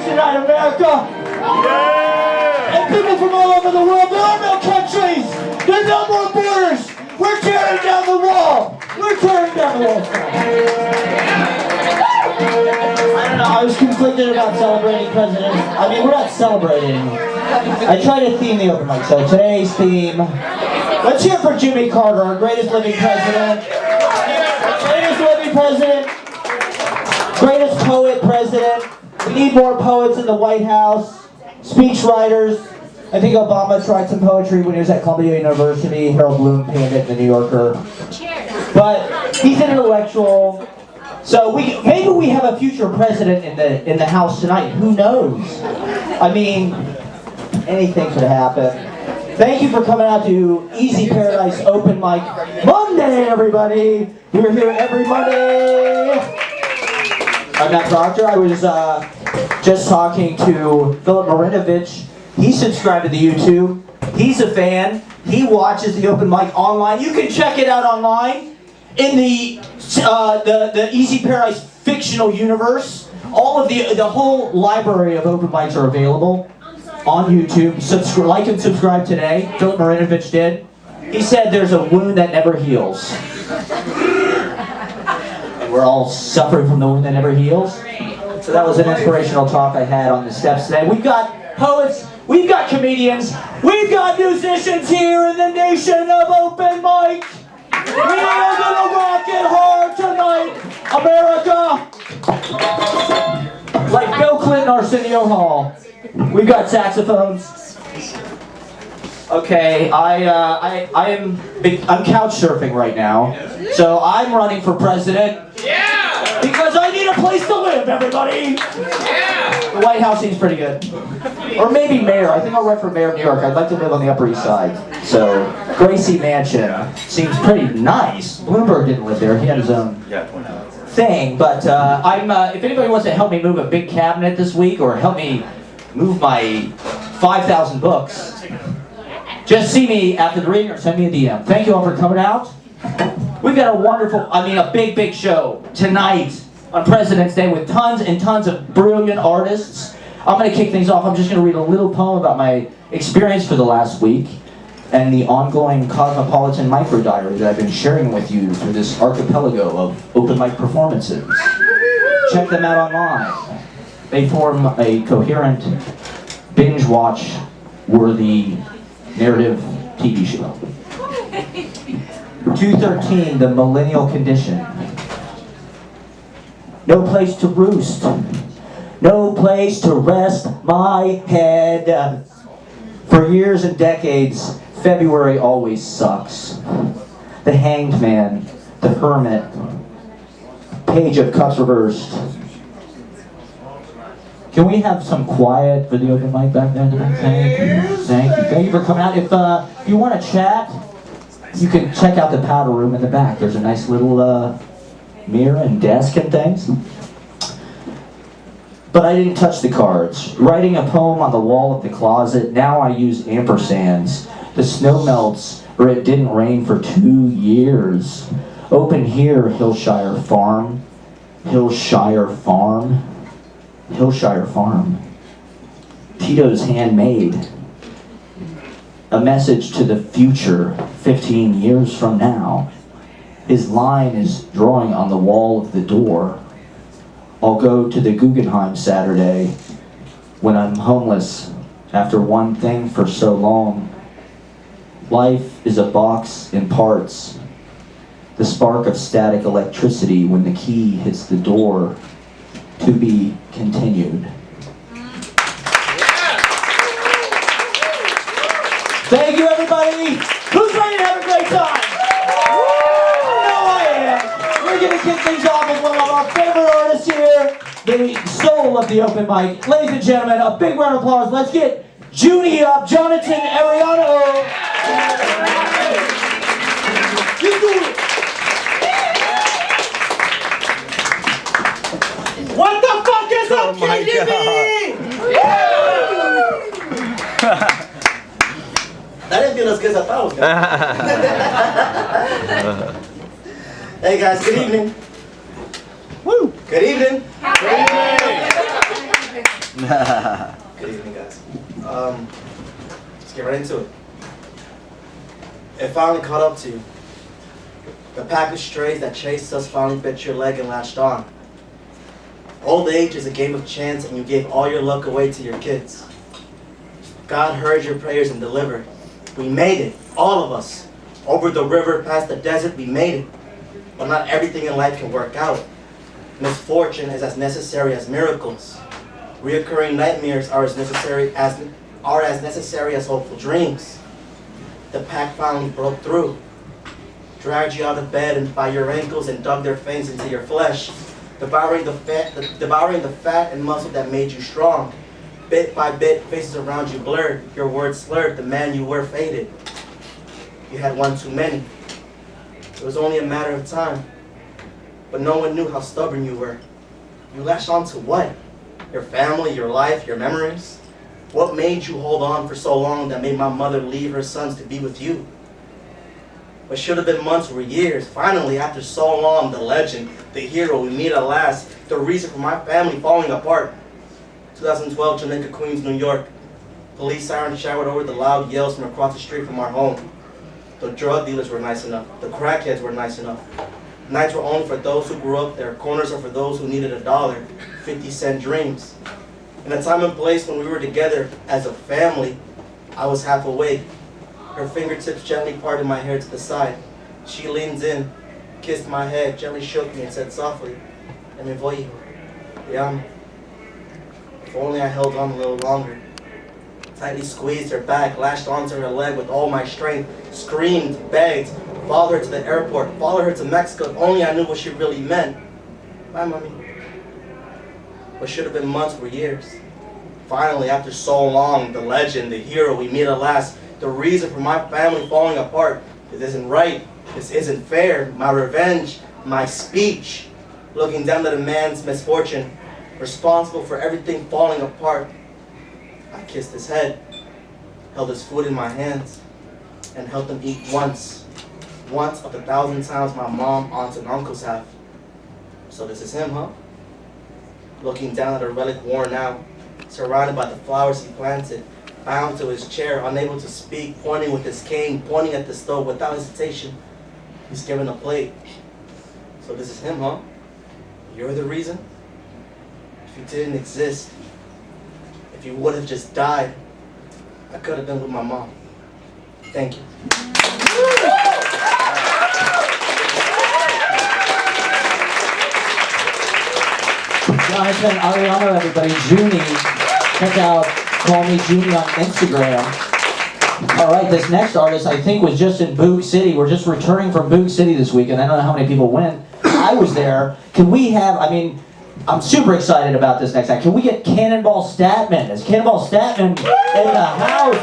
Tonight, America! Yeah! And people from all over the world, there are no countries! There are no more borders! We're tearing down the wall! We're tearing down the wall! I don't know, I was conflicted about celebrating presidents. I mean, we're not celebrating. I try to theme the open mic, so today's theme... Let's hear for Jimmy Carter, our greatest living president. Greatest living president. Greatest poet president. We need more poets in the White House, speech writers. I think Obama tried some poetry when he was at Columbia University. Harold Bloom penned it in the New Yorker. But he's an intellectual. So maybe we have a future president in the House tonight. Who knows? I mean, anything could happen. Thank you for coming out to Easy Paradise Open Mic Monday, everybody. We're here every Monday. I'm not Proctor. I was just talking to Philip Marinovich. He subscribed to the YouTube. He's a fan. He watches the open mic online. You can check it out online in the Easy Paradise fictional universe. All of the whole library of open mics are available on YouTube. Like and subscribe today. Philip Marinovich did. He said there's a wound that never heals. We're all suffering from the wound that never heals. So that was an inspirational talk I had on the steps today. We've got poets, we've got comedians, we've got musicians here in the nation of open mic. We are gonna rock it hard tonight, America. Like Bill Clinton, Arsenio Hall. We've got saxophones. Okay, I'm couch surfing right now, so I'm running for president. Yeah! Because I need a place to live, everybody! Yeah! The White House seems pretty good. Or maybe mayor. I think I'll run for mayor of New York. I'd like to live on the Upper East Side. So, Gracie Mansion seems pretty nice. Bloomberg didn't live there. He had his own thing. But if anybody wants to help me move a big cabinet this week, or help me move my 5,000 books, just see me after the reading or send me a DM. Thank you all for coming out. We've got a big show tonight on President's Day with tons and tons of brilliant artists. I'm going to kick things off. I'm just going to read a little poem about my experience for the last week and the ongoing cosmopolitan micro-diary that I've been sharing with you through this archipelago of open mic performances. Check them out online. They form a coherent, binge-watch worthy narrative TV show. 213, the millennial condition. No place to roost. No place to rest my head. For years and decades, February always sucks. The Hanged Man, the Hermit, Page of Cups reversed. Can we have some quiet for the open mic back there? Thank you for coming out. If you want to chat, you can check out the powder room in the back. There's a nice little mirror and desk and things. But I didn't touch the cards. Writing a poem on the wall of the closet, now I use ampersands. The snow melts, or it didn't rain for 2 years. Open here, Hillshire Farm. Hillshire Farm. Hillshire Farm. Tito's handmade. A message to the future 15 years from now. His line is drawing on the wall of the door. I'll go to the Guggenheim Saturday when I'm homeless after one thing for so long. Life is a box in parts. The spark of static electricity when the key hits the door. To be continued. Thank you, everybody. Who's ready to have a great time? I know I am. We're going to kick things off with one of our favorite artists here, the soul of the open mic. Ladies and gentlemen, a big round of applause. Let's get Junie up, Jonathan Ariana. You do it. What the fuck is up, KGB? That didn't feel as good as I thought it was going. Hey guys, good evening. Woo! Good evening. Good evening, guys. Let's get right into it. It finally caught up to you. The pack of strays that chased us finally bit your leg and latched on. Old age is a game of chance, and you gave all your luck away to your kids. God heard your prayers and delivered. We made it, all of us. Over the river, past the desert, we made it. But not everything in life can work out. Misfortune is as necessary as miracles. Reoccurring nightmares are as necessary as hopeful dreams. The pack finally broke through, dragged you out of bed and by your ankles and dug their fangs into your flesh, devouring the fat and muscle that made you strong. Bit by bit, faces around you blurred, your words slurred, the man you were faded. You had one too many. It was only a matter of time, but no one knew how stubborn you were. You latched on to what? Your family, your life, your memories? What made you hold on for so long that made my mother leave her sons to be with you? What should have been months were years. Finally, after so long, the legend, the hero we meet at last, the reason for my family falling apart. 2012, Jamaica, Queens, New York. Police sirens showered over the loud yells from across the street from our home. The drug dealers were nice enough. The crackheads were nice enough. Nights were only for those who grew up there. Corners are for those who needed $1, 50-cent dreams. In a time and place when we were together as a family, I was half awake. Her fingertips gently parted my hair to the side. She leaned in, kissed my head, gently shook me and said softly, "En me voy, te amo." If only I held on a little longer. Tightly squeezed her back, lashed onto her leg with all my strength, screamed, begged, followed her to the airport, followed her to Mexico. If only I knew what she really meant. Bye, mommy. What should have been months were years. Finally, after so long, the legend, the hero we meet at last, the reason for my family falling apart. This isn't right. This isn't fair. My revenge, my speech, looking down at a man's misfortune, responsible for everything falling apart. I kissed his head, held his food in my hands, and helped him eat once of the 1,000 times my mom, aunts, and uncles have. So this is him, huh? Looking down at a relic worn out, surrounded by the flowers he planted, bound to his chair, unable to speak, pointing with his cane, pointing at the stove without hesitation. He's given a plate. So this is him, huh? You're the reason? If you didn't exist, if you would have just died, I could have been with my mom. Thank you. Jonathan Ariana, everybody. Junie. Check out Call Me Junie on Instagram. All right, this next artist I think was just in Boog City. We're just returning from Boog City this weekend. I don't know how many people went. I was there. Can we have, I'm super excited about this next act. Can we get Cannonball Statman? Is Cannonball Statman in the house?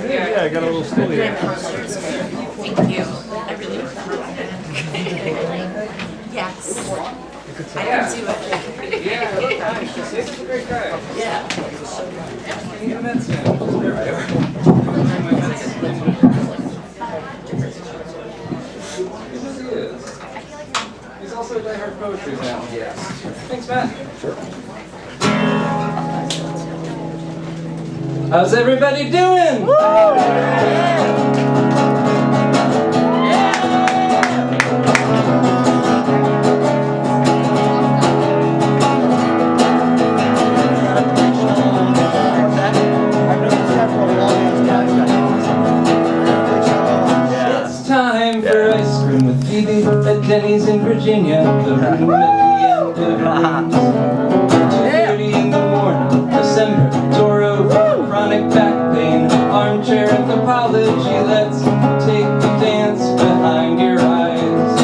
Yeah, I got a little stool here. Thank you. I really yes. I can do it. Yeah, it looked nice. He's a great guy. Yeah. He's a Mets fan. He is. He's also a diehard poetry fan. Yes. Thanks, Matt. Sure. How's everybody doing? Denny's in Virginia, the room at the end of rooms. 2:30 in the morning, December, door open, chronic back pain, armchair anthropology, let's take a dance behind your eyes.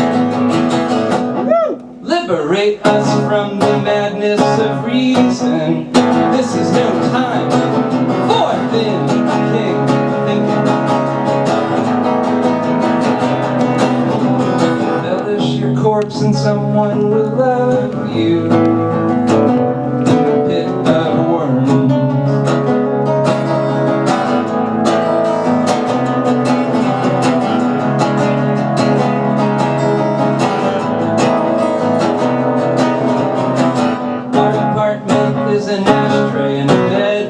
Liberate us from the madness of reason. This is no time for thin king thinking. Embellish your corpse and someone will love you. In the pit of worms. Is an ashtray and a bed.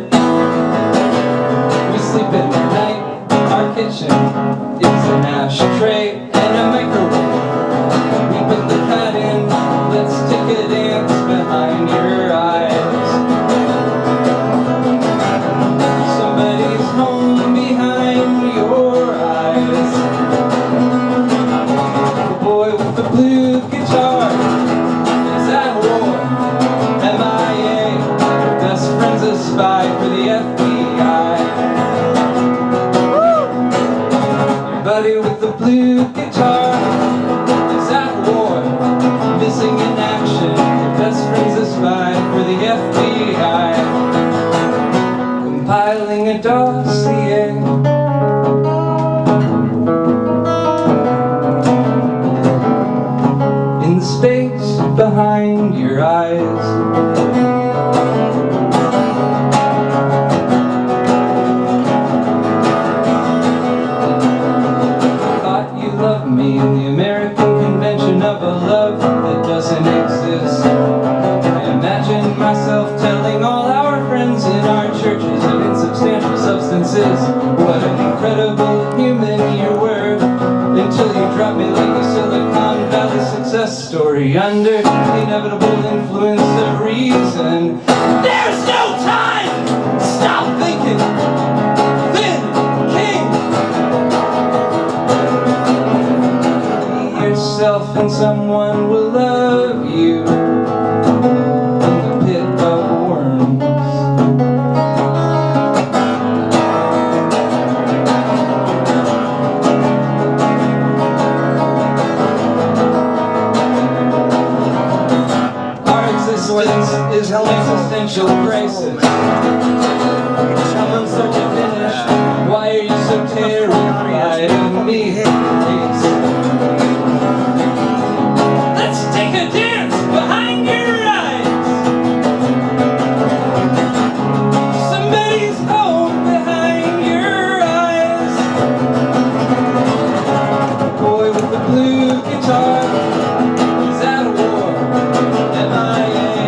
We sleep at night. Our kitchen is an ashtray and a microwave. We put the cat in. Let's take a dance behind your eyes. Somebody's home behind your eyes. The boy with the blue guitar is at war. MIA. Best friend's a spy for the FBI. Your buddy with the blue guitar is at war, missing in action. Your best friend's a spy for the FBI, compiling a dossier. In the space behind your eyes. Me in the American convention of a love that doesn't exist. I imagine myself telling all our friends in our churches of insubstantial substances what an incredible human you were, until you dropped me like a Silicon Valley success story under the inevitable influence of reason. There's no time! Stop thinking! Thin king! Yourself and someone will love you in the pit of worms. Our existence is an existential crisis. I'm such a finish. Why are you so terrified of me? Take a dance behind your eyes. Somebody's home behind your eyes. The boy with the blue guitar is at war. MIA,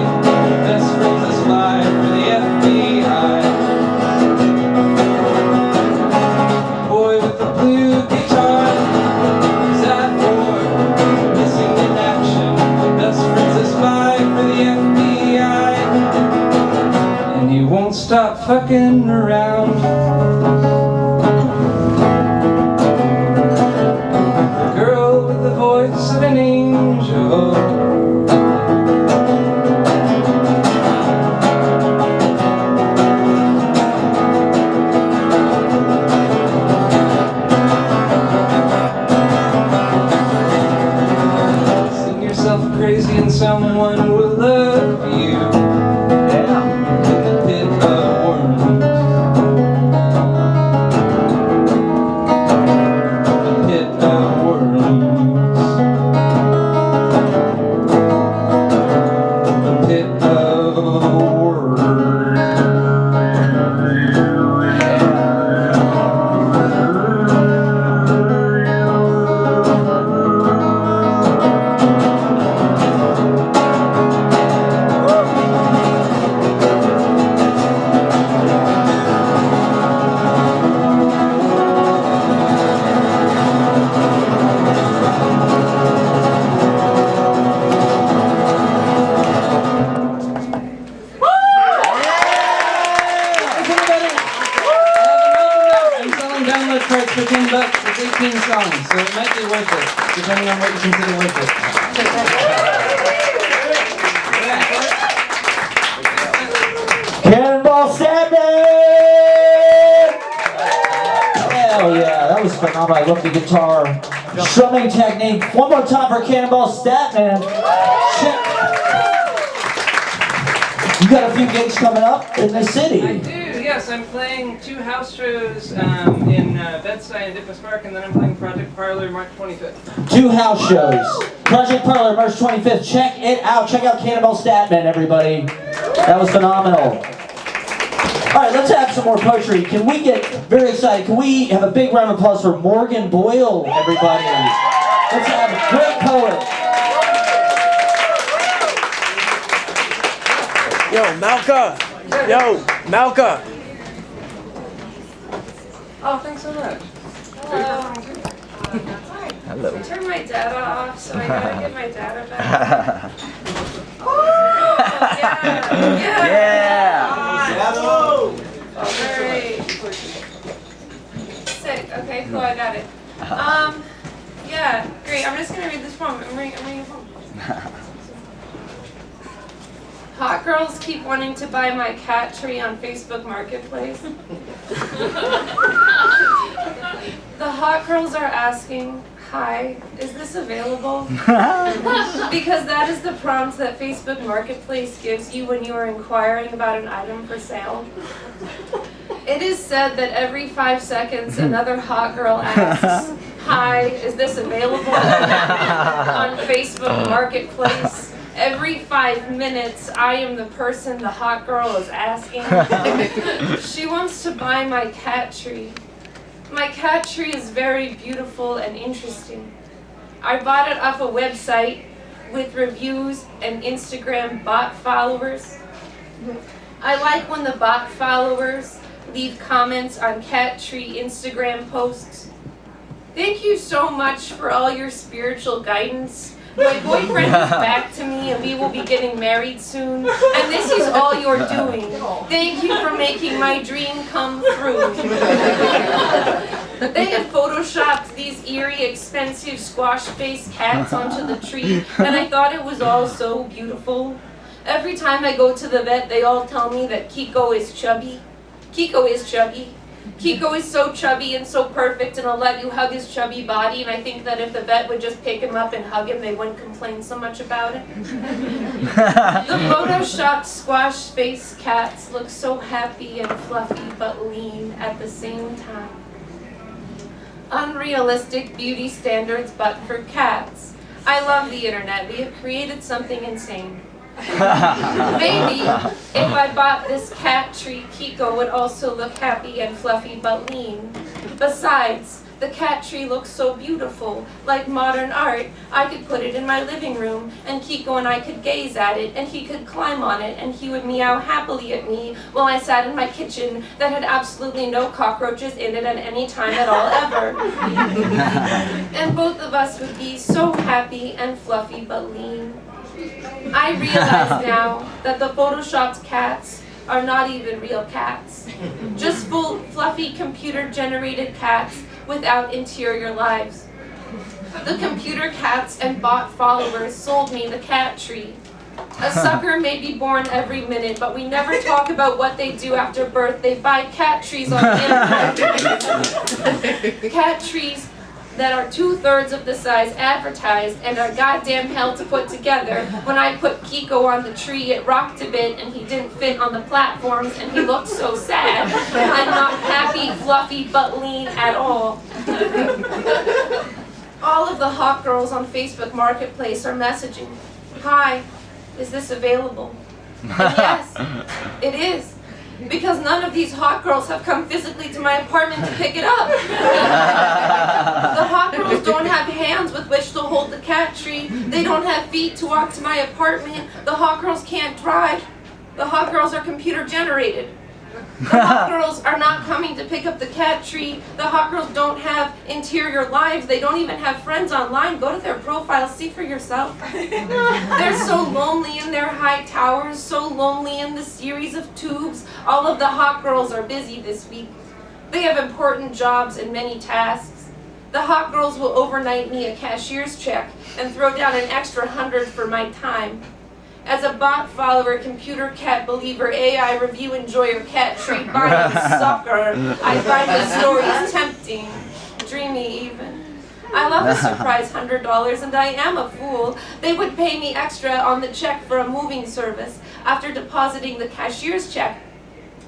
best friends a spy for the FBI. The boy with the blue guitar is at war, missing in action. Best friends a spy for the FBI, and you won't stop fucking around. The girl with the voice of an angel. Sing yourself crazy and someone will love you. In the pit of worms. for $10. It's 18 songs, so it might be worth it, depending on what you consider worth it. Cannonball statman! Hell yeah, that was phenomenal. I love the guitar strumming technique. One more time for Cannonball statman. You got a few gigs coming up in the city. I do, yes. I'm playing 2 house shows in Bedside and Dippas Park, and then I'm playing Project Parlor March 25th. 2 house shows. Project Parlor, March 25th. Check it out. Check out Cannonball statman, everybody. That was phenomenal. All right, let's have some more poetry. Can we get very excited? Can we have a big round of applause for Morgan Boyle, everybody? Let's have a great poet. Yo, Malka! Yo, Malka! Oh, thanks so much. Hello. I turned my data off, so I gotta get my data back. Oh, yeah. Hello. Alright. Sick. Okay, cool, I got it. Yeah, great. I'm just gonna read this poem. I'm reading a poem. Hot girls keep wanting to buy my cat tree on Facebook Marketplace. The hot girls are asking, "Hi, is this available?" Because that is the prompt that Facebook Marketplace gives you when you are inquiring about an item for sale. It is said that every 5 seconds another hot girl asks, "Hi, is this available?" on Facebook Marketplace. Every 5 minutes, I am the person the hot girl is asking. She wants to buy my cat tree. My cat tree is very beautiful and interesting. I bought it off a website with reviews and Instagram bot followers. I like when the bot followers leave comments on cat tree Instagram posts. Thank you so much for all your spiritual guidance. My boyfriend is back to me and we will be getting married soon. And this is all you're doing. Thank you for making my dream come true. They had photoshopped these eerie, expensive squash-faced cats onto the tree, and I thought it was all so beautiful. Every time I go to the vet, they all tell me that Kiko is chubby. Kiko is chubby. Kiko is so chubby and so perfect and will let you hug his chubby body, and I think that if the vet would just pick him up and hug him, they wouldn't complain so much about it. The photoshopped squash-faced cats look so happy and fluffy but lean at the same time. Unrealistic beauty standards but for cats. I love the internet. We have created something insane. Maybe if I bought this cat tree, Kiko would also look happy and fluffy but lean. Besides, the cat tree looks so beautiful, like modern art. I could put it in my living room, and Kiko and I could gaze at it, and he could climb on it, and he would meow happily at me while I sat in my kitchen that had absolutely no cockroaches in it at any time at all ever. And both of us would be so happy and fluffy but lean. I realize now that the photoshopped cats are not even real cats. Just full, fluffy, computer-generated cats without interior lives. The computer cats and bot followers sold me the cat tree. A sucker may be born every minute, but we never talk about what they do after birth. They buy cat trees on the internet. Cat trees that are 2/3 of the size advertised and are goddamn hell to put together. When I put Kiko on the tree, it rocked a bit and he didn't fit on the platforms and he looked so sad. I'm not happy, fluffy, but lean at all. All of the hot girls on Facebook Marketplace are messaging, "Hi, is this available?" And yes, it is. Because none of these hot girls have come physically to my apartment to pick it up. The hot girls don't have hands with which to hold the cat tree. They don't have feet to walk to my apartment. The hot girls can't drive. The hot girls are computer generated. The hot girls are not coming to pick up the cat tree. The hot girls don't have interior lives. They don't even have friends online. Go to their profiles, see for yourself. They're so lonely in their high towers, so lonely in the series of tubes. All of the hot girls are busy this week. They have important jobs and many tasks. The hot girls will overnight me a cashier's check and throw down an extra 100 for my time. As a bot follower, computer cat believer, AI review enjoyer, cat treat buying sucker, I find the stories tempting, dreamy even. I love a surprise $100 and I am a fool. They would pay me extra on the check for a moving service. After depositing the cashier's check,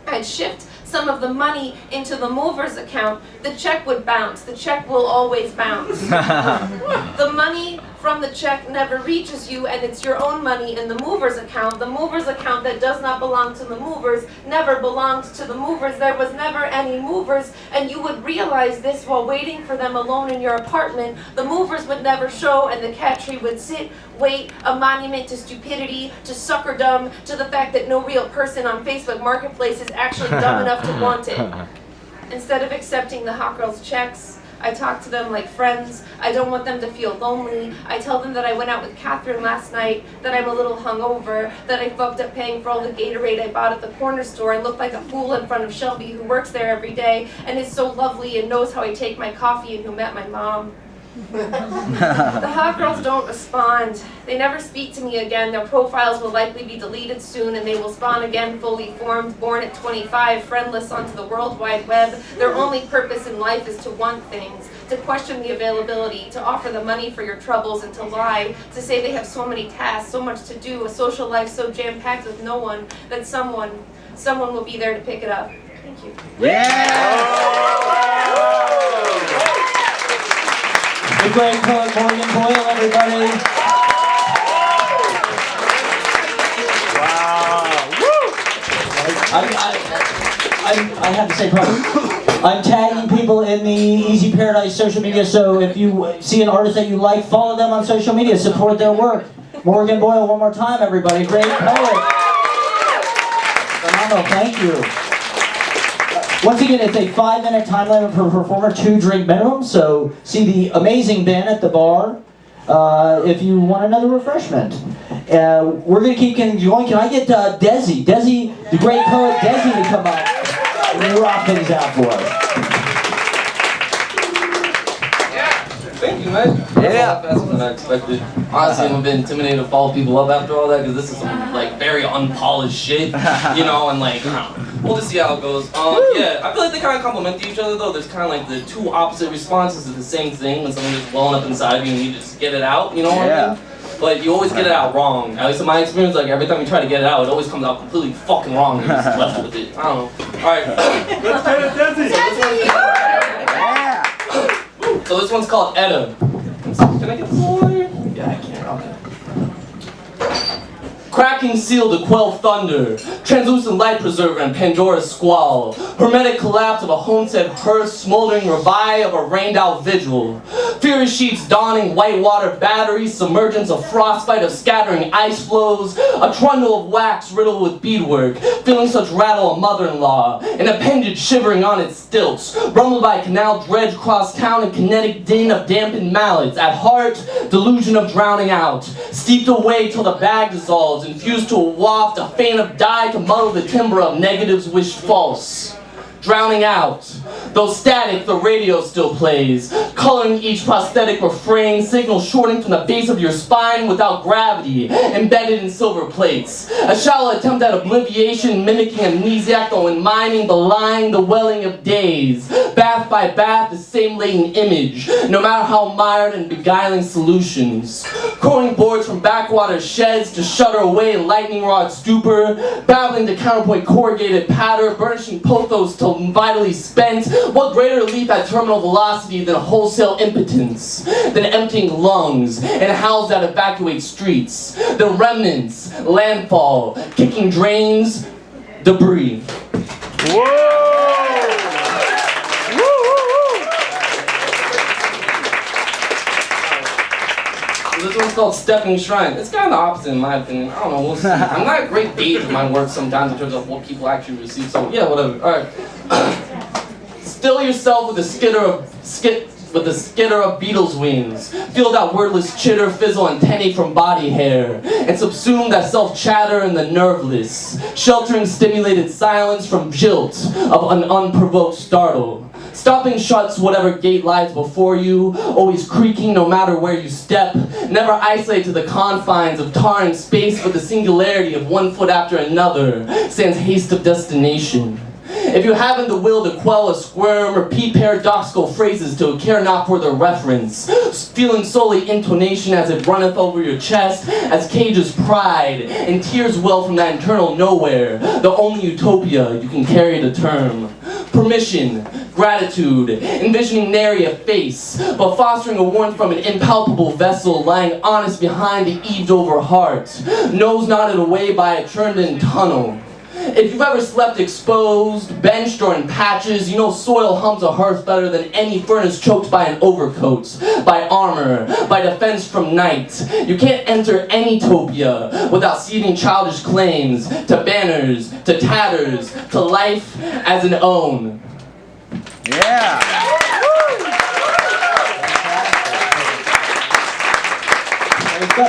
I'd shift some of the money into the mover's account. The check would bounce. The check will always bounce. The money from the check never reaches you, and it's your own money in the mover's account. The mover's account that does not belong to the movers never belonged to the movers. There was never any movers, and you would realize this while waiting for them alone in your apartment. The movers would never show, and the cat tree would sit, wait, a monument to stupidity, to suckerdom, to the fact that no real person on Facebook Marketplace is actually dumb enough to want it. Instead of accepting the hot girls' checks, I talk to them like friends. I don't want them to feel lonely. I tell them that I went out with Catherine last night, that I'm a little hungover, that I fucked up paying for all the Gatorade I bought at the corner store and looked like a fool in front of Shelby, who works there every day and is so lovely and knows how I take my coffee and who met my mom. The hot girls don't respond. They never speak to me again. Their profiles will likely be deleted soon and they will spawn again fully formed, born at 25, friendless onto the World Wide Web. Their only purpose in life is to want things, to question the availability, to offer the money for your troubles and to lie, to say they have so many tasks, so much to do, a social life so jam-packed with no one that someone will be there to pick it up. Thank you. The great poet Morgan Boyle, everybody. Wow. Woo. I have to say, I'm tagging people in the Easy Paradise social media, so if you see an artist that you like, follow them on social media, support their work. Morgan Boyle, one more time, everybody. Great poet. Phenomenal, thank you. Once again, it's a 5-minute time limit per performer, 2 drink minimum, so see the amazing band at the bar if you want another refreshment. We're going to keep going. Can I get Dezy? Dezy, the great poet Dezy, to come up and rock things out for us. Thank you, man. That's a lot faster than I expected. Honestly, I'm a bit intimidated to follow people up after all that because this is some like very unpolished shit, you know, and like, we'll just see how it goes. Yeah, I feel like they kind of complement each other though. There's kind of like the two opposite responses to the same thing when something is welling up inside you and you just get it out, you know what I mean? But you always get it out wrong. At least in my experience, like every time you try to get it out, it always comes out completely fucking wrong and you're just left with it. I don't know. Alright. Let's get it, Dezy! So this one's called Edda. Can I get this over here? Yeah, I can. Okay. Cracking seal to quell thunder, translucent light preserver and Pandora's squall, hermetic collapse of a homestead hearth, smoldering revive of a rained out vigil, fury sheets dawning, whitewater batteries, submergence of frostbite of scattering ice flows, a trundle of wax riddled with beadwork, feeling such rattle a mother-in-law, an appendage shivering on its stilts, rumbled by a canal dredge cross town and kinetic din of dampened mallets, at heart, delusion of drowning out, steeped away till the bag dissolves, infused to a waft, a feint of dye to muddle the timbre of negatives wished false. Drowning out, though static the radio still plays, coloring each prosthetic refrain, signal shorting from the base of your spine without gravity, embedded in silver plates. A shallow attempt at obliviation, mimicking amnesiac, though in mining, belying the welling of days. Bath by bath, the same latent image, no matter how mired and beguiling solutions. Coring boards from backwater sheds to shudder away in lightning rod stupor, babbling to counterpoint corrugated patter, burnishing pothos till vitally spent. What greater relief at terminal velocity than wholesale impotence, than emptying lungs and howls that evacuate streets, than remnants, landfall, kicking drains, debris. This one's called Stepping Shrine. It's kind of the opposite in my opinion. I don't know, we'll see. I'm not a great gauge of my work sometimes in terms of what people actually receive, so yeah, whatever. Alright. Still yourself with a skitter of with the skitter of beetles' wings. Feel that wordless chitter, fizzle, antennae from body hair, and subsume that self-chatter in the nerveless, sheltering stimulated silence from jilt of an unprovoked startle. Stopping shuts whatever gate lies before you, always creaking no matter where you step, never isolate to the confines of time space, but the singularity of one foot after another, sans haste of destination. If you haven't the will to quell a squirm, repeat paradoxical phrases till care not for the reference, feeling solely intonation as it runneth over your chest, as cages pride, and tears well from that internal nowhere, the only utopia you can carry to term. Permission, gratitude, envisioning nary a face, but fostering a warmth from an impalpable vessel lying honest behind the eaved-over heart, nose knotted away by a churned-in tunnel. If you've ever slept exposed, benched, or in patches, you know soil hums a hearth better than any furnace choked by an overcoat, by armor, by defense from night. You can't enter any topia without ceding childish claims to banners, to tatters, to life as an own. Yeah.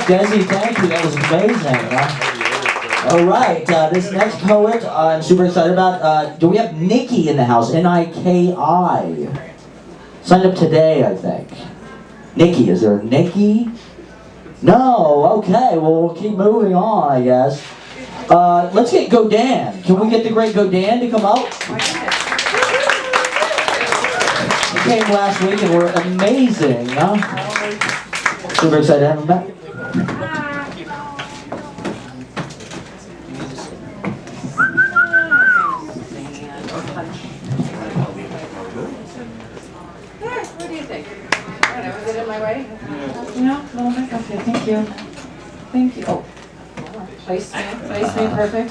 Dezy, thank you. That was amazing. All right, this next poet I'm super excited about. Do we have Nikki in the house? Niki. Signed up today, I think. Nikki, is there a Nikki? No, okay, well, we'll keep moving on, I guess. Let's get Godin. Can we get the great Godin to come out? He came last week and were amazing, huh? Super excited to have him back. What do you think? I don't know, is it in my way? No? Okay, thank you. Thank you. Oh, placement, perfect.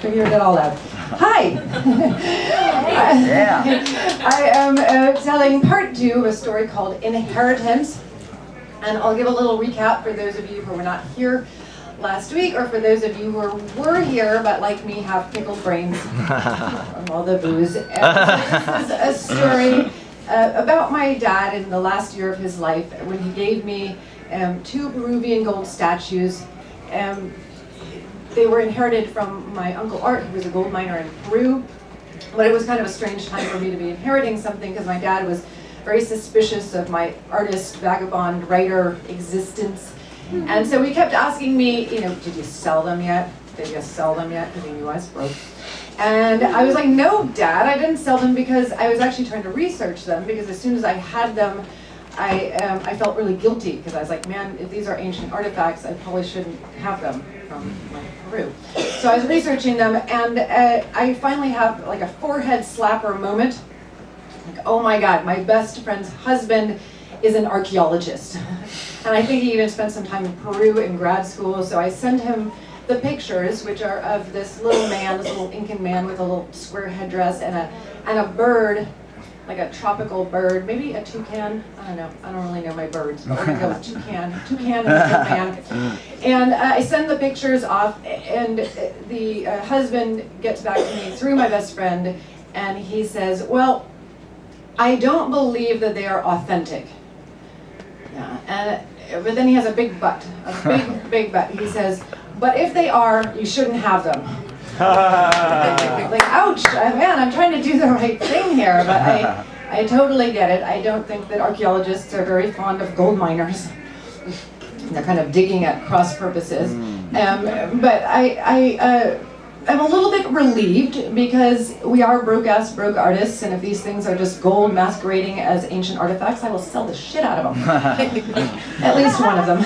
Figured it all out. Hi! I am telling part 2 of a story called Inheritance. And I'll give a little recap for those of you who were not here last week, or for those of you who were here but like me have pickled brains from all the booze. This is a story about my dad in the last year of his life when he gave me 2 Peruvian gold statues. They were inherited from my Uncle Art, who was a gold miner in Peru. But it was kind of a strange time for me to be inheriting something because my dad was very suspicious of my artist, vagabond, writer existence. And so he kept asking me, did you sell them yet? Did you sell them yet? Because he knew I was broke. And I was like, no, Dad, I didn't sell them because I was actually trying to research them, because as soon as I had them, I felt really guilty, because I was like, man, if these are ancient artifacts, I probably shouldn't have them from Peru. So I was researching them, and I finally have like a forehead slapper moment. Like, oh my God, my best friend's husband is an archaeologist. And I think he even spent some time in Peru in grad school, so I sent him the pictures, which are of this little man, this little Incan man with a little square headdress and a bird, like a tropical bird, maybe a toucan. I don't know. I don't really know my birds, but we're gonna go with toucan. Toucan and a man. And I send the pictures off, and the husband gets back to me through my best friend, and he says, well, I don't believe that they are authentic. Yeah, but then he has a big but, big but. He says, but if they are, you shouldn't have them. Like, ouch, man, I'm trying to do the right thing here, but I totally get it. I don't think that archaeologists are very fond of gold miners. They're kind of digging at cross purposes. But I'm a little bit relieved, because we are broke artists, and if these things are just gold masquerading as ancient artifacts, I will sell the shit out of them. At least one of them.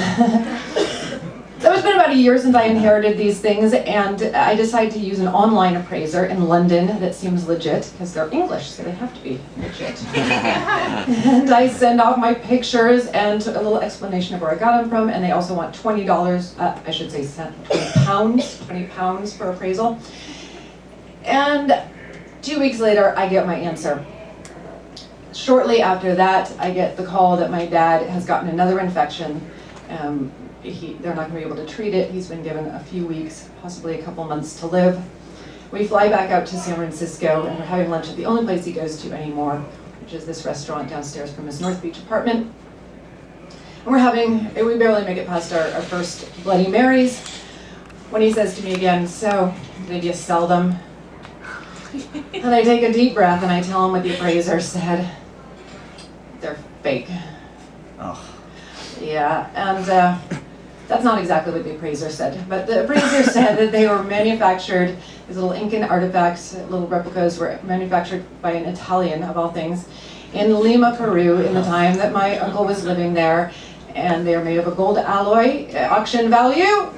So it's been about a year since I inherited these things, and I decided to use an online appraiser in London that seems legit, because they're English, so they have to be legit. And I send off my pictures and a little explanation of where I got them from, and they also want $20, I should say 20 pounds for appraisal. And 2 weeks later, I get my answer. Shortly after that, I get the call that my dad has gotten another infection. They're not going to be able to treat it. He's been given a few weeks, possibly a couple months to live. we fly back out to San Francisco, and we're having lunch at the only place he goes to anymore, which is this restaurant downstairs from his North Beach apartment. And we barely make it past our first Bloody Marys, when he says to me again, "So, did you sell them?" And I take a deep breath and I tell him what the appraiser said. They're fake. Oh. Yeah, and that's not exactly what the appraiser said, but the appraiser said that they were manufactured, these little Incan artifacts, little replicas were manufactured by an Italian, of all things, in Lima, Peru, in the time that my uncle was living there, and they are made of a gold alloy, auction value,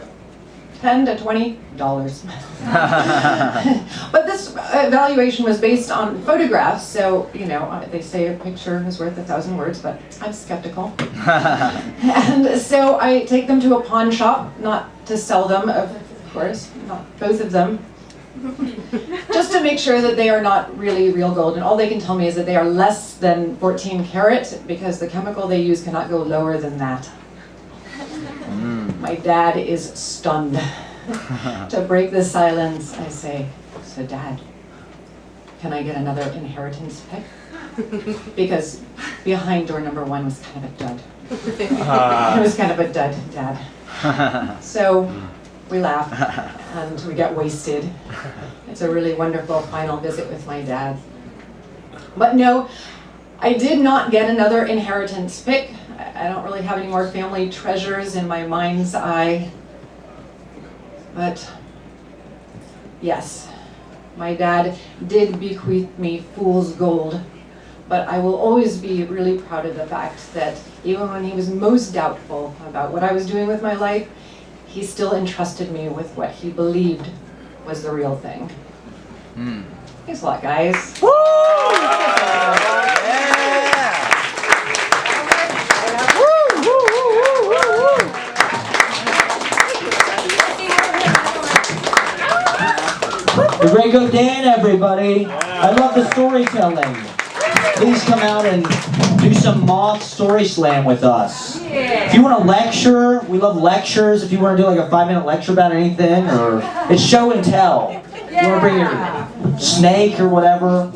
$10 to $20. But this evaluation was based on photographs, so, you know, they say a picture is worth 1,000 words, but I'm skeptical. And so I take them to a pawn shop, not to sell them, of course, not both of them, just to make sure that they are not really real gold. And all they can tell me is that they are less than 14 karat, because the chemical they use cannot go lower than that. My dad is stunned. To break the silence, I say, "So Dad, can I get another inheritance pick?" Because behind door number 1 was kind of a dud. It was kind of a dud, Dad. So we laugh and we get wasted. It's a really wonderful final visit with my dad. But no, I did not get another inheritance pick. I don't really have any more family treasures in my mind's eye. But yes, my dad did bequeath me fool's gold. But I will always be really proud of the fact that even when he was most doubtful about what I was doing with my life, he still entrusted me with what he believed was the real thing. Thanks a lot, guys. Woo! The Great Godin, everybody. I love the storytelling. Please come out and do some moth story slam with us. If you want to lecture, we love lectures. If you want to do like a 5-minute lecture about anything, or it's show and tell. You want to bring your snake or whatever.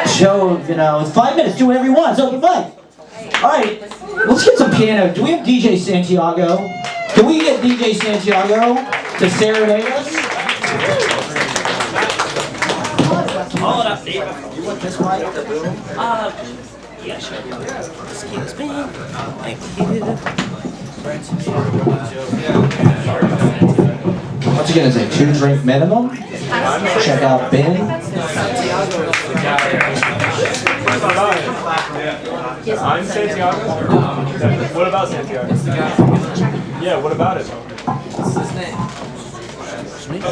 Show, you know, it's 5 minutes. Do whatever you want. It's open mic. All right, let's get some piano. Do we have DJ Santiago? Can we get DJ Santiago to serenade us? Hold up, Steve. You want this mic? Yeah, sure. Excuse me. Thank What's he gonna say? 2 drink minimum? Check out Ben. I'm Santiago. What about Santiago? Yeah, what about it? What's his name? Okay.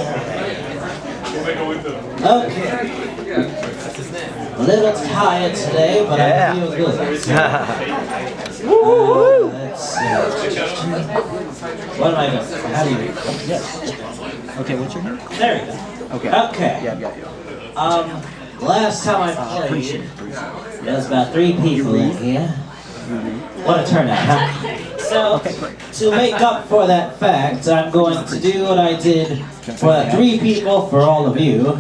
A little tired today, but I feel good. Let's see. What am I doing? How do you read? Yes. Okay, what's your name? There you go. Okay. Okay. Yeah, I've got you. Last time I played, there was about 3 people in here. What a turnout, huh? So, to make up for that fact, I'm going to do what I did for 3 people for all of you.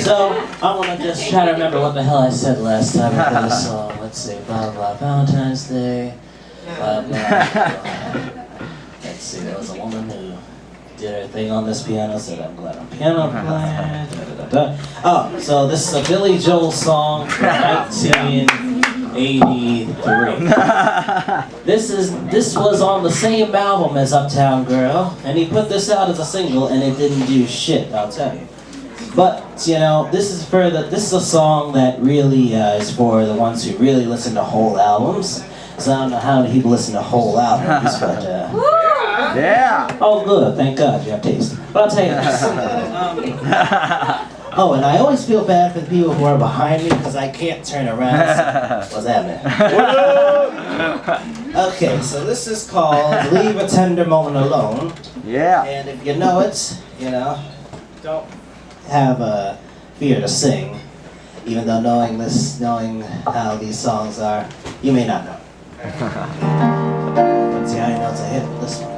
So, I'm going to just try to remember what the hell I said last time I played the song. Let's see, blah blah, Valentine's Day, blah blah, blah. Let's see, there was a woman who did her thing on this piano, said I'm glad I'm piano player, da, da, da, da. Oh, so this is a Billy Joel song from 1983. This was on the same album as Uptown Girl, and he put this out as a single, and it didn't do shit, I'll tell you. But you know, this is a song that really is for the ones who really listen to whole albums. So I don't know how many people listen to whole albums, but Yeah. oh good, thank God you have taste. But I'll tell you this. Oh, and I always feel bad for the people who are behind me because I can't turn around. So, what's happening? Okay, so this is called Leave a Tender Moment Alone. Yeah. And if you know it, you know, don't have a fear to sing. Even though knowing how these songs are, you may not know. But see, I know it's a hit with this one.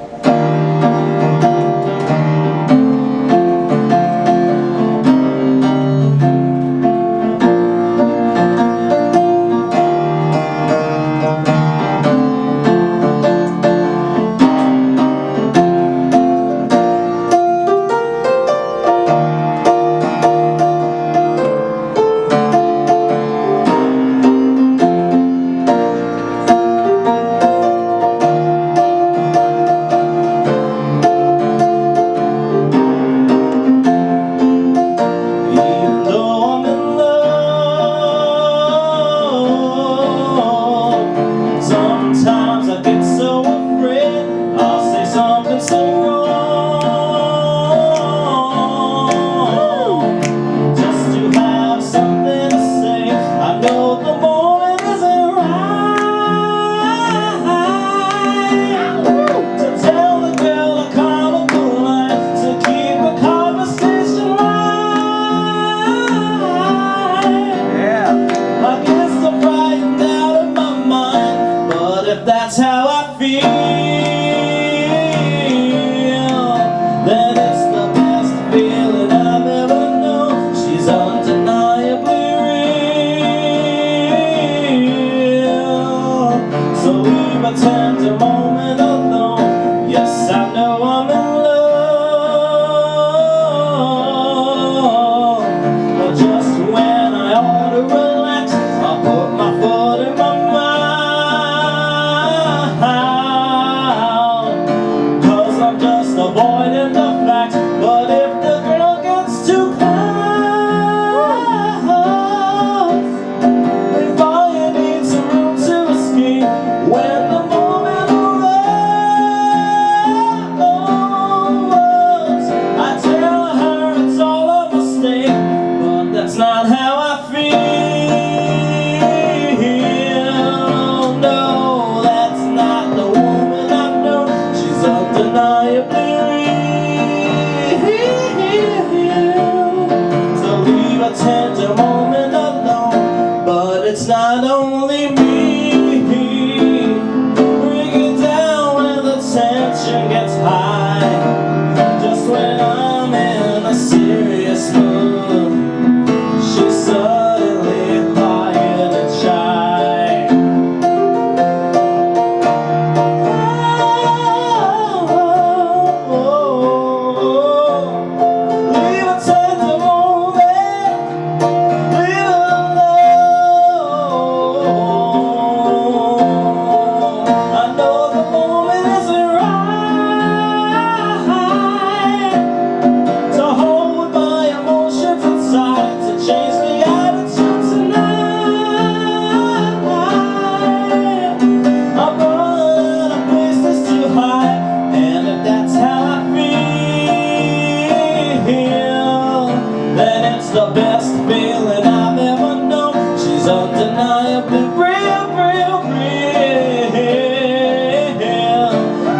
It's the best feeling I've ever known. She's undeniably real, real, real.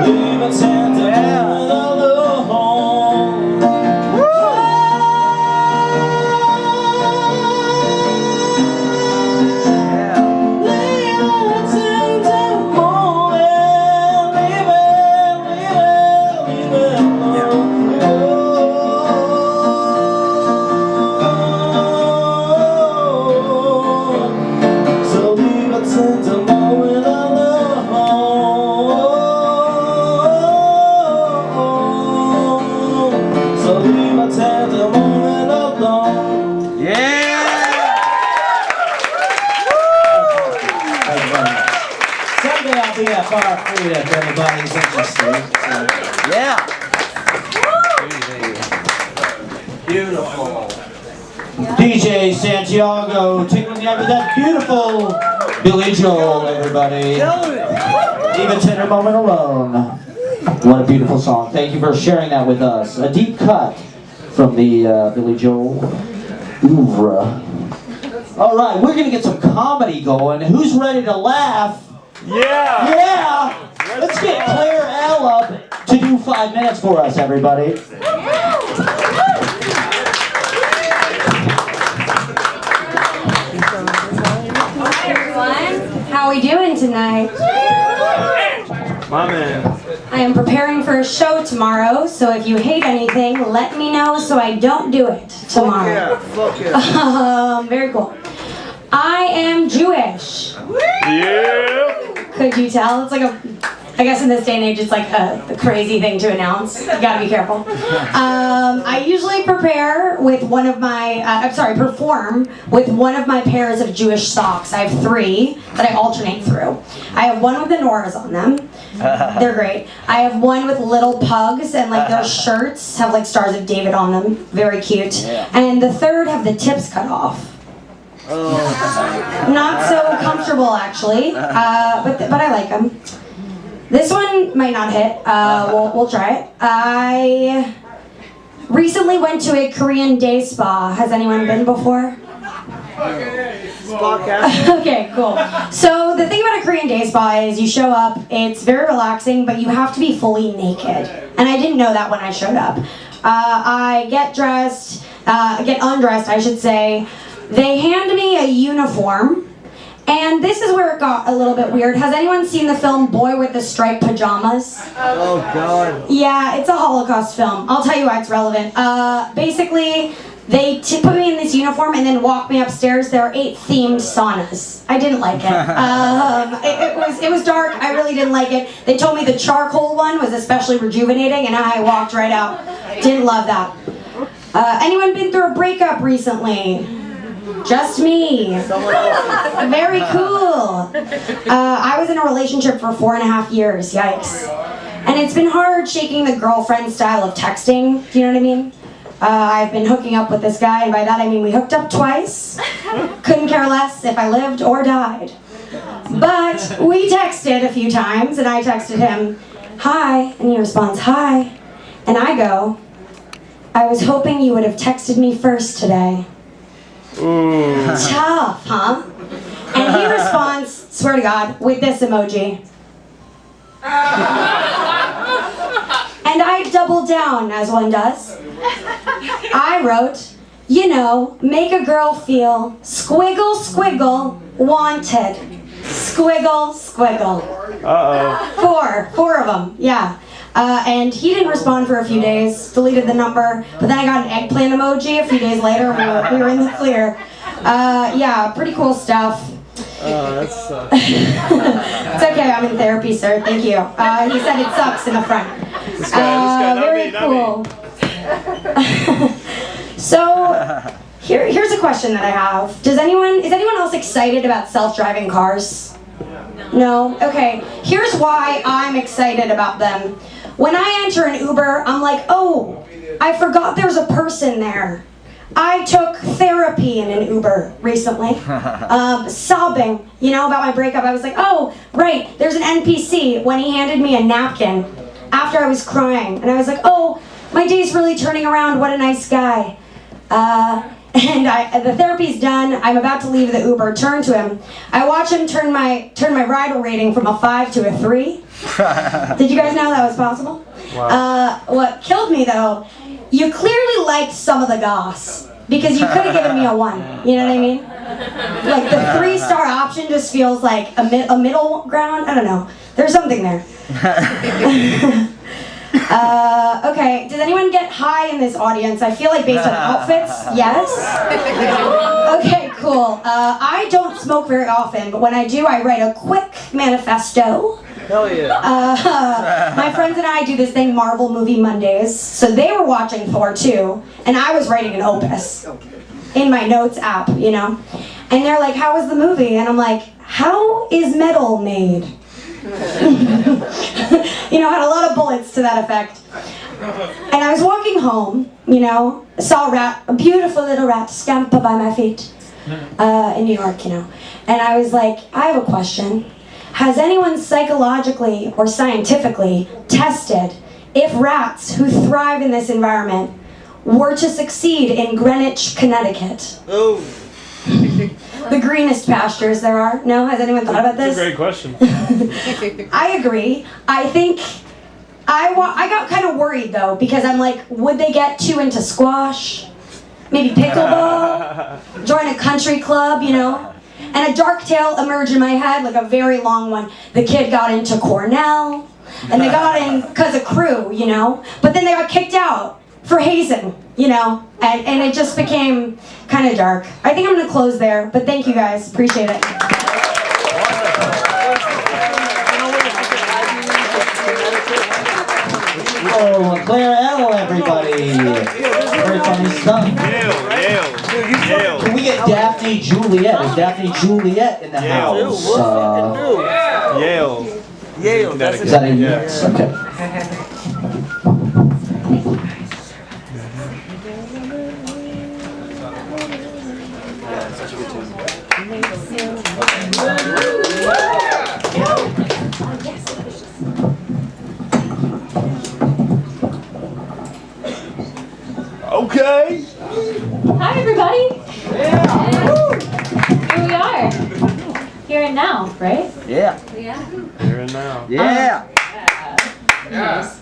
Leave a sentimental alone. Leave a sentimental moment. Leave it alone. So leave a sentimental moment alone. So leave a sentimental moment alone. Someday I'll be at Bar Food if anybody's interested. Beautiful. DJ Santiago taking me out with that beautiful Billy Joel, everybody. Leave a tender moment alone. What a beautiful song. Thank you for sharing that with us. A deep cut from the Billy Joel oeuvre. All right, we're going to get some comedy going. Who's ready to laugh? Yeah! Yeah! Let's get Claire L up to do 5 minutes for us, everybody. Hi everyone, how are we doing tonight? My man. I am preparing for a show tomorrow, so if you hate anything, let me know so I don't do it tomorrow. Fuck yeah. Very cool. I am Jewish. Yeah! Could you tell? It's like I guess in this day and age, it's like a crazy thing to announce. You gotta be careful. I usually perform with one of my pairs of Jewish socks. I have 3 that I alternate through. I have one with the Noras on them. They're great. I have one with little pugs, and like their shirts have like Stars of David on them. Very cute. And the third have the tips cut off. Not so comfortable actually, but I like them. This one might not hit. We'll try it. I recently went to a Korean day spa. Has anyone been before? Okay, cool. So the thing about a Korean day spa is you show up, it's very relaxing, but you have to be fully naked. And I didn't know that when I showed up. I get undressed, I should say. They hand me a uniform. And this is where it got a little bit weird. Has anyone seen the film Boy with the Striped Pajamas? Oh, God. Yeah, it's a Holocaust film. I'll tell you why it's relevant. Basically, they put me in this uniform and then walk me upstairs. There are 8 themed saunas. I didn't like it. It was dark. I really didn't like it. They told me the charcoal one was especially rejuvenating, and I walked right out. Didn't love that. Anyone been through a breakup recently? Just me. Very cool. I was in a relationship for 4.5 years. Yikes. And it's been hard shaking the girlfriend style of texting. Do you know what I mean? I've been hooking up with this guy, and by that I mean we hooked up twice. Couldn't care less if I lived or died. But we texted a few times, and I texted him, "Hi," and he responds, "Hi." And I go, "I was hoping you would have texted me first today." Tough, huh? And he responds, swear to God, with this emoji. And I doubled down, as one does. I wrote, you know, make a girl feel squiggle, squiggle, wanted. Squiggle, squiggle. Uh-oh. 4 of them, yeah. And he didn't respond for a few days, deleted the number, but then I got an eggplant emoji a few days later, and we were in the clear. Yeah, pretty cool stuff. That sucks. It's okay, I'm in therapy, sir, thank you. He said it sucks in the front. This guy, very cool. So, here's a question that I have. Is anyone else excited about self-driving cars? No? Okay, here's why I'm excited about them. When I enter an Uber, I'm like, oh, I forgot there's a person there. I took therapy in an Uber recently, sobbing, about my breakup. I was like, oh, right, there's an NPC when he handed me a napkin after I was crying. And I was like, oh, my day's really turning around, what a nice guy. And the therapy's done. I'm about to leave the Uber, turn to him. I watch him turn my rider rating from a 5 to a 3. Did you guys know that was possible? Wow. What killed me though, you clearly liked some of the goss, because you could have given me a 1. You know what I mean? Like the 3-star option just feels like a middle ground. I don't know. There's something there. Okay, does anyone get high in this audience? I feel like based on outfits, yes? Okay, cool. I don't smoke very often, but when I do, I write a quick manifesto. Hell yeah. My friends and I do this thing, Marvel Movie Mondays, so they were watching Thor 2, and I was writing an opus in my notes app, you know? And they're like, how was the movie? And I'm like, how is metal made? You know, I had a lot of bullets to that effect. And I was walking home, you know, saw a beautiful little rat scamper by my feet in New York, you know. And I was like, I have a question. Has anyone psychologically or scientifically tested if rats who thrive in this environment were to succeed in Greenwich, Connecticut? Oh. The greenest pastures there are. No? Has anyone thought about this? That's a great question. I agree. I think I got kind of worried though, because I'm like, would they get too into squash? Maybe pickleball? Join a country club, you know? And a dark tale emerged in my head, like a very long one. The kid got into Cornell, and they got in because of crew, you know? But then they got kicked out for hazing, you know? And it just became kind of dark. I think I'm gonna close there, but thank you guys, appreciate it. Oh, Claire L, everybody. Very funny stuff. Can we get Daphne Juliet? Is Daphne Juliet in the house? Yale. Is that a yes? Okay. Okay. Hi, everybody. Yeah. Here we are. Here and now, right? Yeah. Yeah. Here and now. Yeah. Nice.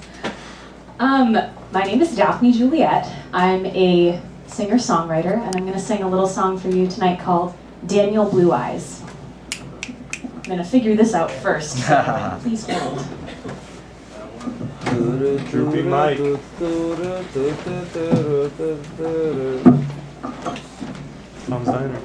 My name is Daphne Juliet. I'm a singer-songwriter, and I'm going to sing a little song for you tonight called Danielle Blue Eyes. I'm going to figure this out first, so please hold. Droopy Mike. Tom Steiner.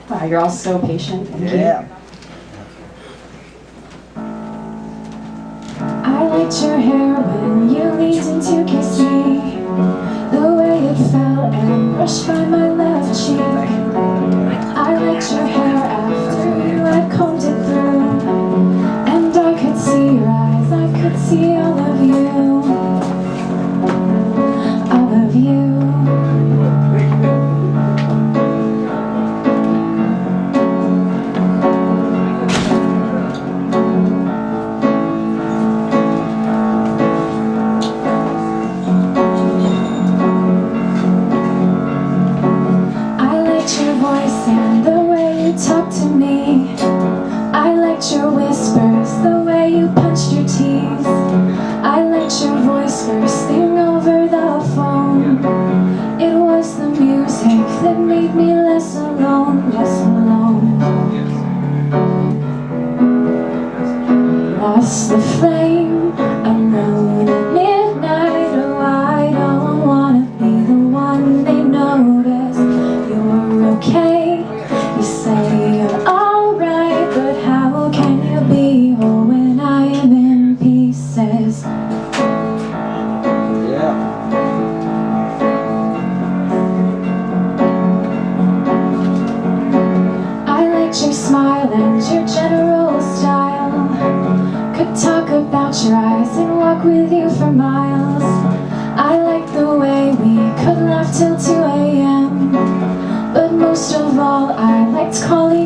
Wow, you're all so patient. Thank you. Yeah. I liked your hair when you leaned in to kiss me. The way it fell and brushed by my left cheek. I liked your hair after you had combed it through. And I could see your eyes, I could see all of you. All of you. Talk to me. I liked your whispers, the way you punched your teeth. I liked your voice first thing over the phone. It was the music that made me less alone, less alone. Lost the flame, alone at midnight. Oh, I don't wanna be the one they notice. You're okay. You say you're alright, but how can you be whole when I am in pieces? Yeah. I liked your smile and your general style. Could talk about your eyes and walk with you for miles. I liked the way we could laugh till 2 a.m. But most of all, I liked calling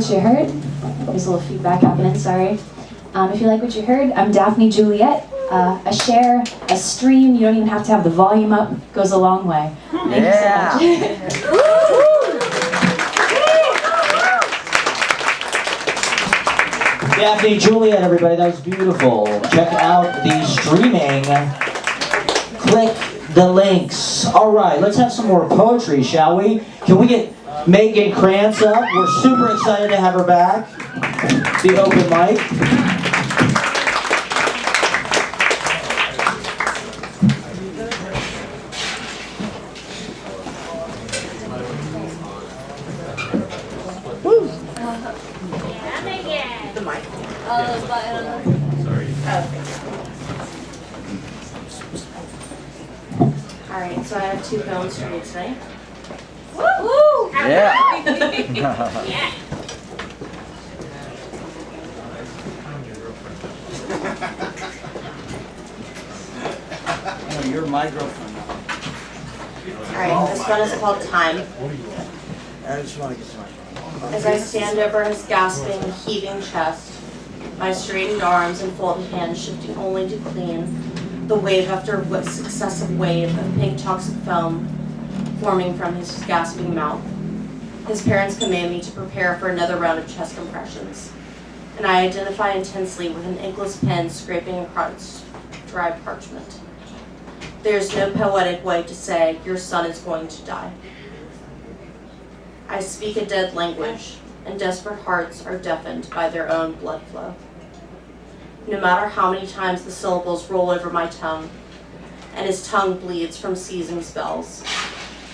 what you heard, there's a little feedback happening, sorry. If you like what you heard, I'm Daphne Juliet. A share, a stream, you don't even have to have the volume up, goes a long way. Thank you so much. Daphne Juliet, everybody, that was beautiful. Check out the streaming. Click the links. All right, let's have some more poetry, shall we? Can we get Megan Crants up? We're super excited to have her back. The open mic. Alright, so I have 2 poems for you tonight. Woo! Yeah. Yeah. Oh, you're my girlfriend. Alright, this one is called Time. I just want to get to my phone. As I stand over his gasping, heaving chest, my straightened arms and folded hands shifting only to clean the wave after successive wave of pink toxic foam forming from his gasping mouth. His parents command me to prepare for another round of chest compressions, and I identify intensely with an inkless pen scraping across dry parchment. There is no poetic way to say, your son is going to die. I speak a dead language, and desperate hearts are deafened by their own blood flow. No matter how many times the syllables roll over my tongue, and his tongue bleeds from seizing spells,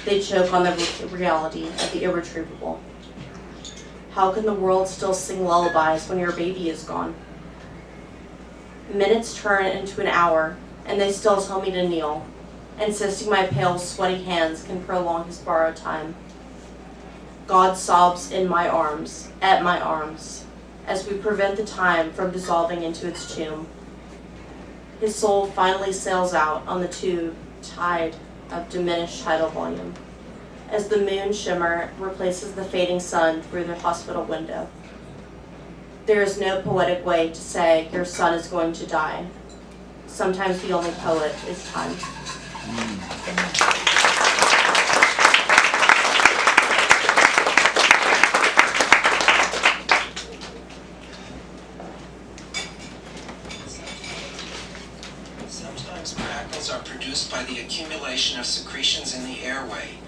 they choke on the reality of the irretrievable. How can the world still sing lullabies when your baby is gone? Minutes turn into an hour, and they still tell me to kneel, insisting my pale, sweaty hands can prolong his borrowed time. God sobs in my arms, at my arms, as we prevent the time from dissolving into its tomb. His soul finally sails out on the tide of diminished tidal volume, as the moon shimmer replaces the fading sun through the hospital window. There is no poetic way to say your son is going to die. Sometimes the only poet is time. Sometimes crackles are produced by the accumulation of secretions in the airway.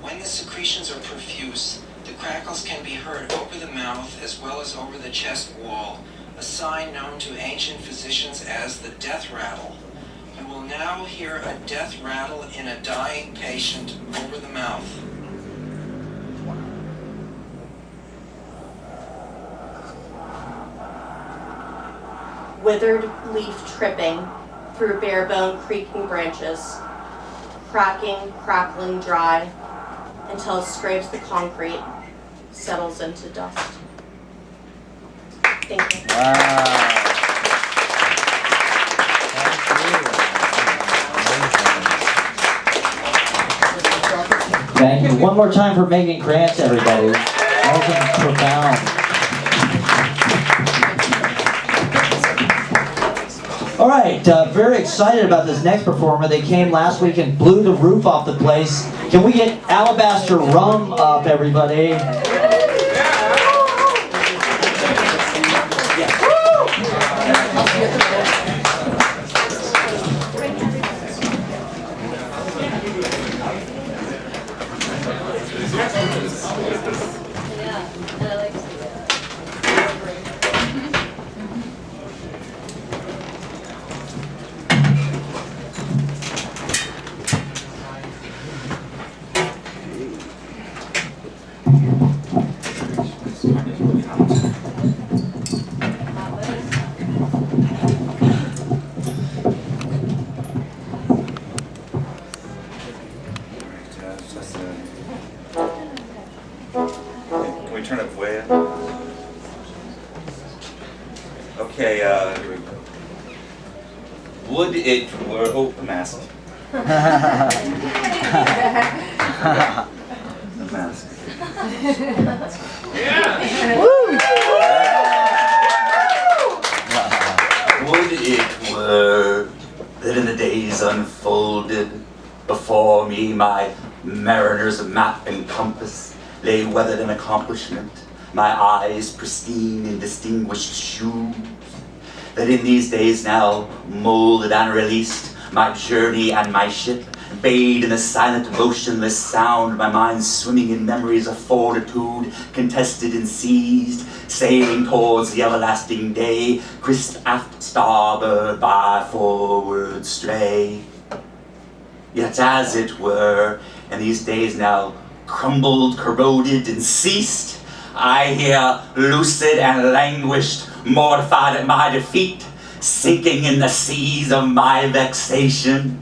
When the secretions are profuse, the crackles can be heard over the mouth as well as over the chest wall, a sign known to ancient physicians as the death rattle. You will now hear a death rattle in a dying patient over the mouth. Withered leaf tripping through bare bone creaking branches, cracking, crackling dry, until it scrapes the concrete, settles into dust. Thank you. Thank you. One more time for Megan Crants, everybody. That was profound. All right, very excited about this next performer. They came last week and blew the roof off the place. Can we get Alabaster Rhumb up, everybody? Can we turn it way up? Okay, here we go. Would it were, oh, the mask. The mask. Would it were that in the days unfolded before me my mariner's map and compass lay weathered in accomplishment, my eyes pristine in distinguished shoes, that in these days now molded and released, my journey and my ship, bathed in the silent motionless sound, my mind swimming in memories of fortitude, contested and seized, sailing towards the everlasting day, crisp aft starboard by forward stray. Yet as it were, in these days now crumbled, corroded, and ceased, I here lucid and languished, mortified at my defeat, sinking in the seas of my vexation.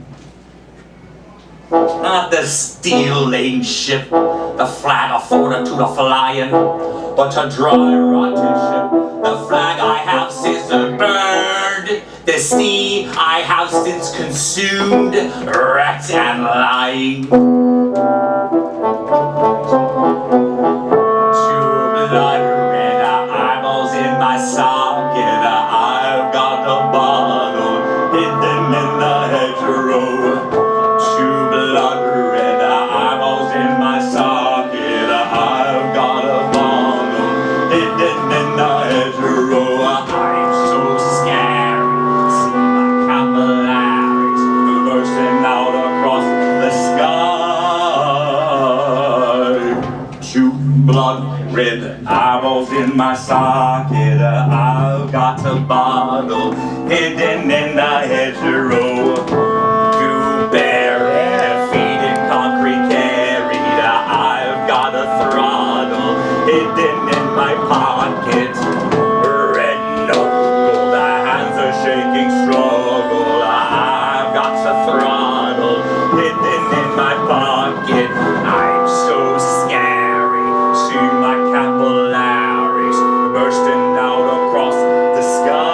Not the steel-laden ship, the flag of fortitude of flying, but a dry, rotten ship, the flag I have since burned, the sea I have since consumed, wrecked and lying. Blood red eyeballs in my socket, I've got the bottle hidden in the hedgerow. Two blood red eyeballs in my socket, I've got a bottle hidden in the hedgerow. I'm so scared, see my capillaries bursting out across the sky. Two blood red eyeballs in my socket, I've got a bottle hidden in the hedgerow. Two bare feet in concrete carried, I've got a throttle hidden in my pocket. Red knuckled hands are shaking struggle, I've got a throttle hidden in my pocket. I'm so scary, see my capillaries bursting out across the sky.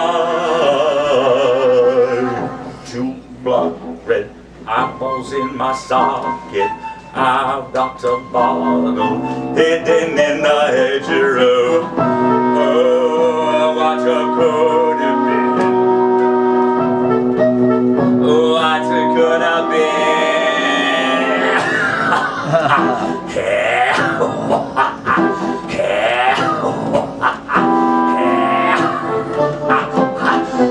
Two blood red eyeballs in my socket, I've got a bottle hidden in the hedgerow. Oh, what could have been? What could have been?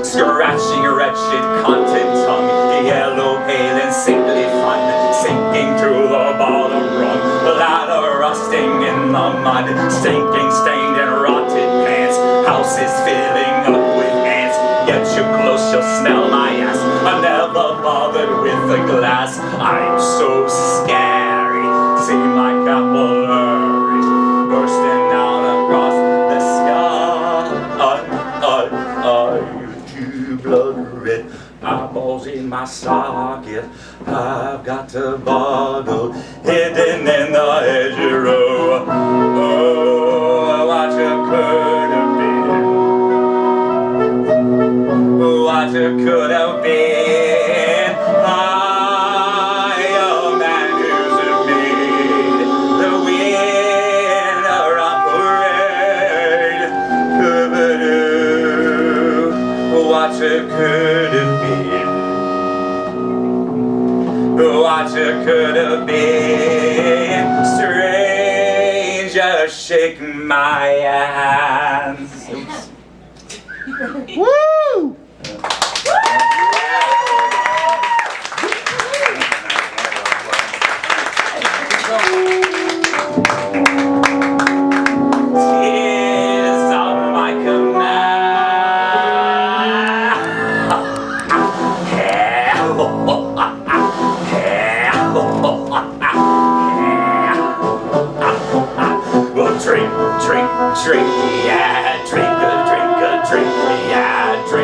Scratching a wretched content tongue, yellow, pale, and sickly fun, sinking through the bottom rung, ladder rusting in the mud, stinking, stained, and rotted pants, houses filling up with ants. Get you close, you'll smell my ass. I'm never bothered with the glass. I'm so scary, see my capillaries bursting out across the sky. Two blood red eyeballs in my socket, I've got a bottle hidden in the hedgerow. Oh, what could have been? What could have been? I, a man who's made the winner on parade. What could have been? What could have been? Stranger, shake my hands. Woo! Tears on my command. Well, drink, drink, drink, yeah, drink, drink, drink, yeah, drink.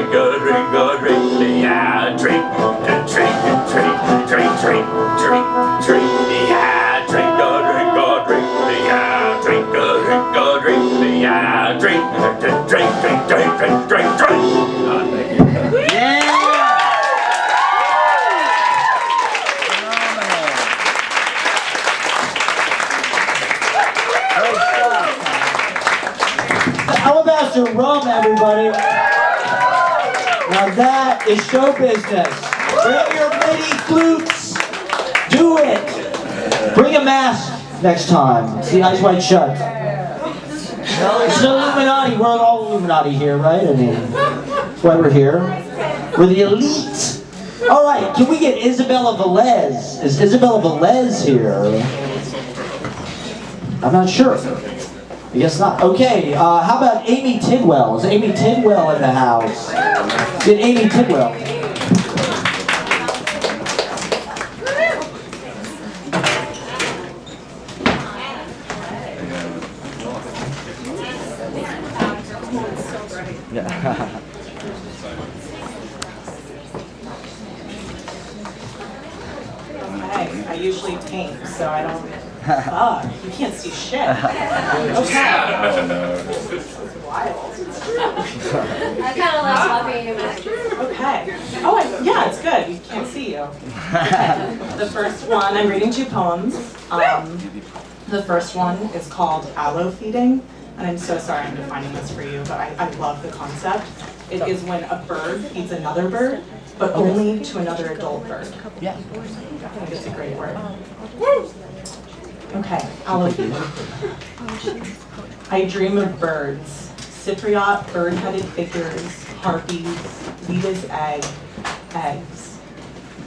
everybody. Now that is show business. Bring your mini flutes. Do it. Bring a mask next time. See, eyes wide shut. It's an Illuminati. We're all Illuminati here, right? I mean, that's why we're here. We're the elite. All right, can we get Isabella Velez? Is Isabella Velez here? I'm not sure. I guess not. Okay, how about Amy Tidwell? Is Amy Tidwell in the house? Get Amy Tidwell. I usually taint, so I don't. You can't see shit. Okay. Wild. I kind of like loving you, man. Okay. Oh, yeah, it's good. You can't see you. The first one, I'm reading 2 poems. The first one is called Aloe Feeding, and I'm so sorry I'm defining this for you, but I love the concept. It is when a bird feeds another bird, but only to another adult bird. Yeah. I think it's a great word. Okay, aloe feeding. I dream of birds, Cypriot bird-headed figures, harpies, Lita's eggs.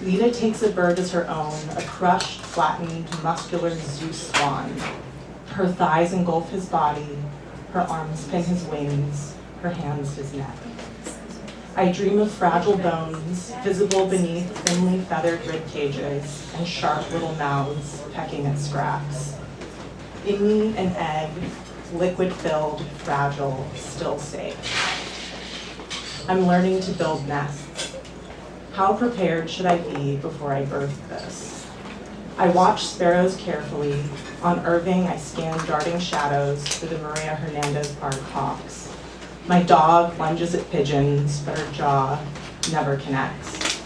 Lita takes a bird as her own, a crushed, flattened, muscular Zeus swan. Her thighs engulf his body, her arms pin his wings, her hands his neck. I dream of fragile bones, visible beneath thinly feathered rib cages, and sharp little mouths pecking at scraps. In me, an egg, liquid-filled, fragile, still safe. I'm learning to build nests. How prepared should I be before I birth this? I watch sparrows carefully. On Irving, I scan darting shadows through the Maria Hernandez Park hawks. My dog lunges at pigeons, but her jaw never connects.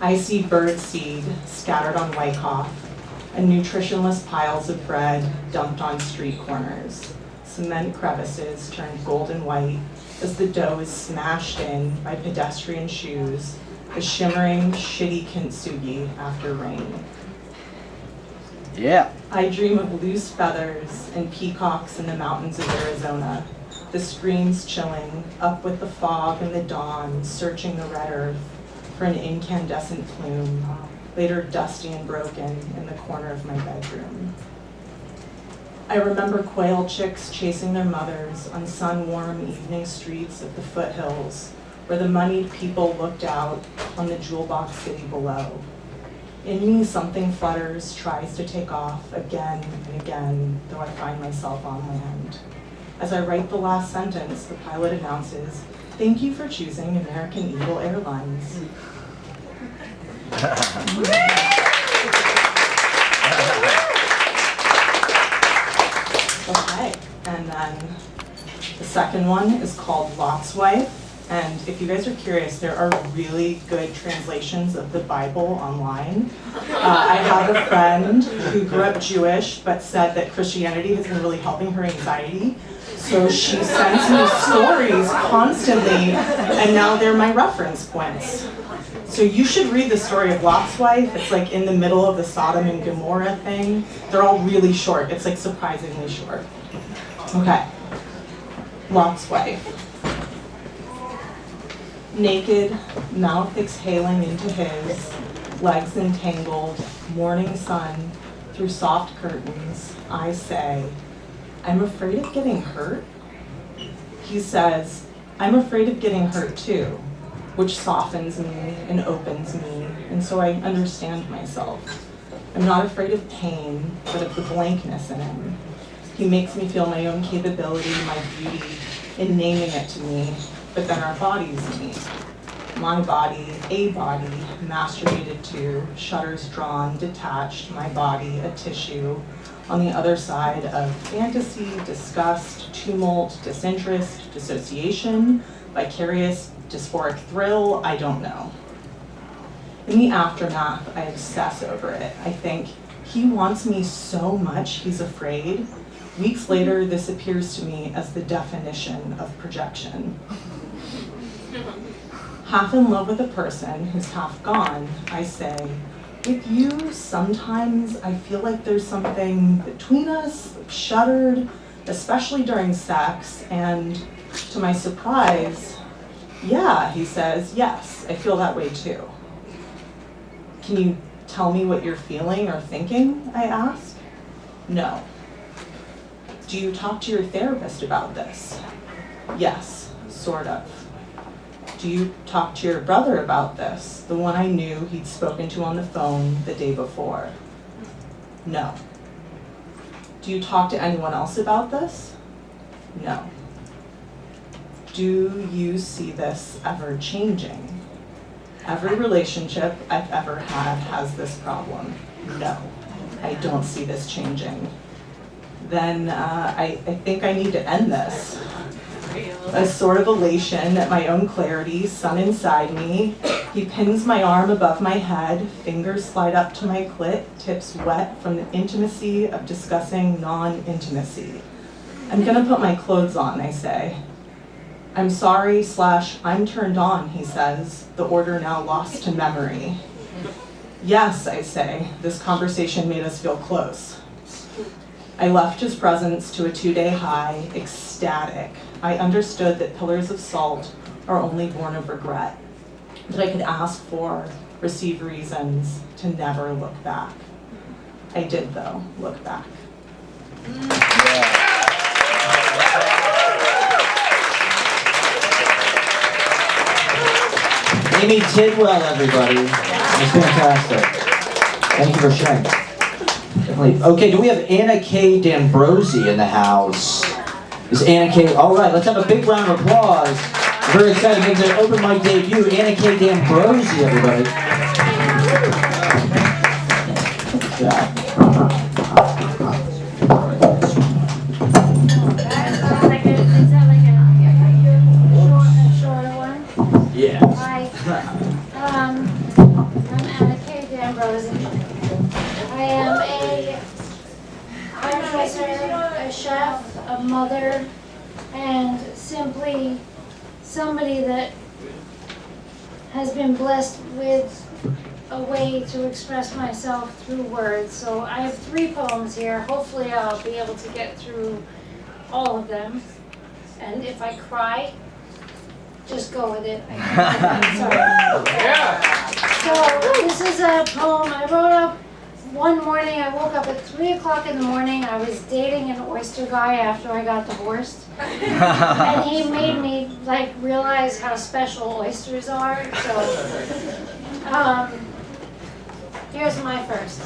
I see bird seed scattered on Wyckoff, and nutritionless piles of bread dumped on street corners. Cement crevices turned golden white as the dough is smashed in by pedestrian shoes, a shimmering, shitty kintsugi after rain. Yeah. I dream of loose feathers and peacocks in the mountains of Arizona. The screams chilling, up with the fog and the dawn, searching the red earth for an incandescent plume, later dusty and broken in the corner of my bedroom. I remember quail chicks chasing their mothers on sun-warm evening streets of the foothills, where the moneyed people looked out on the jewel box city below. In me, something flutters, tries to take off again and again, though I find myself on land. As I write the last sentence, the pilot announces, "Thank you for choosing American Eagle Airlines." Okay, and then the second one is called Lot's Wife. And if you guys are curious, there are really good translations of the Bible online. I have a friend who grew up Jewish, but said that Christianity has been really helping her anxiety. So she sends me stories constantly, and now they're my reference points. So you should read the story of Lot's wife. It's like in the middle of the Sodom and Gomorrah thing. They're all really short. It's like surprisingly short. Okay. Lot's wife. Naked, mouth exhaling into his, legs entangled, morning sun through soft curtains, I say, "I'm afraid of getting hurt?" He says, "I'm afraid of getting hurt too," which softens me and opens me, and so I understand myself. I'm not afraid of pain, but of the blankness in him. He makes me feel my own capability, my beauty, in naming it to me, but then our bodies meet. My body, a body, masturbated to, shutters drawn, detached, my body, a tissue, on the other side of fantasy, disgust, tumult, disinterest, dissociation, vicarious, dysphoric thrill, I don't know. In the aftermath, I obsess over it. I think, He wants me so much he's afraid. Weeks later, this appears to me as the definition of projection. Half in love with a person who's half gone, I say, with you, sometimes I feel like there's something between us, shuttered, especially during sex, and to my surprise, yeah, he says, yes, I feel that way too. Can you tell me what you're feeling or thinking, I ask? No. Do you talk to your therapist about this? Yes, sort of. Do you talk to your brother about this, the one I knew he'd spoken to on the phone the day before? No. Do you talk to anyone else about this? No. Do you see this ever changing? Every relationship I've ever had has this problem. No, I don't see this changing. Then I think I need to end this. A sort of elation at my own clarity, sun inside me. He pins my arm above my head, fingers slide up to my clit, tips wet from the intimacy of discussing non-intimacy. I'm gonna put my clothes on, I say. I'm sorry / I'm turned on, he says, the order now lost to memory. Yes, I say, this conversation made us feel close. I left his presence to a 2-day high, ecstatic. I understood that pillars of salt are only born of regret, that I could ask for, receive reasons to never look back. I did, though, look back. Amy Tidwell, everybody. That's fantastic. Thank you for sharing. Definitely. Okay, do we have Anna K. Danbrosi in the house? Is Anna K. All right, let's have a big round of applause. Very excited to make the open mic debut. Anna K. Danbrosi, everybody. Good job. Yeah. Hi. I'm Anna K. Danbrosi. I am a hairdresser, a chef, a mother, and simply somebody that has been blessed with a way to express myself through words. So I have 3 poems here. Hopefully I'll be able to get through all of them. And if I cry, just go with it. I'm sorry. Yeah. So this is a poem I wrote up one morning. I woke up at 3 o'clock in the morning. I was dating an oyster guy after I got divorced. And he made me realize how special oysters are. So here's my first.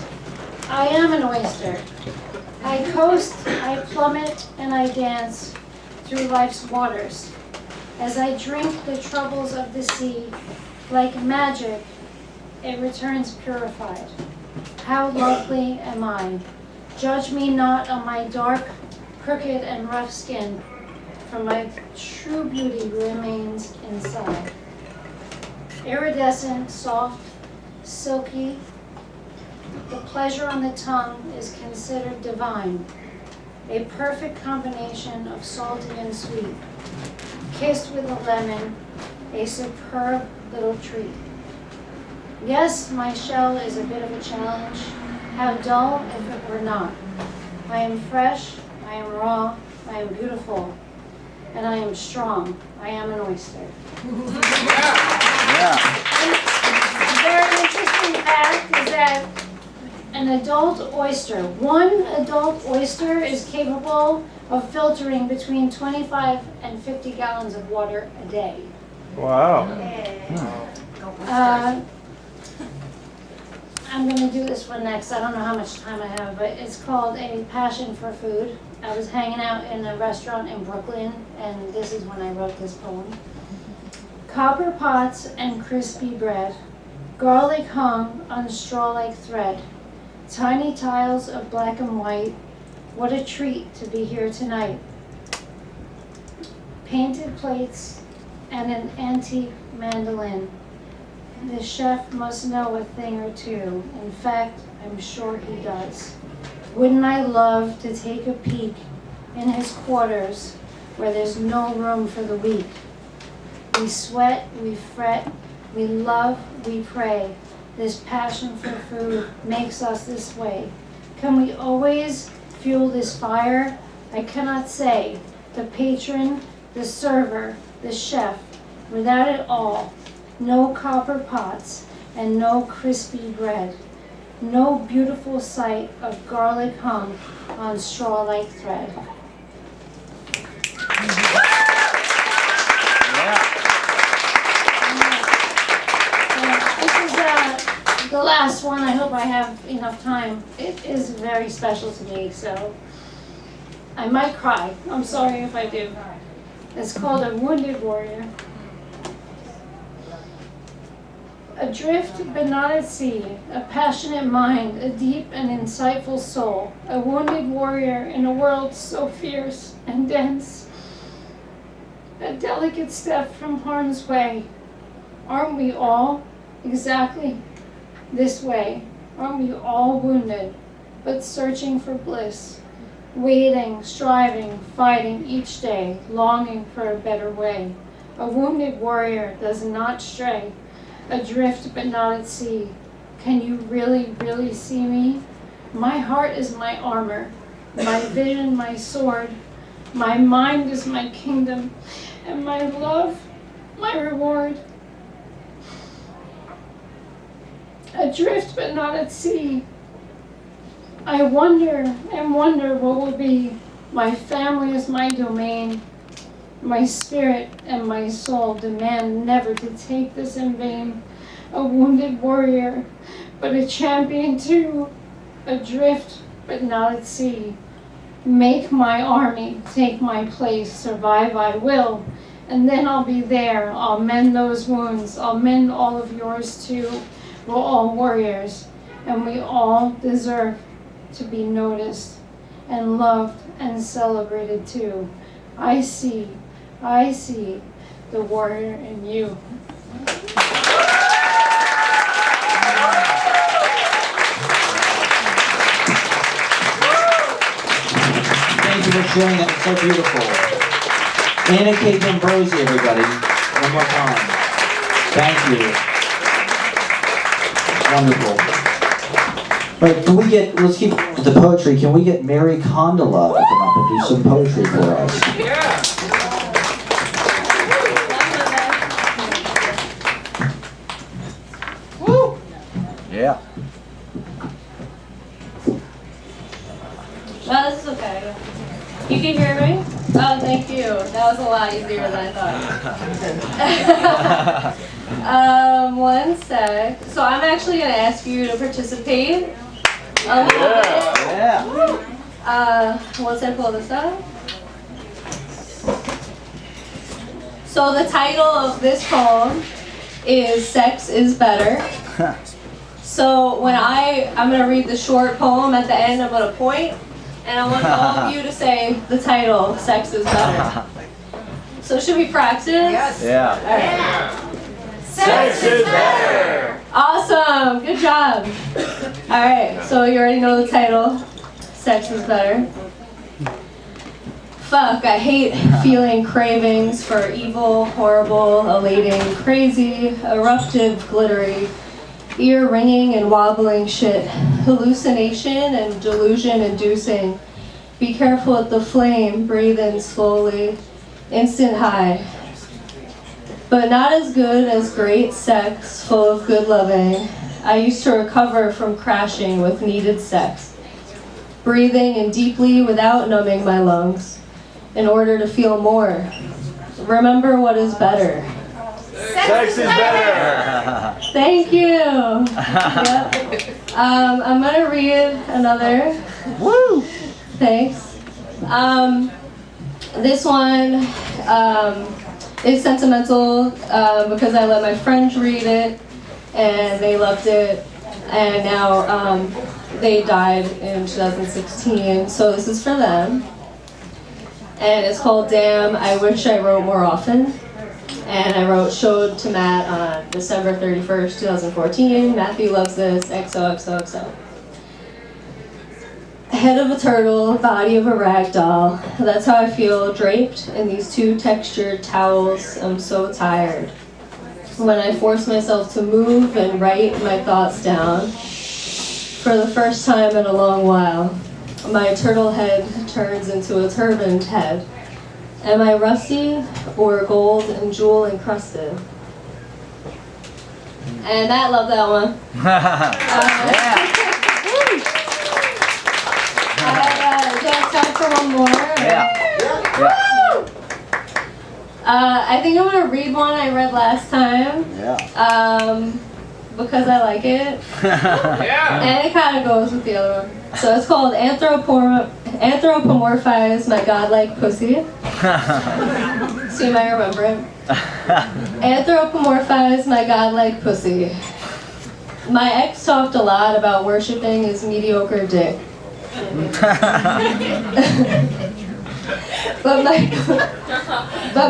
I am an oyster. I coast, I plummet, and I dance through life's waters. As I drink the troubles of the sea, like magic, it returns purified. How lovely am I? Judge me not on my dark, crooked, and rough skin, for my true beauty remains inside. Iridescent, soft, silky, the pleasure on the tongue is considered divine, a perfect combination of salty and sweet. Kissed with a lemon, a superb little treat. Yes, my shell is a bit of a challenge. How dull if it were not. I am fresh, I am raw, I am beautiful, and I am strong. I am an oyster. A very interesting fact is that an adult oyster, one adult oyster is capable of filtering between 25 and 50 gallons of water a day. Wow. I'm going to do this one next. I don't know how much time I have, but it's called A Passion for Food. I was hanging out in a restaurant in Brooklyn, and this is when I wrote this poem. Copper pots and crispy bread, garlic hung on straw-like thread, tiny tiles of black and white. What a treat to be here tonight. Painted plates and an antique mandolin. the chef must know a thing or two. In fact, I'm sure he does. Wouldn't I love to take a peek in his quarters where there's no room for the weak? We sweat, we fret, we love, we pray. This passion for food makes us this way. Can we always fuel this fire? I cannot say. The patron, the server, the chef, without it all, no copper pots and no crispy bread. No beautiful sight of garlic hung on straw-like thread. This is the last one. I hope I have enough time. It is very special to me, so I might cry. I'm sorry if I do. It's called A Wounded Warrior. Adrift but not at sea, a passionate mind, a deep and insightful soul, a wounded warrior in a world so fierce and dense, a delicate step from harm's way. Aren't we all exactly this way? Aren't we all wounded, but searching for bliss, waiting, striving, fighting each day, longing for a better way? A wounded warrior does not stray, adrift but not at sea. Can you really, really see me? My heart is my armor, my vision my sword, my mind is my kingdom, and my love my reward. Adrift but not at sea, I wonder and wonder what will be. My family is my domain. My spirit and my soul demand never to take this in vain. A wounded warrior, but a champion too. Adrift, but not at sea. Make my army take my place. Survive I will, and then I'll be there. I'll mend those wounds. I'll mend all of yours too. We're all warriors, and we all deserve to be noticed and loved and celebrated too. I see the warrior in you. Thank you for sharing that. It's so beautiful. Anna K. Danbrosi, everybody. One more time. Thank you. Wonderful. Right, can we get, let's keep with the poetry. Can we get Mary Condela to come up and do some poetry for us? Yeah. Woo! Yeah. No, this is okay. You can hear me? Oh, thank you. That was a lot easier than I thought. One sec. So I'm actually going to ask you to participate a little bit. Yeah. Once I pull this up. So the title of this poem is Sex is Better. So when I'm going to read the short poem at the end, I'm going to point, and I want all of you to say the title, Sex is Better. So should we practice? Yes. Yeah. All right. Sex is better! Awesome! Good job! Alright, so you already know the title. Sex is better. Fuck, I hate feeling cravings for evil, horrible, elating, crazy, eruptive, glittery, ear-ringing and wobbling shit, hallucination and delusion-inducing. Be careful with the flame, breathe in slowly, instant high. But not as good as great sex, full of good loving. I used to recover from crashing with needed sex, breathing in deeply without numbing my lungs, in order to feel more. Remember what is better. Sex is better! Thank you! Yep. I'm gonna read another. Woo! Thanks. This one is sentimental because I let my friends read it and they loved it, and now they died in 2016, so this is for them. And it's called Damn, I Wish I Wrote More Often. And I showed to Matt on December 31st, 2014. Matthew loves this, XOXOXO. Head of a turtle, body of a rag doll. That's how I feel, draped in these two textured towels. I'm so tired. When I force myself to move and write my thoughts down, for the first time in a long while, my turtle head turns into a turbaned head. Am I rusty or gold and jewel encrusted? And Matt loved that one. Do I have time for one more? I think I'm gonna read one I read last time. Because I like it. And it kind of goes with the other one. So it's called Anthropomorphize My Godlike Pussy. So you might remember it. Anthropomorphize my godlike pussy. My ex talked a lot about worshipping his mediocre dick. But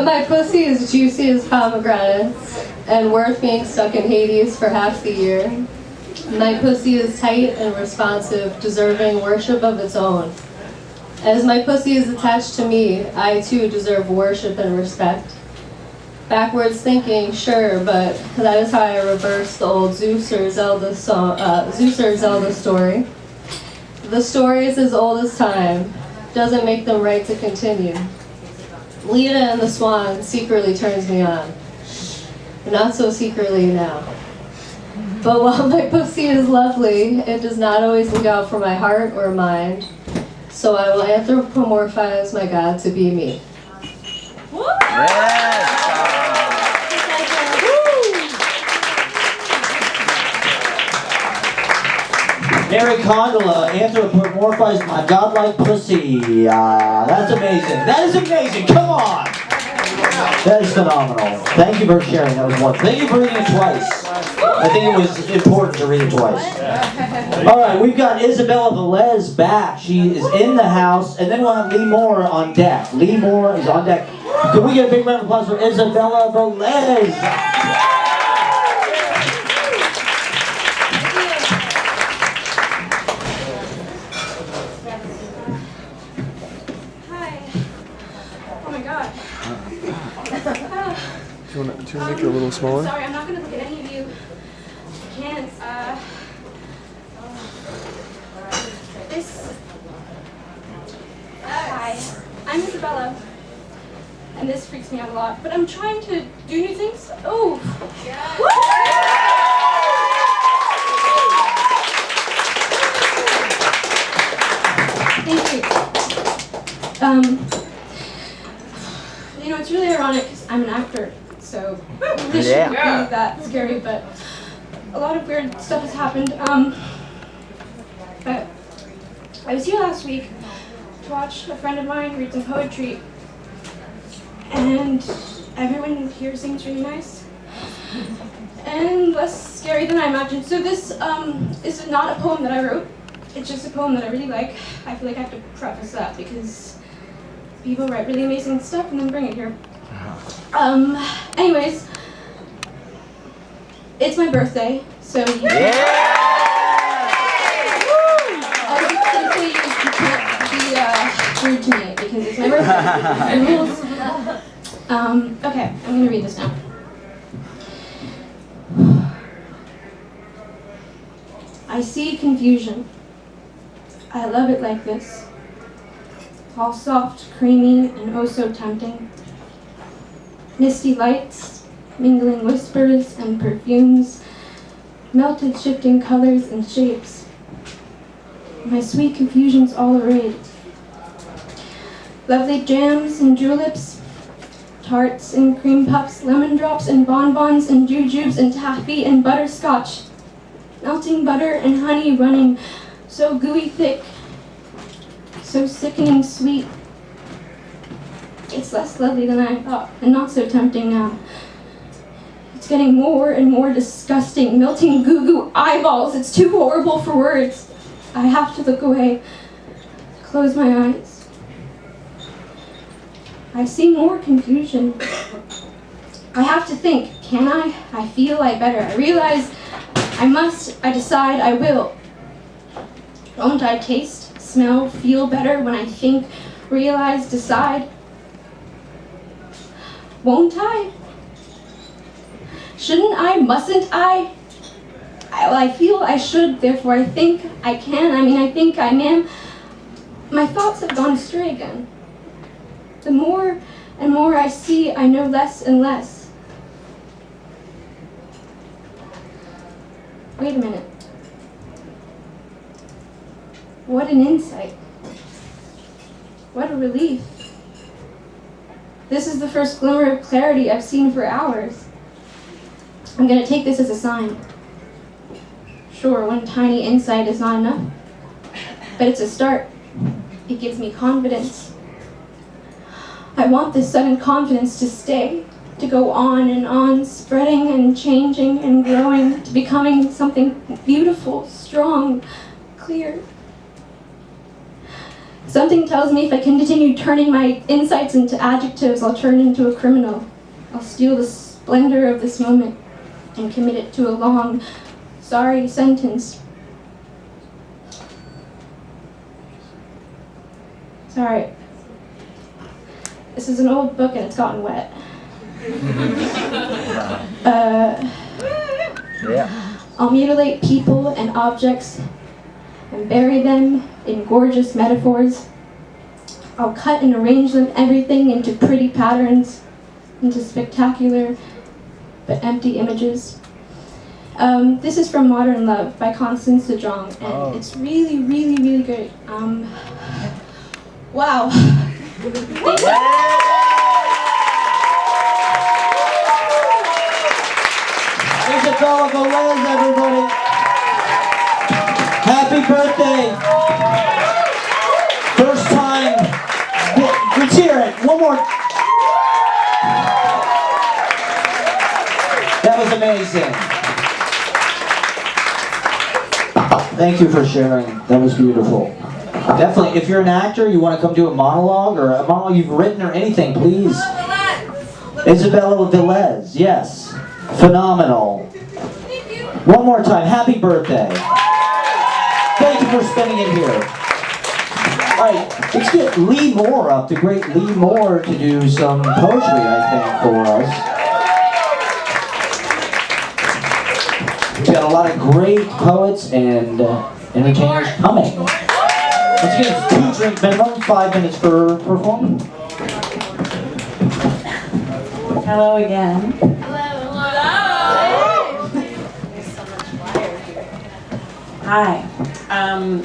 my pussy is juicy as pomegranates and worth being stuck in Hades for half the year. My pussy is tight and responsive, deserving worship of its own. As my pussy is attached to me, I too deserve worship and respect. Backwards thinking, sure, but that is how I reverse the old Zeus or Zelda story. The story is as old as time, doesn't make them right to continue. Lita and the Swan secretly turns me on. Not so secretly now. But while my pussy is lovely, it does not always look out for my heart or mind. So I will anthropomorphize my God to be me. Mary Condela, anthropomorphize my godlike pussy. That's amazing. That is amazing. Come on. That is phenomenal. Thank you for sharing. That was wonderful. Thank you for reading it twice. I think it was important to read it twice. All right, we've got Isabella Velez back. She is in the house, and then we'll have Lee Moore on deck. Lee Moore is on deck. Can we get a big round of applause for Isabella Velez? Do you want to make it a little smaller? Sorry, I'm not going to look at any of you. I can't. Hi, I'm Isabella. And this freaks me out a lot, but I'm trying to do new things. Oh! Thank you. You know, it's really ironic because I'm an actor. So this shouldn't be that scary, but a lot of weird stuff has happened. But I was here last week to watch a friend of mine read some poetry, and everyone here sings really nice and less scary than I imagined. So this is not a poem that I wrote. It's just a poem that I really like. I feel like I have to preface that because people write really amazing stuff and then bring it here. Anyways, it's my birthday, so you can't be rude to me because it's my birthday. The rules. Okay, I'm gonna read this now. I see confusion. I love it like this. All soft, creamy, and oh so tempting. Misty lights, mingling whispers and perfumes, melted shifting colors and shapes. My sweet confusion's all arrayed. Lovely jams and juleps, tarts and cream puffs, lemon drops and bonbons and jujubes and taffy and butterscotch. Melting butter and honey running so gooey thick, so sickening sweet. It's less lovely than I thought, and not so tempting now. It's getting more and more disgusting, melting goo-goo eyeballs. It's too horrible for words. I have to look away, close my eyes. I see more confusion. I have to think, can I? I feel I better. I realize I must. I decide I will. Won't I taste, smell, feel better when I think, realize, decide? Won't I? Shouldn't I? Mustn't I? I feel I should, therefore I think I can. I mean, I think I am. My thoughts have gone astray again. The more and more I see, I know less and less. Wait a minute. What an insight. What a relief. This is the first glimmer of clarity I've seen for hours. I'm going to take this as a sign. Sure, one tiny insight is not enough, but it's a start. It gives me confidence. I want this sudden confidence to stay, to go on and on, spreading and changing and growing, to becoming something beautiful, strong, clear. Something tells me if I continue turning my insights into adjectives, I'll turn into a criminal. I'll steal the splendor of this moment and commit it to a long, sorry sentence. Sorry. This is an old book and it's gotten wet. I'll mutilate people and objects and bury them in gorgeous metaphors. I'll cut and arrange them, everything into pretty patterns, into spectacular but empty images. This is from Modern Love by Constance de Jong, and it's really, really, really great. Wow. Thank you. Isabella, velez, everybody. Happy birthday. First time. Let's hear it. One more. That was amazing. Thank you for sharing. That was beautiful. Definitely, if you're an actor, you want to come do a monologue or a monologue you've written or anything, please. Isabella Velez, yes. Phenomenal. One more time, happy birthday. Thank you for spending it here. All right, let's get Lee Moore up, the great Lee Moore, to do some poetry, I think, for us. We've got a lot of great poets and entertainers coming. Let's get a 2-drink minimum, 5 minutes for performance. Hello again. Hi.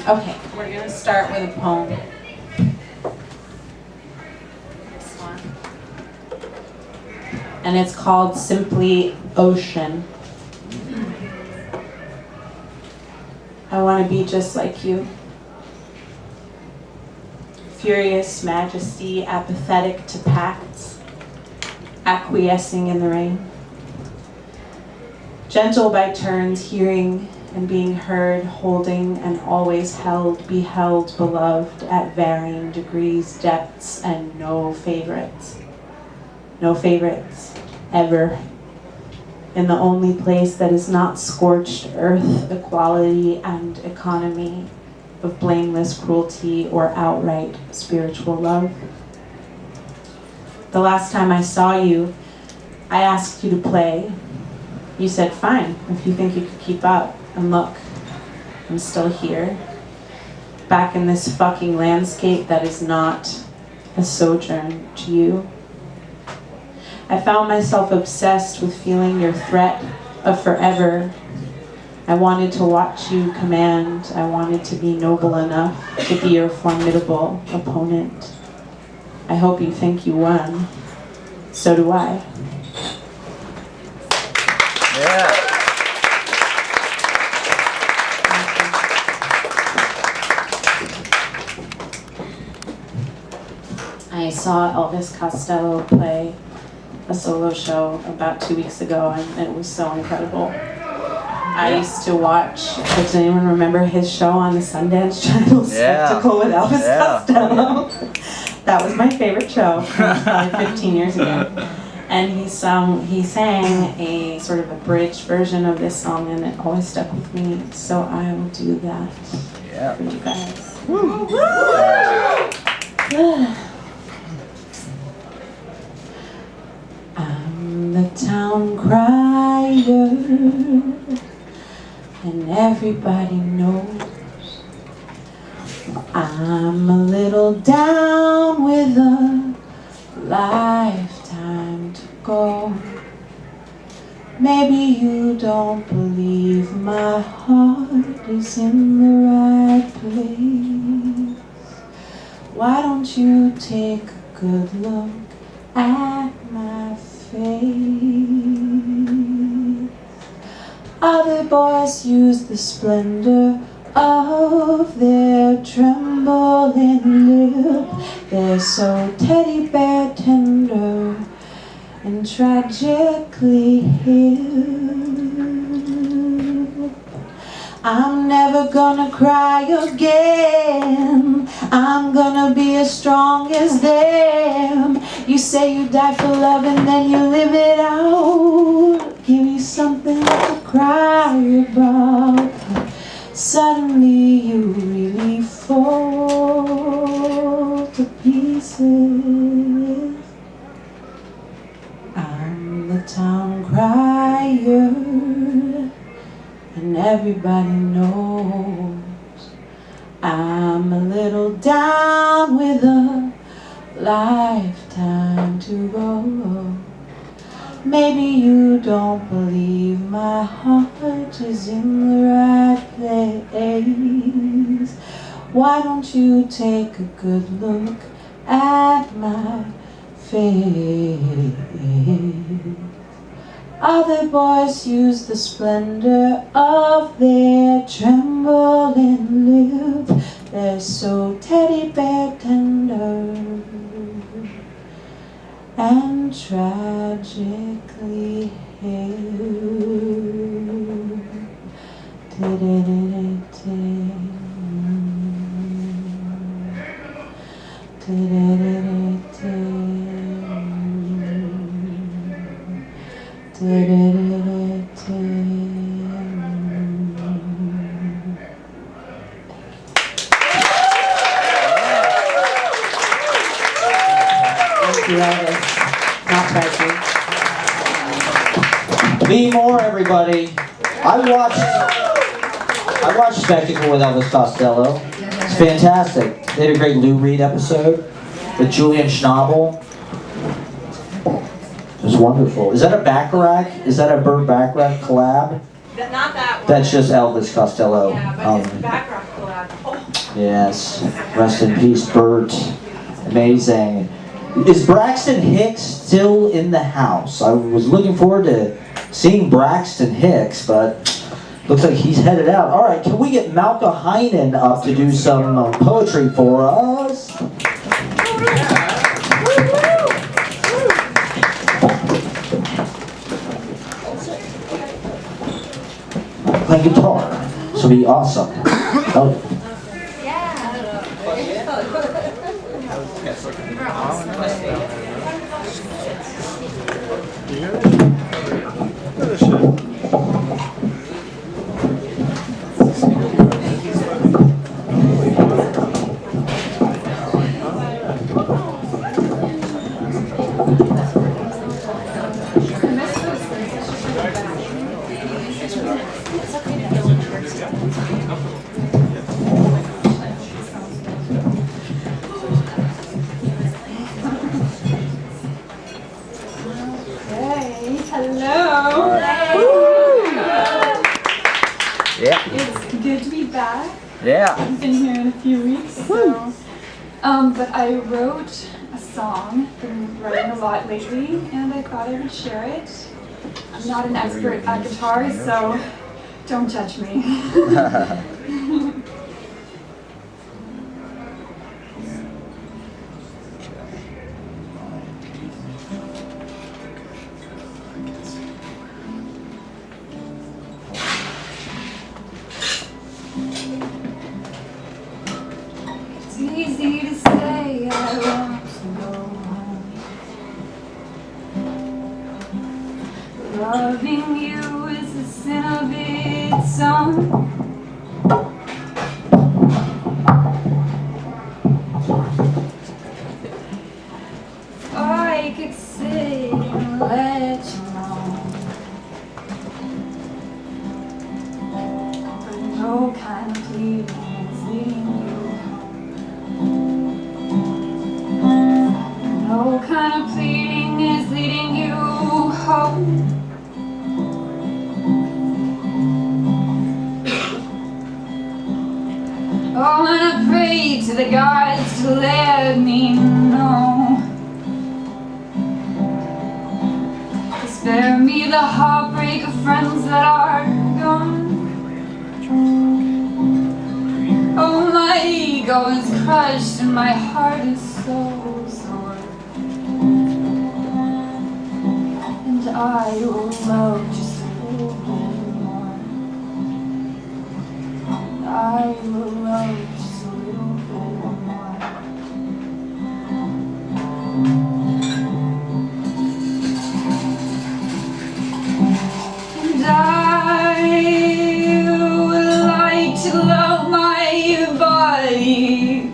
Okay, we're gonna start with a poem. This one. And it's called Simply Ocean. I want to be just like you. Furious majesty, apathetic to pacts, acquiescing in the rain. Gentle by turns, hearing and being heard, holding and always held, beheld, beloved at varying degrees, depths, and no favorites. No favorites, ever. In the only place that is not scorched earth, equality, and economy of blameless cruelty or outright spiritual love. The last time I saw you, I asked you to play. You said, fine, if you think you could keep up. And look, I'm still here. Back in this fucking landscape that is not a sojourn to you. I found myself obsessed with feeling your threat of forever. I wanted to watch you command. I wanted to be noble enough to be your formidable opponent. I hope you think you won. So do I. Yeah. I saw Elvis Costello play a solo show about 2 weeks ago, and it was so incredible. I used to watch, does anyone remember his show on the Sundance Channel, Spectacle with Elvis Costello? That was my favorite show. It was probably 15 years ago. and he sang a sort of abridged version of this song, and it always stuck with me. So I will do that for you guys. I'm the town crier, and everybody knows I'm a little down with a lifetime to go. Maybe you don't believe my heart is in the right place. Why don't you take a good look at my face? Other boys use the splendor of their trembling lip. They're so teddy bear tender and tragically hip. I'm never gonna cry again. I'm gonna be as strong as them. You say you die for love and then you live it out. Give me something to cry about. Suddenly you really fall to pieces. I'm the town crier, and everybody knows I'm a little down with a lifetime to go. Maybe you don't believe my heart is in the right place. Why don't you take a good look at my face? Other boys use the splendor of their trembling lip. They're so teddy bear tender and tragically Thank you, Elvis. Not present. Lee Moore, everybody. I watched Spectacle with Elvis Costello. It's fantastic. They had a great Lou Reed episode with Julian Schnabel. It was wonderful. Is that a Bacharach? Is that a Burt Bacharach collab? Not that one. That's just Elvis Costello. Yeah, but it's background collab. Oh. Yes. Rest in peace, Burt. Amazing. Is Braxton Hicks still in the house? I was looking forward to seeing Braxton Hicks, but looks like he's headed out. All right, can we get Malka Hynan up to do some poetry for us? Play guitar. This will be awesome. Oh. It's good to be back. Yeah. I've been here in a few weeks, so. But I wrote a song. Been writing a lot lately, and I thought I would share it. I'm not an expert at guitar, so don't judge me. It's easy to say I want to go home, sun. I could sit and let you know, but no kind of pleading is leading you home. No kind of pleading is leading you home. Oh, and I pray to the gods to let me know. Spare me the heartbreak of friends that are gone. Oh, my ego is crushed and my heart is so sore. And I will love just a little bit more. I will love just a little bit more. And I would like to love my body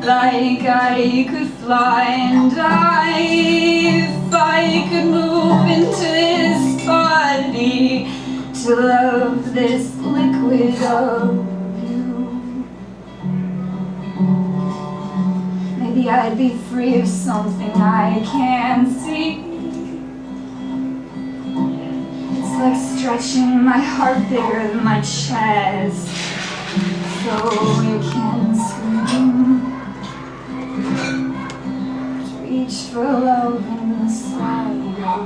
like I could fly, and if I could move into this body to love this liquid of you, maybe I'd be free of something I can't see. It's like stretching my heart bigger than my chest, so you can scream. Reach for love in the side of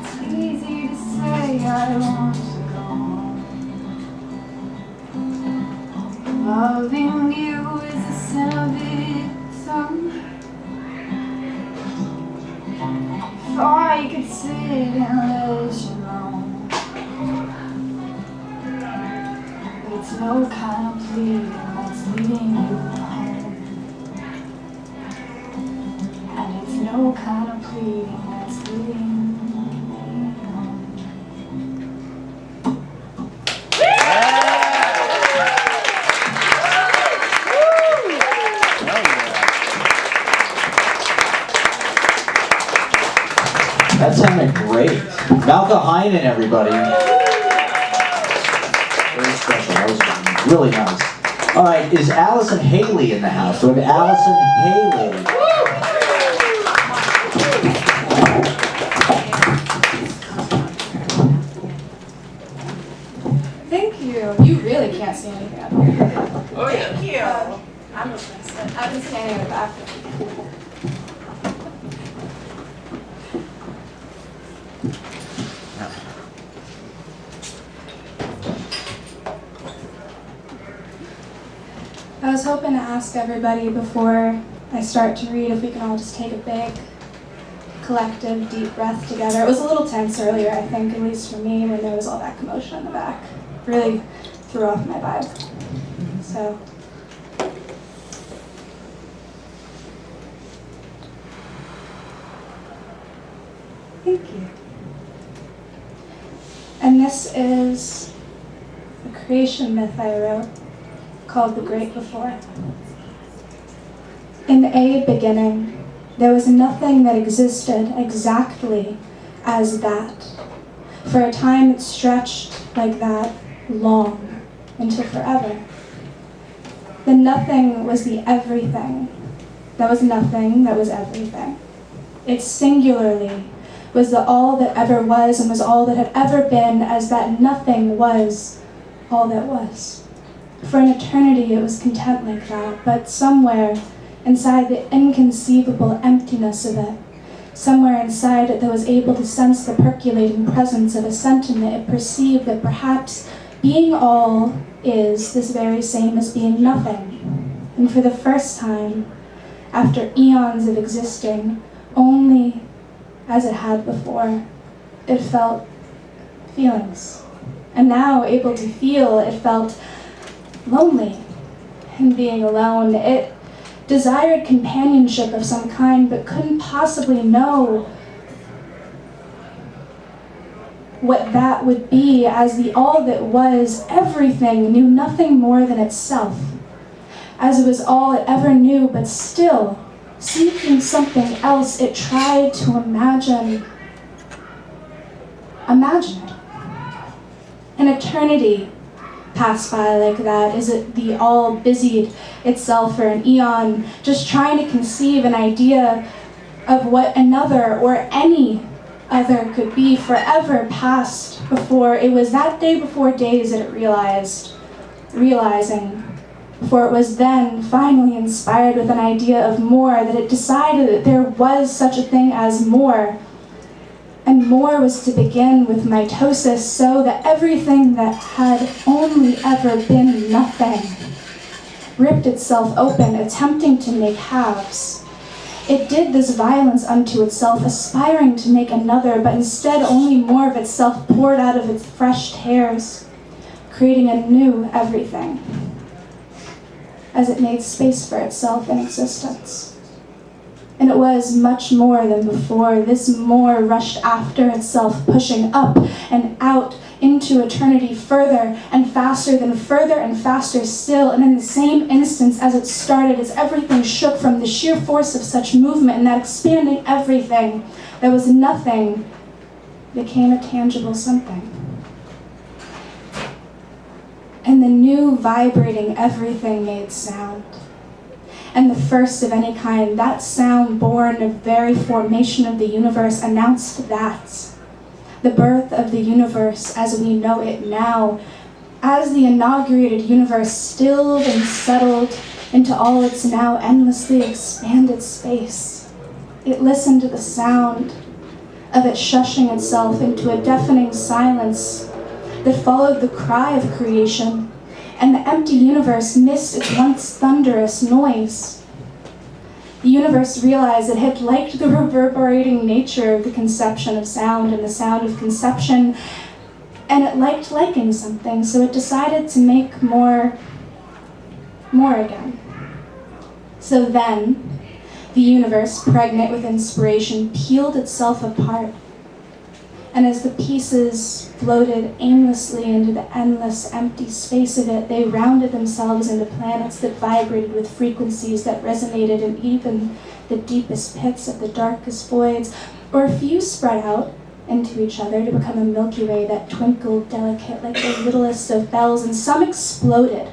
It's easy to say I want to go home. Loving you is a sin of its own. If I could sit and let you know, but it's no kind of pleading that's leading you home. And it's no kind of pleading that's leading me home. That sounded great. Malka Hynan, everybody. Very special. That was really nice. All right, is Allison Hallie in the house? So we have Allison Hallie. Thank you. You really can't see anything up here. Oh, thank you. I'm just gonna sit. I've been standing in the back. I was hoping to ask everybody before I start to read if we can all just take a big, collective, deep breath together. It was a little tense earlier, I think, at least for me, when there was all that commotion in the back. Really threw off my vibe. So. Thank you. And this is a creation myth I wrote called The Great Before. In a beginning, there was nothing that existed exactly as that. For a time it stretched like that long into forever. The nothing was the everything. That was nothing that was everything. It singularly was the all that ever was and was all that had ever been, as that nothing was all that was. For an eternity it was content like that, but somewhere inside the inconceivable emptiness of it, somewhere inside it that was able to sense the percolating presence of a sentiment, it perceived that perhaps being all is this very same as being nothing. And for the first time, after eons of existing, only as it had before, it felt feelings. And now, able to feel, it felt lonely in being alone. It desired companionship of some kind, but couldn't possibly know what that would be, as the all that was, everything, knew nothing more than itself, as it was all it ever knew, but still, seeking something else, it tried to imagine it. An eternity passed by like that. Is it the all busied itself for an eon, just trying to conceive an idea of what another or any other could be, forever passed before it was that day before days that it realizing, for it was then finally inspired with an idea of more, that it decided that there was such a thing as more. And more was to begin with mitosis, so that everything that had only ever been nothing ripped itself open, attempting to make halves. It did this violence unto itself, aspiring to make another, but instead only more of itself poured out of its fresh tears, creating a new everything, as it made space for itself in existence. And it was much more than before. This more rushed after itself, pushing up and out into eternity, further and faster, then further and faster still. And in the same instance as it started, as everything shook from the sheer force of such movement, and that expanding everything that was nothing became a tangible something. And the new vibrating everything made sound. And the first of any kind, that sound born of very formation of the universe, announced that the birth of the universe as we know it now, as the inaugurated universe stilled and settled into all its now endlessly expanded space. It listened to the sound of it shushing itself into a deafening silence that followed the cry of creation, and the empty universe missed its once thunderous noise. The universe realized it had liked the reverberating nature of the conception of sound and the sound of conception, and it liked liking something, so it decided to make more again. So then, the universe, pregnant with inspiration, peeled itself apart. And as the pieces floated aimlessly into the endless empty space of it, they rounded themselves into planets that vibrated with frequencies that resonated in even the deepest pits of the darkest voids, or a few spread out into each other to become a Milky Way that twinkled delicate like the littlest of bells, and some exploded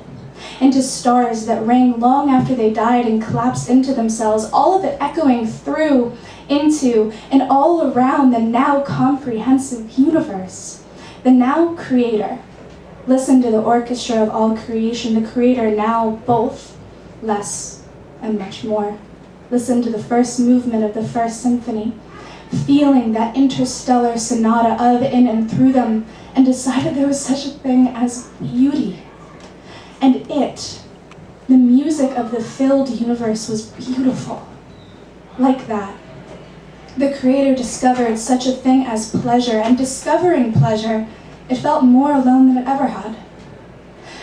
into stars that rang long after they died and collapsed into themselves, all of it echoing through, into, and all around the now comprehensive universe. The now creator. Listen to the orchestra of all creation, the creator now both less and much more. Listen to the first movement of the first symphony, feeling that interstellar sonata of, in, and through them, and decided there was such a thing as beauty. And it, the music of the filled universe, was beautiful. Like that. The creator discovered such a thing as pleasure, and discovering pleasure, it felt more alone than it ever had,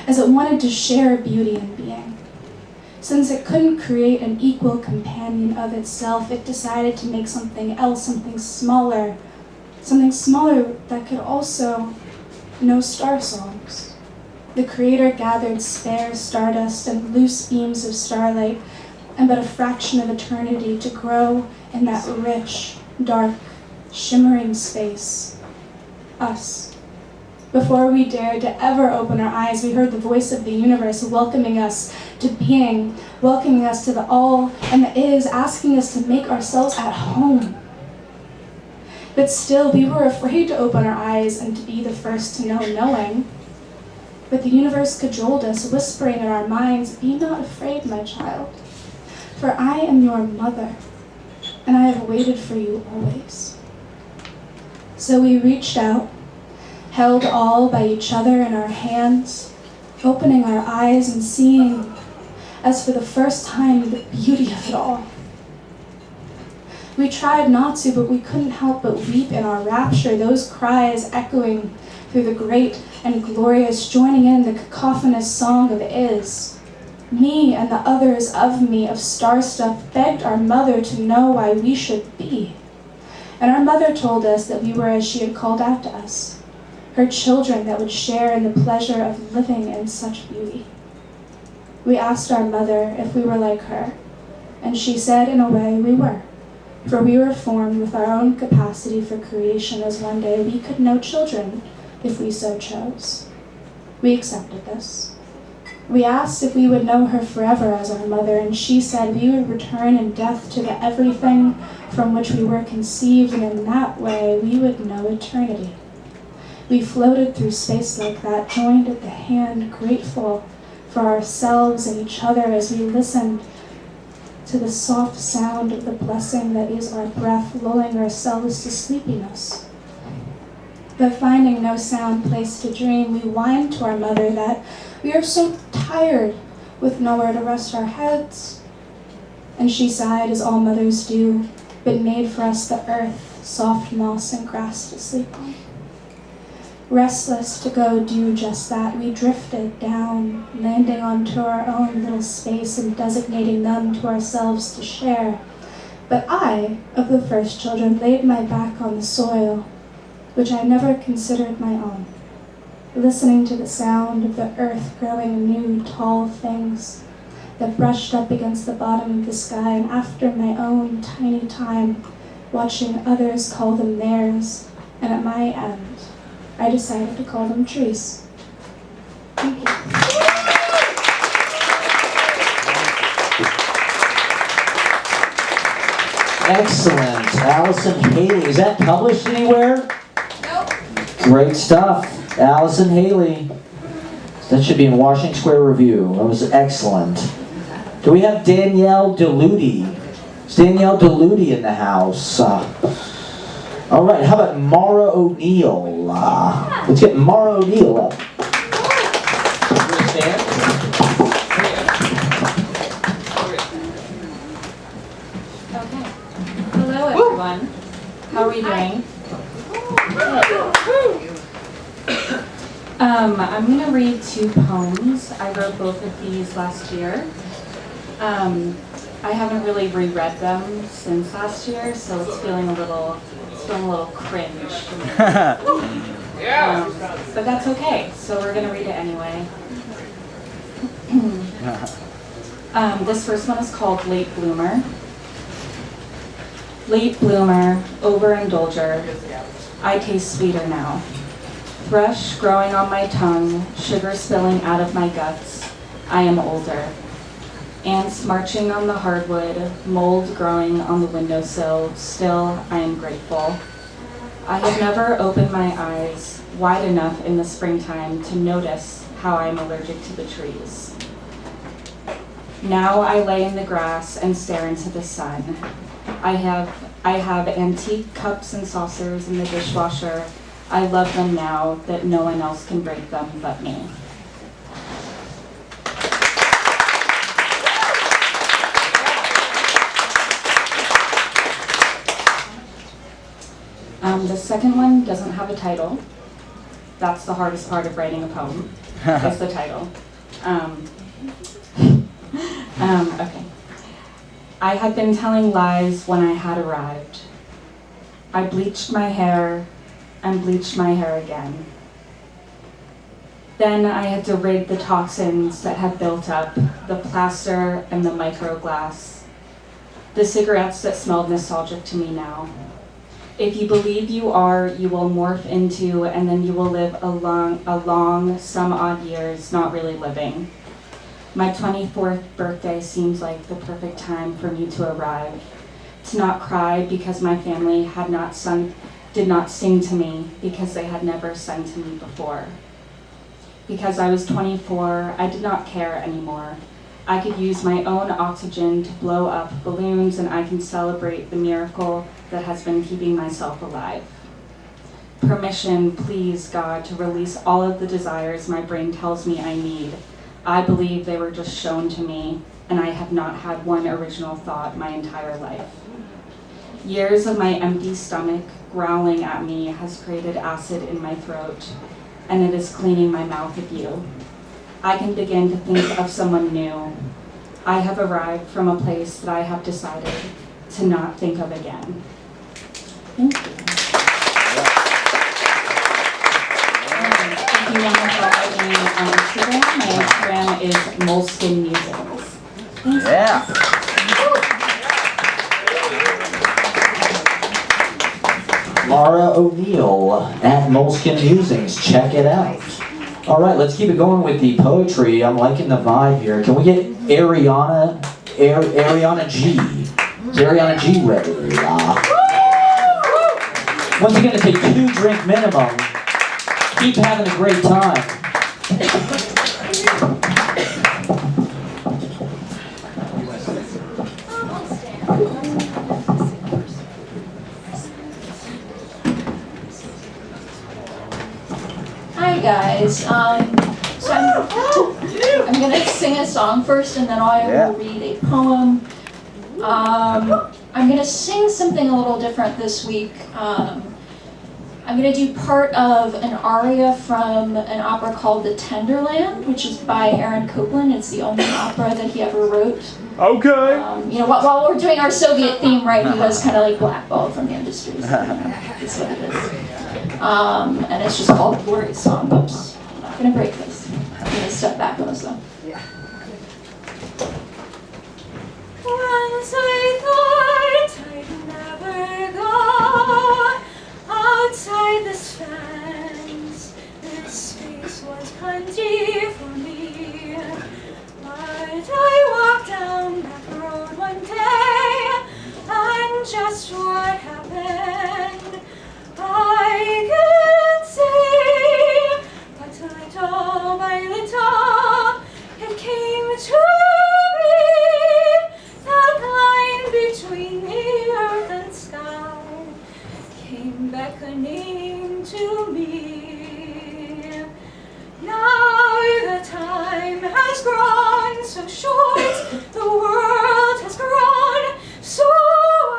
as it wanted to share beauty and being. Since it couldn't create an equal companion of itself, it decided to make something else, something smaller that could also know star songs. The creator gathered spare stardust and loose beams of starlight, and but a fraction of eternity to grow in that rich, dark, shimmering space. Us. Before we dared to ever open our eyes, we heard the voice of the universe welcoming us to being, welcoming us to the all and the is, asking us to make ourselves at home. But still, we were afraid to open our eyes and to be the first to know knowing. But the universe cajoled us, whispering in our minds, "Be not afraid, my child, for I am your mother, and I have waited for you always." So we reached out, held all by each other in our hands, opening our eyes and seeing, as for the first time, the beauty of it all. We tried not to, but we couldn't help but weep in our rapture, those cries echoing through the great and glorious, joining in the cacophonous song of is. Me and the others of me, of star stuff, begged our mother to know why we should be. And our mother told us that we were as she had called out to us, her children that would share in the pleasure of living in such beauty. We asked our mother if we were like her, and she said in a way we were, for we were formed with our own capacity for creation as one day we could know children if we so chose. We accepted this. We asked if we would know her forever as our mother, and she said we would return in death to the everything from which we were conceived, and in that way we would know eternity. We floated through space like that, joined at the hand, grateful for ourselves and each other as we listened to the soft sound of the blessing that is our breath, lulling ourselves to sleepiness. But finding no sound place to dream, we whined to our mother that we are so tired with nowhere to rest our heads. And she sighed as all mothers do, but made for us the earth, soft moss and grass to sleep on. Restless to go do just that, we drifted down, landing onto our own little space and designating none to ourselves to share. But I, of the first children, laid my back on the soil, which I never considered my own, listening to the sound of the earth growing new, tall things that brushed up against the bottom of the sky, and after my own tiny time, watching others call them theirs, and at my end, I decided to call them trees. Thank you. Excellent. Allison Haley. Is that published anywhere? Nope. Great stuff. Allison Haley. That should be in Washington Square Review. That was excellent. Do we have Danielle Deluty? Is Danielle Deluty in the house? All right, how about Maura O'Neill? Let's get Maura O'Neill up. Stand. Okay. Hello, everyone. How are we doing? I'm going to read 2 poems. I wrote both of these last year. I haven't really reread them since last year, so it's feeling a little cringe. But that's okay, so we're going to read it anyway. This first one is called Late Bloomer. Late bloomer, overindulger, I taste sweeter now. Thrush growing on my tongue, sugar spilling out of my guts, I am older. Ants marching on the hardwood, mold growing on the windowsill, still I am grateful. I have never opened my eyes wide enough in the springtime to notice how I am allergic to the trees. Now I lay in the grass and stare into the sun. I have antique cups and saucers in the dishwasher. I love them now that no one else can break them but me. The second one doesn't have a title. That's the hardest part of writing a poem, is the title. Okay. I had been telling lies when I had arrived. I bleached my hair and bleached my hair again. Then I had to rid the toxins that had built up, the plaster and the microglass, the cigarettes that smelled nostalgic to me now. If you believe you are, you will morph into, and then you will live a long, some odd years not really living. My 24th birthday seems like the perfect time for me to arrive, to not cry because my family did not sing to me because they had never sung to me before. Because I was 24, I did not care anymore. I could use my own oxygen to blow up balloons, and I can celebrate the miracle that has been keeping myself alive. Permission, please, God, to release all of the desires my brain tells me I need. I believe they were just shown to me, and I have not had one original thought my entire life. Years of my empty stomach growling at me has created acid in my throat. and it is cleaning my mouth of you. I can begin to think of someone new. I have arrived from a place that I have decided to not think of again. Thank you. If you want to follow me on Instagram, my Instagram is Moleskin Musings. Yeah. Laura O'Neill at Moleskin Musings. Check it out. All right, let's keep it going with the poetry. I'm liking the vibe here. Can we get Ariana G? Is Ariana G ready? Once again, it's a 2-drink minimum. Keep having a great time. Hi guys, so I'm gonna sing a song first and then I will read a poem. I'm gonna sing something a little different this week. I'm gonna do part of an aria from an opera called The Tenderland, which is by Aaron Copland. It's the only opera that he ever wrote. Okay. You know, while we're doing our Soviet theme, right, he was kind of like blackballed from the industry. So, that's what it is. And it's just called Glorious Song. Oops, I'm not gonna break this. I'm gonna step back on this though. Once I thought I'd never go outside this fence. This space was plenty for me. But I walked down that road one day, and just what happened, I can't say. But little by little, it came to me, that line between the earth and sky came beckoning to me. Now the time has grown so short, the world has grown so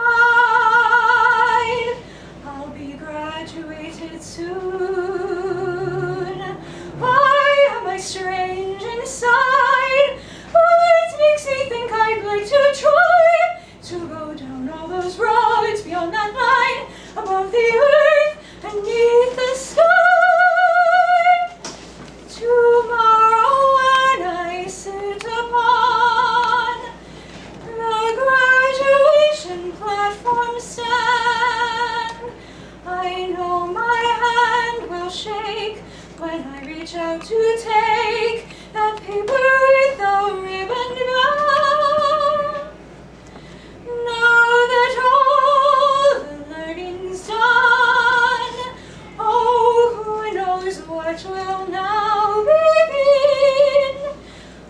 wide. I'll be graduated soon. Why am I strange inside? What makes me think I'd like to try to go down all those roads beyond that line, above the earth, beneath the sky? Tomorrow when I sit upon the graduation platform stand, I know my hand will shake when I reach out to take that paper with the ribbon bound. Now that all the learning's done, oh, who knows what will now begin?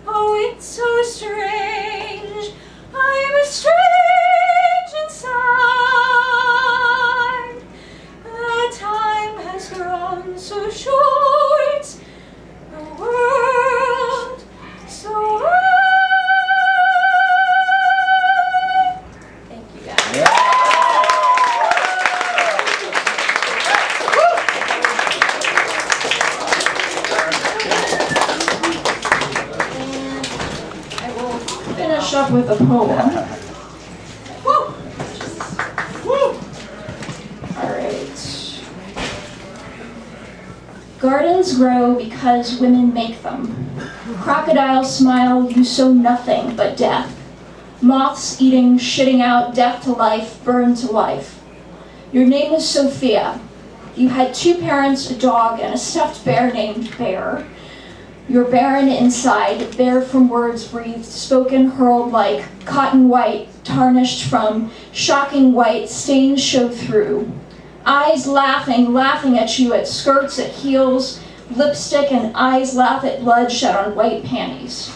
Oh, it's so strange, I'm strange inside. The time has grown so short, the world so wide. Thank you guys. I will finish up with a poem. Alright. Gardens grow because women make them. Crocodiles smile, you sow nothing but death. Moths eating, shitting out, death to life, burn to life. Your name was Sophia. You had 2 parents, a dog, and a stuffed bear named Bear. You're barren inside, bare from words breathed, spoken, hurled like cotton white, tarnished from shocking white, stains show through. Eyes laughing, laughing at you, at skirts, at heels, lipstick, and eyes laugh at blood shed on white panties.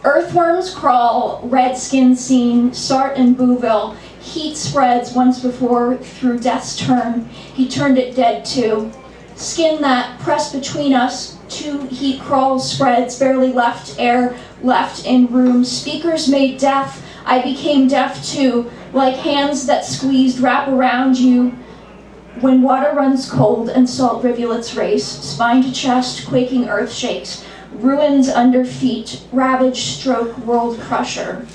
Earthworms crawl, red skin seen, Sart and Bouville, heat spreads once before through death's turn, he turned it dead too. Skin that pressed between us, 2 heat crawls, spreads, barely left air, left in room. Speakers made deaf, I became deaf too, like hands that squeezed wrap around you. When water runs cold and salt rivulets race, spine to chest, quaking earth shakes, ruins under feet, ravage stroke world crusher.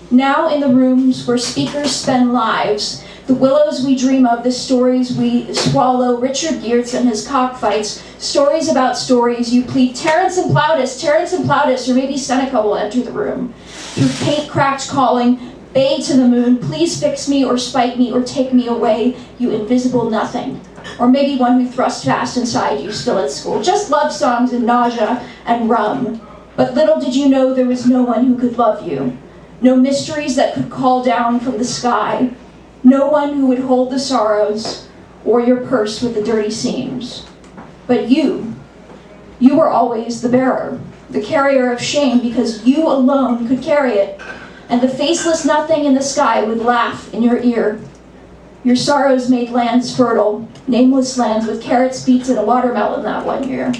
Now in the rooms where speakers spend lives, the willows we dream of, the stories we swallow, Richard Geertz and his cockfights, stories about stories you plead, Terence and Plautus, or maybe Seneca will enter the room. Through paint cracked calling, bay to the moon, please fix me or spite me or take me away, you invisible nothing. Or maybe one who thrust fast inside you still at school. Just love songs and nausea and rum. But little did you know there was no one who could love you. No mysteries that could call down from the sky. No one who would hold the sorrows or your purse with the dirty seams. But you were always the bearer, the carrier of shame because you alone could carry it. And the faceless nothing in the sky would laugh in your ear. Your sorrows made lands fertile, nameless lands with carrots, beets, and a watermelon that one year.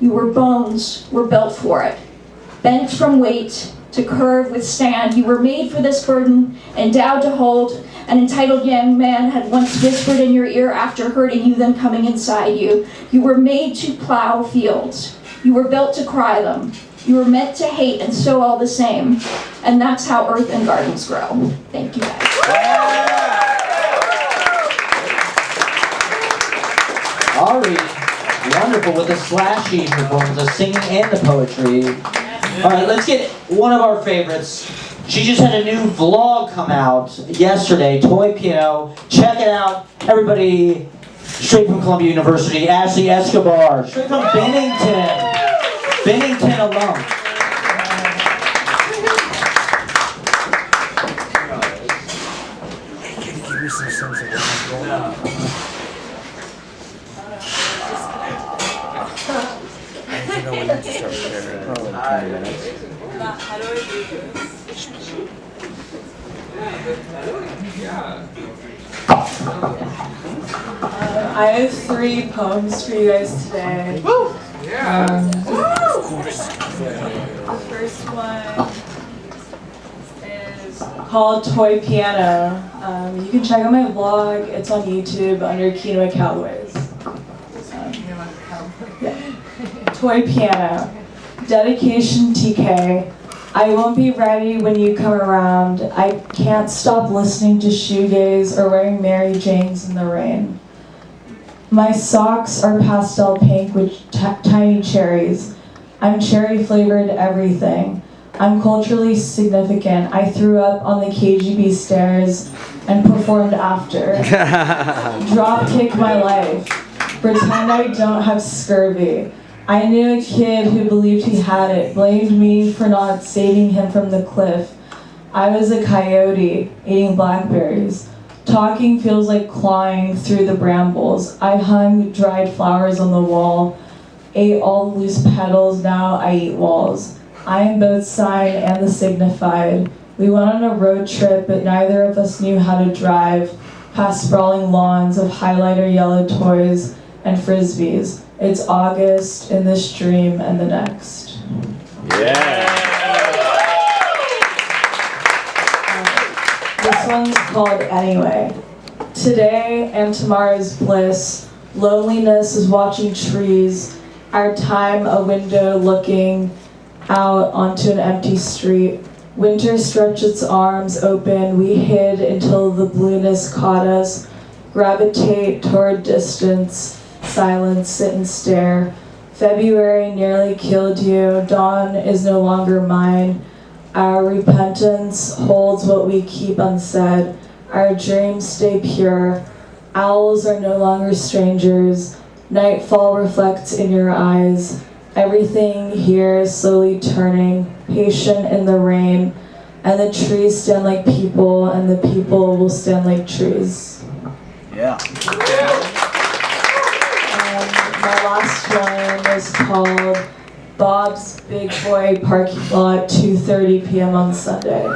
Your bones were built for it, bent from weight to curve, withstand. You were made for this burden, endowed to hold. An entitled young man had once whispered in your ear after hurting you, then coming inside you. You were made to plow fields. You were built to cry them. You were meant to hate and sow all the same. And that's how earth and gardens grow. Thank you guys. Ari, wonderful with the slashy performance, the singing and the poetry. All right, let's get one of our favorites. She just had a new vlog come out yesterday, Toy Piano. Check it out, everybody. Straight from Columbia University, Ashlee Escobar. Straight from Bennington alum. How do I do this? I have 3 poems for you guys today. The first one is called Toy Piano. You can check out my vlog. It's on YouTube under Quinoa Cowboys. Toy Piano. Dedication TK. I won't be ready when you come around. I can't stop listening to shoegaze or wearing Mary Janes in the rain. My socks are pastel pink with tiny cherries. I'm cherry flavored everything. I'm culturally significant. I threw up on the KGB stairs and performed after. Drop kick my life. Pretend I don't have scurvy. I knew a kid who believed he had it, blamed me for not saving him from the cliff. I was a coyote, eating blackberries. Talking feels like clawing through the brambles. I hung dried flowers on the wall, ate all the loose petals, now I eat walls. I am both sign and the signified. We went on a road trip, but neither of us knew how to drive, past sprawling lawns of highlighter yellow toys and frisbees. It's August in this dream and the next. This one's called Anyway. Today and tomorrow's bliss. Loneliness is watching trees. Our time a window looking out onto an empty street. Winter stretched its arms open. We hid until the blueness caught us. Gravitate toward distance. Silence, sit and stare. February nearly killed you. Dawn is no longer mine. Our repentance holds what we keep unsaid. Our dreams stay pure. Owls are no longer strangers. Nightfall reflects in your eyes. Everything here is slowly turning, patient in the rain. And the trees stand like people, and the people will stand like trees. Yeah. My last one is called Bob's Big Boy Parking Lot, 2:30 p.m. on Sunday.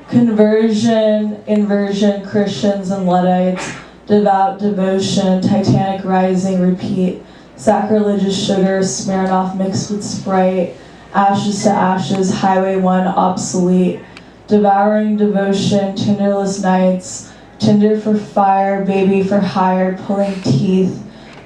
Conversion, inversion, Christians and Luddites, devout devotion, Titanic rising, repeat, sacrilegious sugar, Smirnoff mixed with Sprite, ashes to ashes, Highway 1 obsolete, devouring devotion, tinderless nights, Tinder for fire, baby for hire, pulling teeth,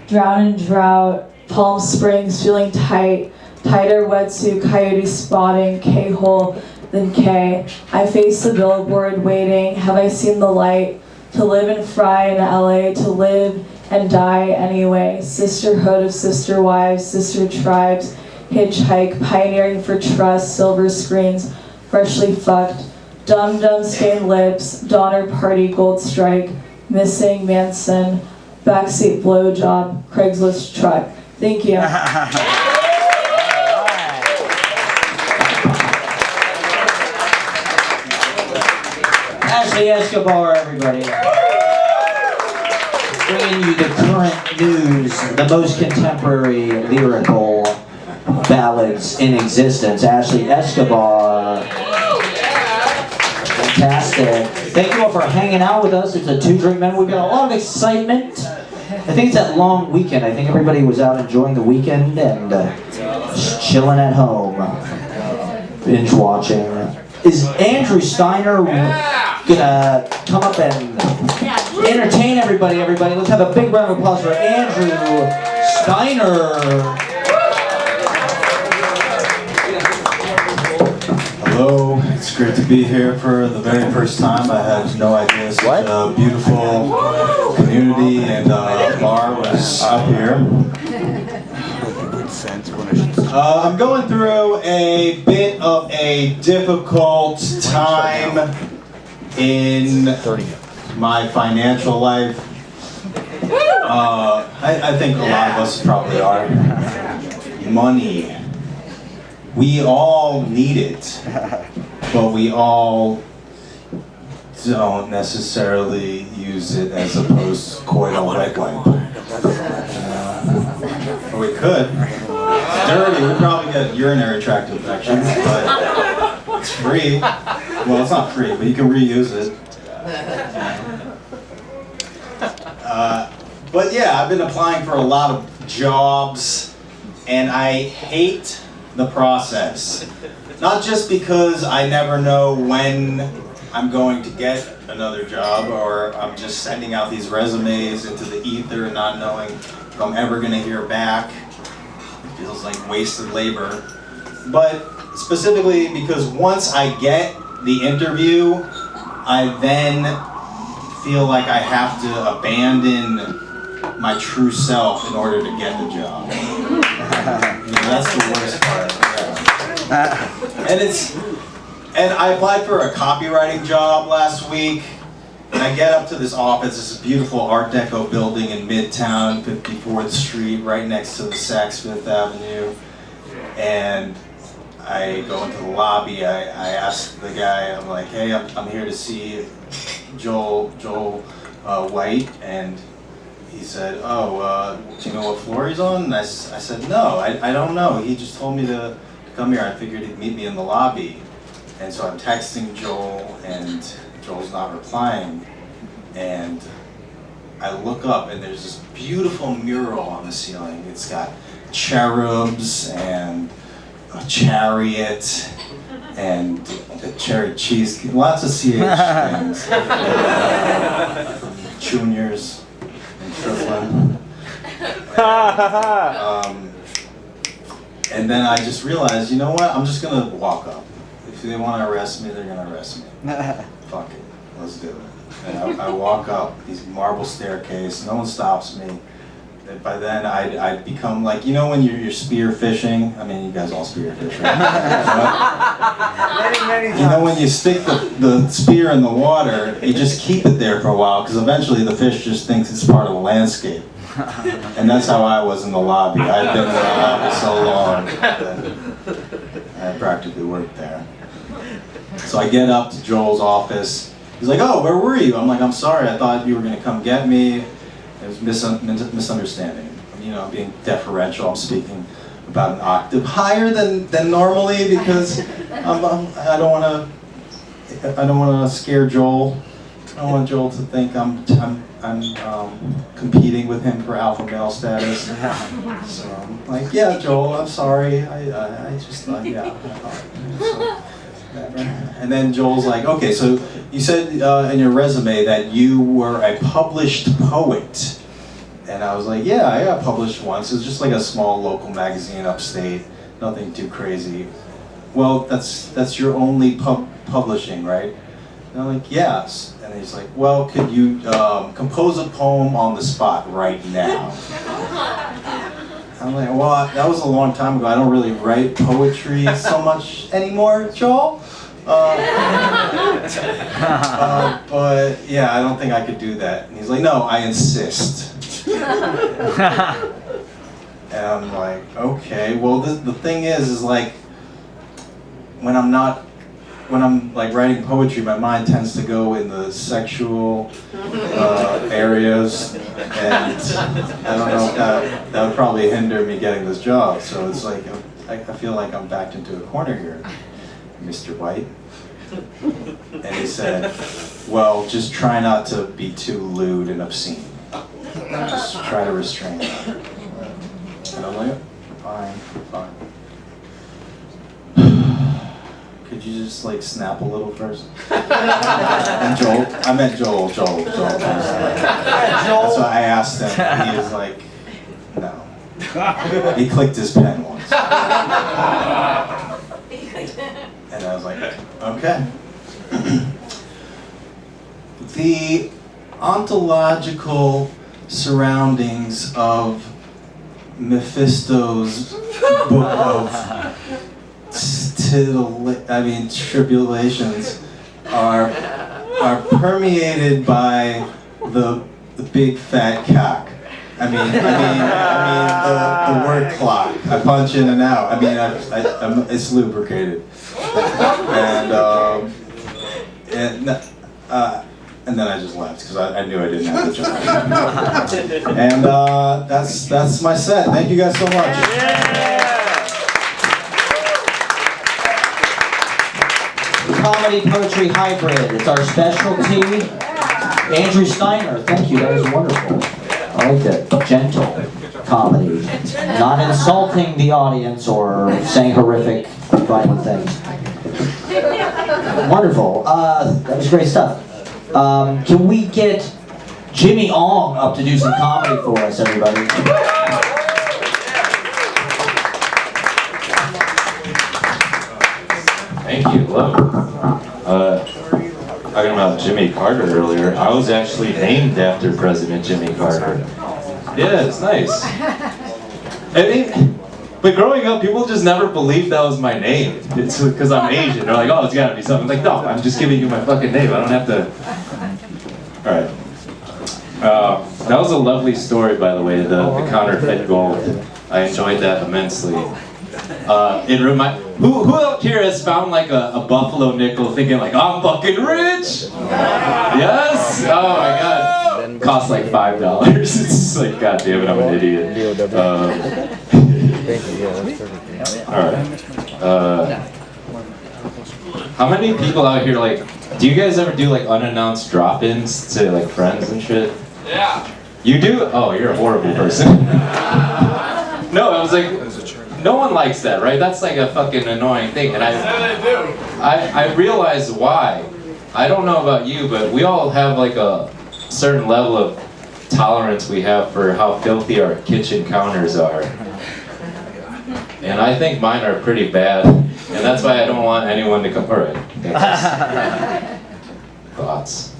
drown in drought, Palm Springs feeling tight, tighter wetsuit, coyote spotting, K-hole, then K. I face the billboard waiting, have I seen the light? To live and fry in LA, to live and die anyway. Sisterhood of sister wives, sister tribes, hitchhike, pioneering for trust, silver screens, freshly fucked, dum-dum stained lips, Donner Party gold strike, missing Manson, backseat blowjob, Craigslist truck. Thank you. Ashlee Escobar, everybody. Bringing you the current news, the most contemporary lyrical ballads in existence. Ashlee Escobar. Fantastic. Thank you all for hanging out with us. It's a 2-drink minute. We've got a lot of excitement. I think it's that long weekend. I think everybody was out enjoying the weekend and just chilling at home, binge watching. Is Andrew Steiner gonna come up and entertain everybody? Let's have a big round of applause for Andrew Steiner. Hello, it's great to be here for the very first time. I had no idea such a beautiful community and bar was up here. I'm going through a bit of a difficult time in my financial life. I think a lot of us probably are. Money. We all need it, but we all don't necessarily use it as opposed to coital requiem. We could. It's dirty, we probably get urinary tract infections, but it's free. Well, it's not free, but you can reuse it. But yeah, I've been applying for a lot of jobs, and I hate the process. Not just because I never know when I'm going to get another job, or I'm just sending out these resumes into the ether and not knowing if I'm ever going to hear back. It feels like wasted labor. But specifically because once I get the interview, I then feel like I have to abandon my true self in order to get the job. That's the worst part. Yeah. And I applied for a copywriting job last week, and I get up to this office, this beautiful Art Deco building in Midtown, 54th Street, right next to the Saks Fifth Avenue, and I go into the lobby. I ask the guy, I'm like, hey, I'm here to see Joel White, and he said, oh, do you know what floor he's on? And I said, no, I don't know. He just told me to come here. I figured he'd meet me in the lobby. And so I'm texting Joel, and Joel's not replying. And I look up, and there's this beautiful mural on the ceiling. It's got cherubs and a chariot and a cherry cheese, lots of CH things. Juniors. And then I just realized, you know what? I'm just gonna walk up. If they want to arrest me, they're gonna arrest me. Fuck it, let's do it. And I walk up these marble staircase. No one stops me. And by then, I'd become like, you know, when you're spear fishing. I mean, you guys all spear fish, right? You know, when you stick the spear in the water, you just keep it there for a while because eventually the fish just thinks it's part of the landscape. And that's how I was in the lobby. I'd been in the lobby so long that I practically worked there. So I get up to Joel's office. He's like, oh, where were you? I'm like, I'm sorry, I thought you were going to come get me. It was misunderstanding. You know, being deferential, I'm speaking about an octave higher than normally because I don't want to scare Joel. I don't want Joel to think I'm competing with him for alpha male status. So I'm like, yeah, Joel, I'm sorry. I just thought, yeah. So Never. And then Joel's like, okay, so you said in your resume that you were a published poet. And I was like, yeah, I got published once. It was just like a small local magazine upstate, nothing too crazy. Well, that's your only publishing, right? And I'm like, yes. And he's like, well, could you compose a poem on the spot right now? I'm like, well, that was a long time ago. I don't really write poetry so much anymore, Joel. But yeah, I don't think I could do that. And he's like, no, I insist. And I'm like, okay. Well, the thing is like, when I'm like writing poetry, my mind tends to go in the sexual areas, and I don't know if that would probably hinder me getting this job. So it's like, I feel like I'm backed into a corner here, Mr. White. And he said, well, just try not to be too lewd and obscene. Just try to restrain that. And I'm like, fine. Could you just like snap a little first? And Joel, I meant Joel. That's why I asked him, and he was like, no. He clicked his pen once. And I was like, okay. The ontological surroundings of Mephisto's book of tribulations are permeated by the big fat cock. I mean the word clock. I punch in and out. I mean, it's lubricated. And then I just left because I knew I didn't have the job. And that's my set. Thank you guys so much. Comedy poetry hybrid. It's our specialty. Andrew Steiner, thank you. That was wonderful. I like that. Gentle comedy. Not insulting the audience or saying horrific, violent things. Wonderful. That was great stuff. Can we get Jimmy Ong up to do some comedy for us, everybody? Thank you. Hello. Talking about Jimmy Carter earlier, I was actually named after President Jimmy Carter. Yeah, it's nice. I mean, but growing up, people just never believed that was my name. It's because I'm Asian. They're like, oh, it's gotta be something. I'm like, no, I'm just giving you my fucking name. I don't have to. All right. That was a lovely story, by the way, the counterfeit gold. I enjoyed that immensely. It who out here has found like a buffalo nickel thinking like, I'm fucking rich? Yes? Oh my god. Costs like $5. It's just like, god damn it, I'm an idiot. Alright. How many people out here like, do you guys ever do like unannounced drop-ins to like friends and shit? Yeah. You do? Oh, you're a horrible person. No, I was like, no one likes that, right? That's like a fucking annoying thing, and I realize why. I don't know about you, but we all have like a certain level of tolerance we have for how filthy our kitchen counters are. And I think mine are pretty bad, and that's why I don't want anyone to come. All right. Thoughts.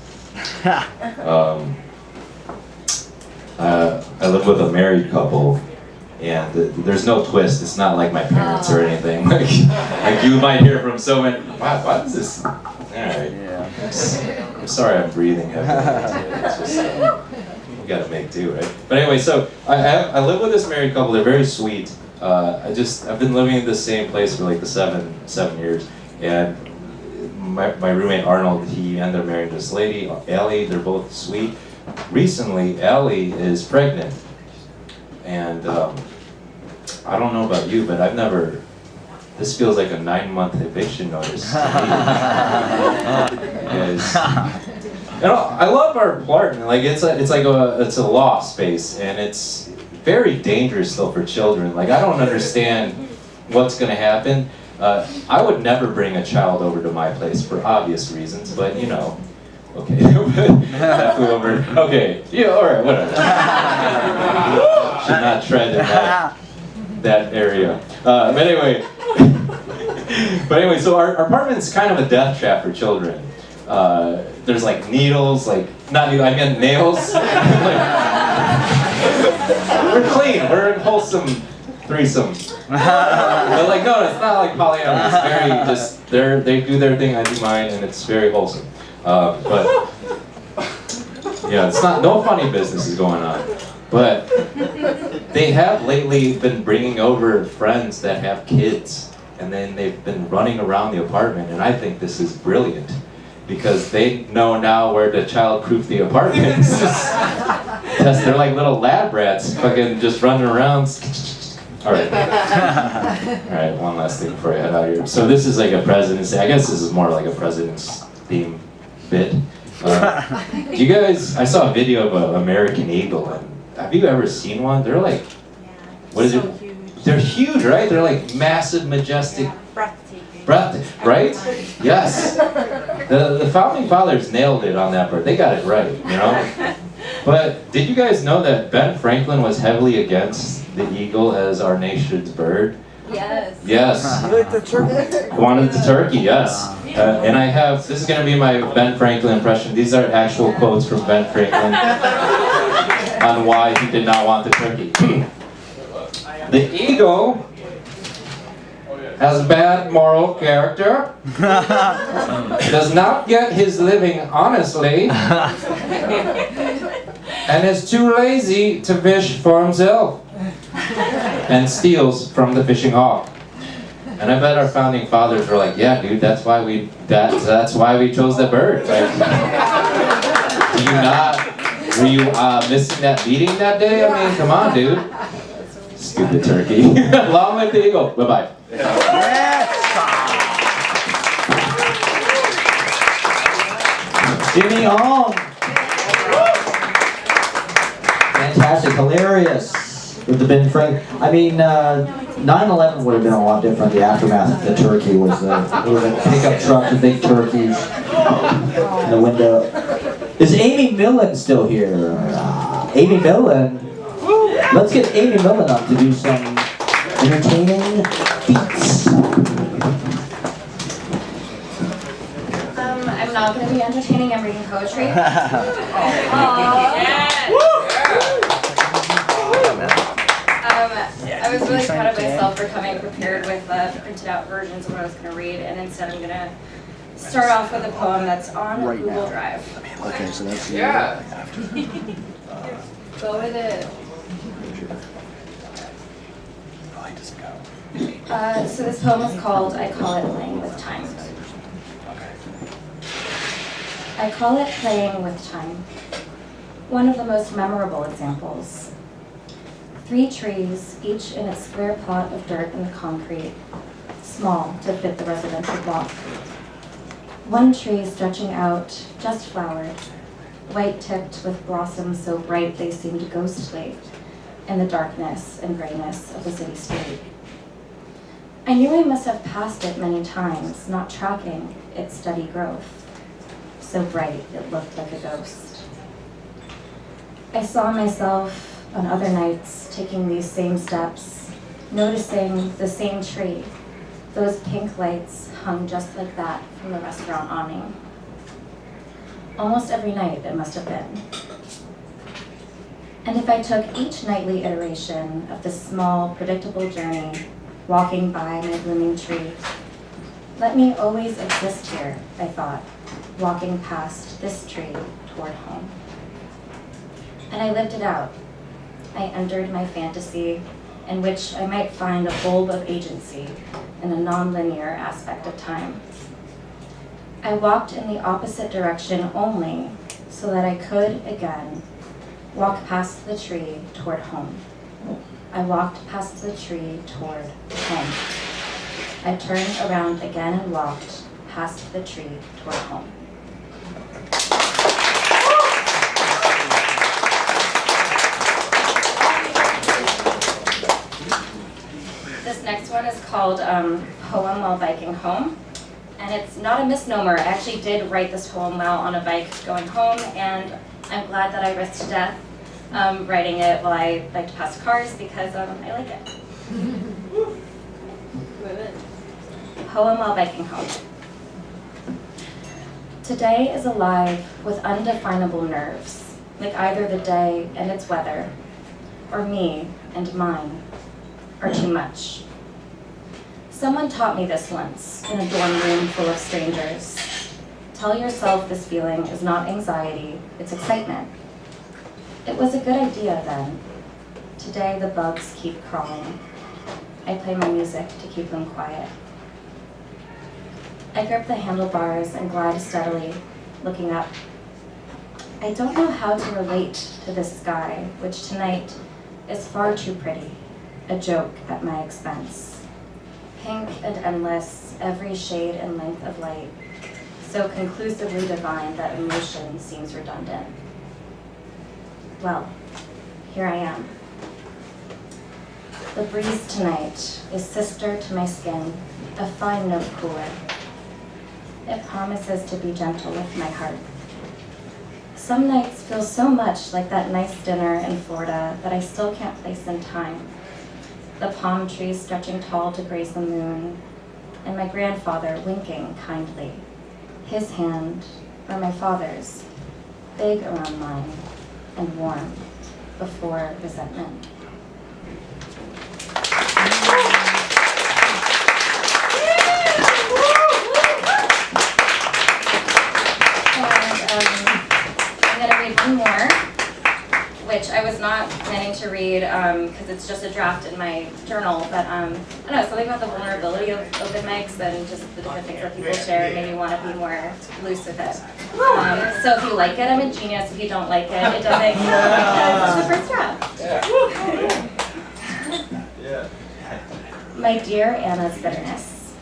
I live with a married couple. And there's no twist. It's not like my parents or anything. Like you might hear from so many. Wow, what is this? All right. Yeah. I'm sorry, I'm breathing heavily. It's just you gotta make do, right? But anyway, so I live with this married couple. They're very sweet. I've been living in the same place for like the seven years, and my roommate Arnold, he ended up marrying this lady, Allie. They're both sweet. Recently, Allie is pregnant. And I don't know about you, but I've never. This feels like a 9-month eviction notice to me. I love our apartment. Like it's a loft space, and it's very dangerous still for children. Like I don't understand what's gonna happen. I would never bring a child over to my place for obvious reasons, but you know, okay. Definitely over. Okay, yeah, all right, whatever. Should not tread in that area. But anyway, so our apartment's kind of a death trap for children. There's like needles, like not needles, I meant nails. We're clean. We're in wholesome threesome. But like, no, it's not like polyamory. It's very just they do their thing, I do mine, and it's very wholesome. But yeah, it's not no funny business is going on. But they have lately been bringing over friends that have kids, and then they've been running around the apartment, and I think this is brilliant. Because they know now where to child-proof the apartments. Because they're like little lab rats, fucking just running around. All right. All right, one last thing before I head out here. So this is like a president's, I guess this is more like a president's theme bit. Do you guys, I saw a video of an American eagle, and have you ever seen one? They're like, what is it? They're huge, right? They're like massive, majestic. Right? Yes. The founding fathers nailed it on that part. They got it right, you know? But did you guys know that Ben Franklin was heavily against the eagle as our nation's bird? Yes. Yes. Like the turkey? Wanted the turkey, yes. And I have, this is going to be my Ben Franklin impression. These are actual quotes from Ben Franklin on why he did not want the turkey. The eagle has bad moral character, does not get his living honestly, and is too lazy to fish for himself, and steals from the fishing hawk. And I bet our founding fathers were like, yeah, dude, that's why we chose the bird. Like, were you missing that meeting that day? I mean, come on, dude. Stupid turkey. Long live the eagle. Bye-bye. Jimmy Hong. Fantastic, hilarious with the Ben Frank. I mean, 9/11 would have been a lot different. The aftermath of the turkey was a pickup truck with big turkeys in the window. Is Amy Milin still here? Amy Milin. Let's get Amy Milin up to do some entertaining feats. I'm not going to be entertaining. I'm reading poetry. I was really proud of myself for coming prepared with printed out versions of what I was going to read, and instead I'm going to start off with a poem that's on Google Drive. Okay, so that's Go with it. So this poem is called I Call It Playing with Time. I call it playing with time. One of the most memorable examples. 3 trees, each in its square plot of dirt and concrete, small to fit the residential block. One tree stretching out, just flowered, white-tipped with blossoms so bright they seemed ghostly in the darkness and grayness of the city street. I knew I must have passed it many times, not tracking its steady growth. So bright it looked like a ghost. I saw myself on other nights taking these same steps, noticing the same tree, those pink lights hung just like that from the restaurant awning. Almost every night it must have been. And if I took each nightly iteration of this small, predictable journey, walking by my blooming tree, let me always exist here, I thought, walking past this tree toward home. And I lived it out. I entered my fantasy in which I might find a bulb of agency in a non-linear aspect of time. I walked in the opposite direction only so that I could, again, walk past the tree toward home. I walked past the tree toward home. I turned around again and walked past the tree toward home. This next one is called Poem While Biking Home. And it's not a misnomer. I actually did write this poem while on a bike going home, and I'm glad that I risked death writing it while I biked past cars because I like it. Poem While Biking Home. Today is alive with undefinable nerves, like either the day and its weather, or me and mine, are too much. Someone taught me this once in a dorm room full of strangers. Tell yourself this feeling is not anxiety, it's excitement. It was a good idea then. Today the bugs keep crawling. I play my music to keep them quiet. I grip the handlebars and glide steadily, looking up. I don't know how to relate to this sky, which tonight is far too pretty, a joke at my expense. Pink and endless, every shade and length of light, so conclusively divine that emotion seems redundant. Well, here I am. The breeze tonight is sister to my skin, a fine note cooler. It promises to be gentle with my heart. Some nights feel so much like that nice dinner in Florida that I still can't place in time. The palm trees stretching tall to grace the moon, and my grandfather winking kindly, his hand, or my father's, big around mine and warm before resentment. And I'm gonna read one more, which I was not planning to read because it's just a draft in my journal, but I don't know, something about the vulnerability of open mics and just the different things that people share made me want to be more loose with it. So if you like it, I'm a genius. If you don't like it, it doesn't. It's the first draft. Yeah. My dear Anna's bitterness.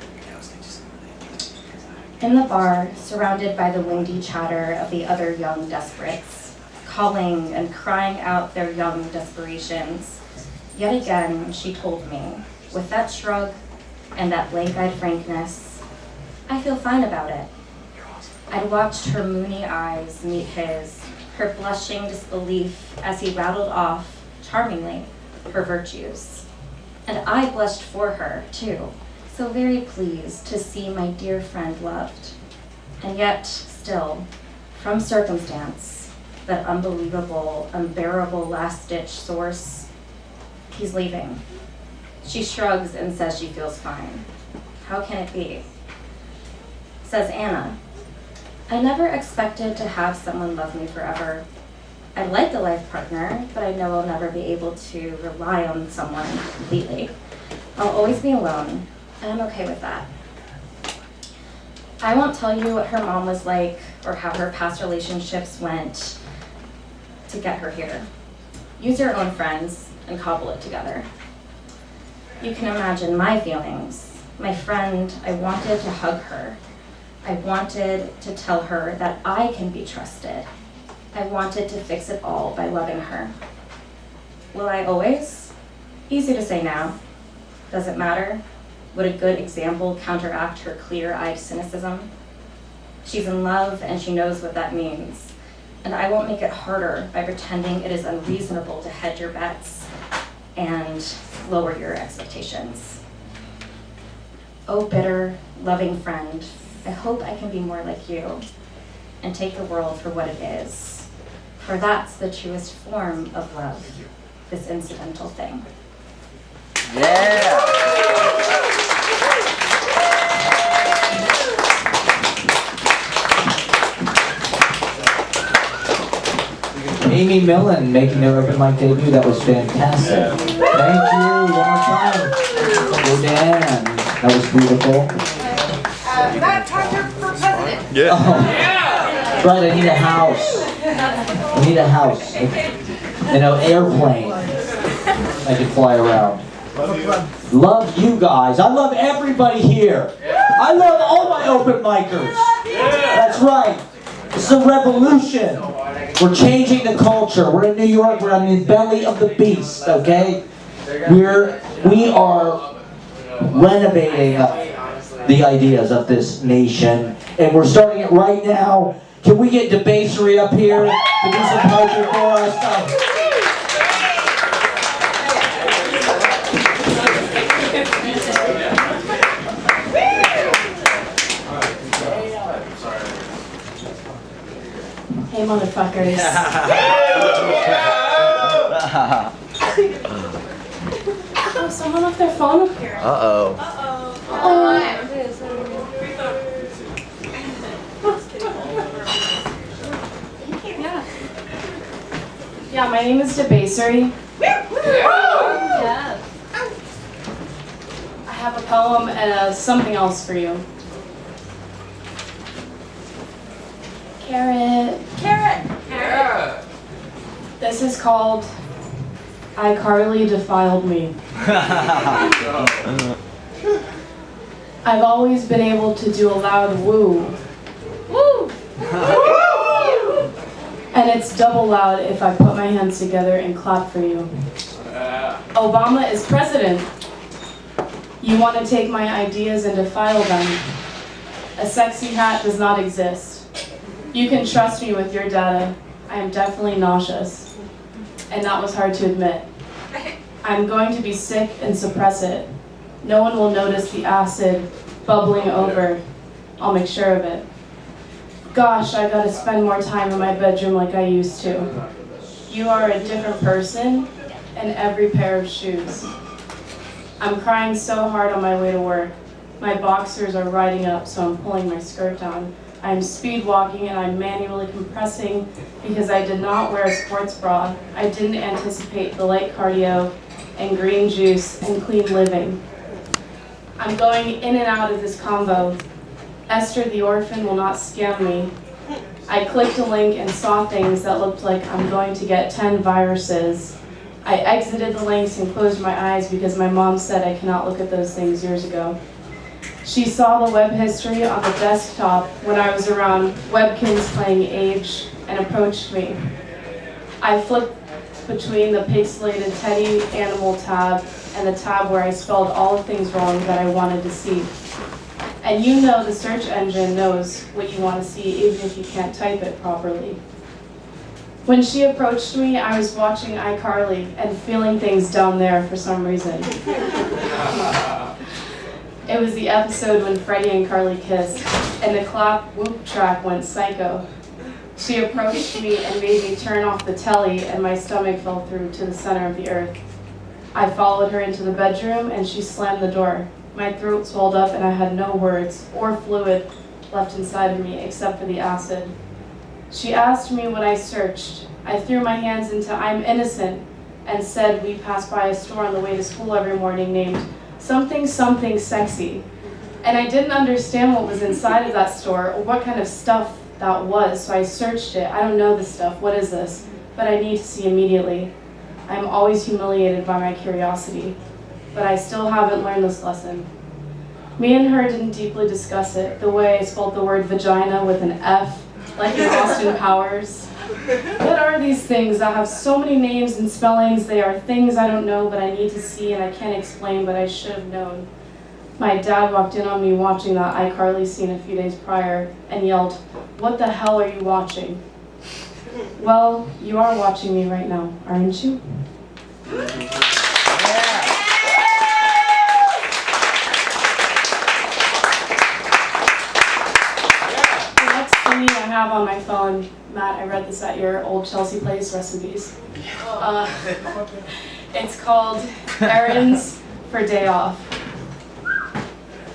In the bar, surrounded by the windy chatter of the other young desperates, calling and crying out their young desperations, yet again she told me, with that shrug and that blank-eyed frankness, I feel fine about it. I'd watched her moony eyes meet his, her blushing disbelief as he rattled off, charmingly, her virtues. And I blushed for her, too, so very pleased to see my dear friend loved. And yet, still, from circumstance, that unbelievable, unbearable last-ditch source, he's leaving. She shrugs and says she feels fine. How can it be? Says Anna, I never expected to have someone love me forever. I'd like a life partner, but I know I'll never be able to rely on someone completely. I'll always be alone, and I'm okay with that. I won't tell you what her mom was like or how her past relationships went to get her here. Use your own friends and cobble it together. You can imagine my feelings. My friend, I wanted to hug her. I wanted to tell her that I can be trusted. I wanted to fix it all by loving her. Will I always? Easy to say now. Does it matter? Would a good example counteract her clear-eyed cynicism? She's in love and she knows what that means. And I won't make it harder by pretending it is unreasonable to hedge your bets and lower your expectations. Oh, bitter, loving friend, I hope I can be more like you and take the world for what it is. For that's the truest form of love, this incidental thing. Yeah! Amy Milin making their open mic debut. That was fantastic. Thank you. One more time. Go Dan. That was beautiful. Matt Proctor for president. Yeah. Oh. Right, I need a house. I need a house. And an airplane. I can fly around. Love you guys. I love everybody here. I love all my open micers. That's right. This is a revolution. We're changing the culture. We're in New York. We're on the belly of the beast, okay? We are renovating the ideas of this nation. And we're starting it right now. Can we get debasery up here to do some poetry for us? Hey, motherfuckers. Oh, someone left their phone up here. Uh-oh. Yeah, my name is Debasery. Yeah. I have a poem and something else for you. Carrot. Carrot. Carrot. This is called iCarly Defiled Me. I've always been able to do a loud woo. Woo! And it's double loud if I put my hands together and clap for you. Obama is president. You want to take my ideas and defile them. A sexy hat does not exist. You can trust me with your data. I am definitely nauseous. And that was hard to admit. I'm going to be sick and suppress it. No one will notice the acid bubbling over. I'll make sure of it. Gosh, I gotta spend more time in my bedroom like I used to. You are a different person in every pair of shoes. I'm crying so hard on my way to work. My boxers are riding up, so I'm pulling my skirt down. I'm speed walking and I'm manually compressing because I did not wear a sports bra. I didn't anticipate the light cardio and green juice and clean living. I'm going in and out of this combo. Esther the orphan will not scam me. I clicked a link and saw things that looked like I'm going to get 10 viruses. I exited the links and closed my eyes because my mom said I cannot look at those things years ago. She saw the web history on the desktop when I was around Webkins playing Age and approached me. I flipped between the pixelated Teddy Animal tab and the tab where I spelled all the things wrong that I wanted to see. And you know the search engine knows what you want to see even if you can't type it properly. When she approached me, I was watching iCarly and feeling things down there for some reason. It was the episode when Freddie and Carly kissed, and the clap whoop track went psycho. She approached me and made me turn off the telly, and my stomach fell through to the center of the earth. I followed her into the bedroom, and she slammed the door. My throat swelled up, and I had no words or fluid left inside of me except for the acid. She asked me what I searched. I threw my hands into I'm innocent and said we passed by a store on the way to school every morning named something something sexy. And I didn't understand what was inside of that store or what kind of stuff that was, so I searched it. I don't know this stuff. What is this? But I need to see immediately. I'm always humiliated by my curiosity, but I still haven't learned this lesson. Me and her didn't deeply discuss it, the way I spelled the word vagina with an F, like in Austin Powers. What are these things that have so many names and spellings? They are things I don't know, but I need to see, and I can't explain, but I should have known. My dad walked in on me watching that iCarly scene a few days prior and yelled, "What the hell are you watching?" Well, you are watching me right now, aren't you? I have on my phone, Matt, I read this at your old Chelsea Place recipes. It's called Errands for Day Off.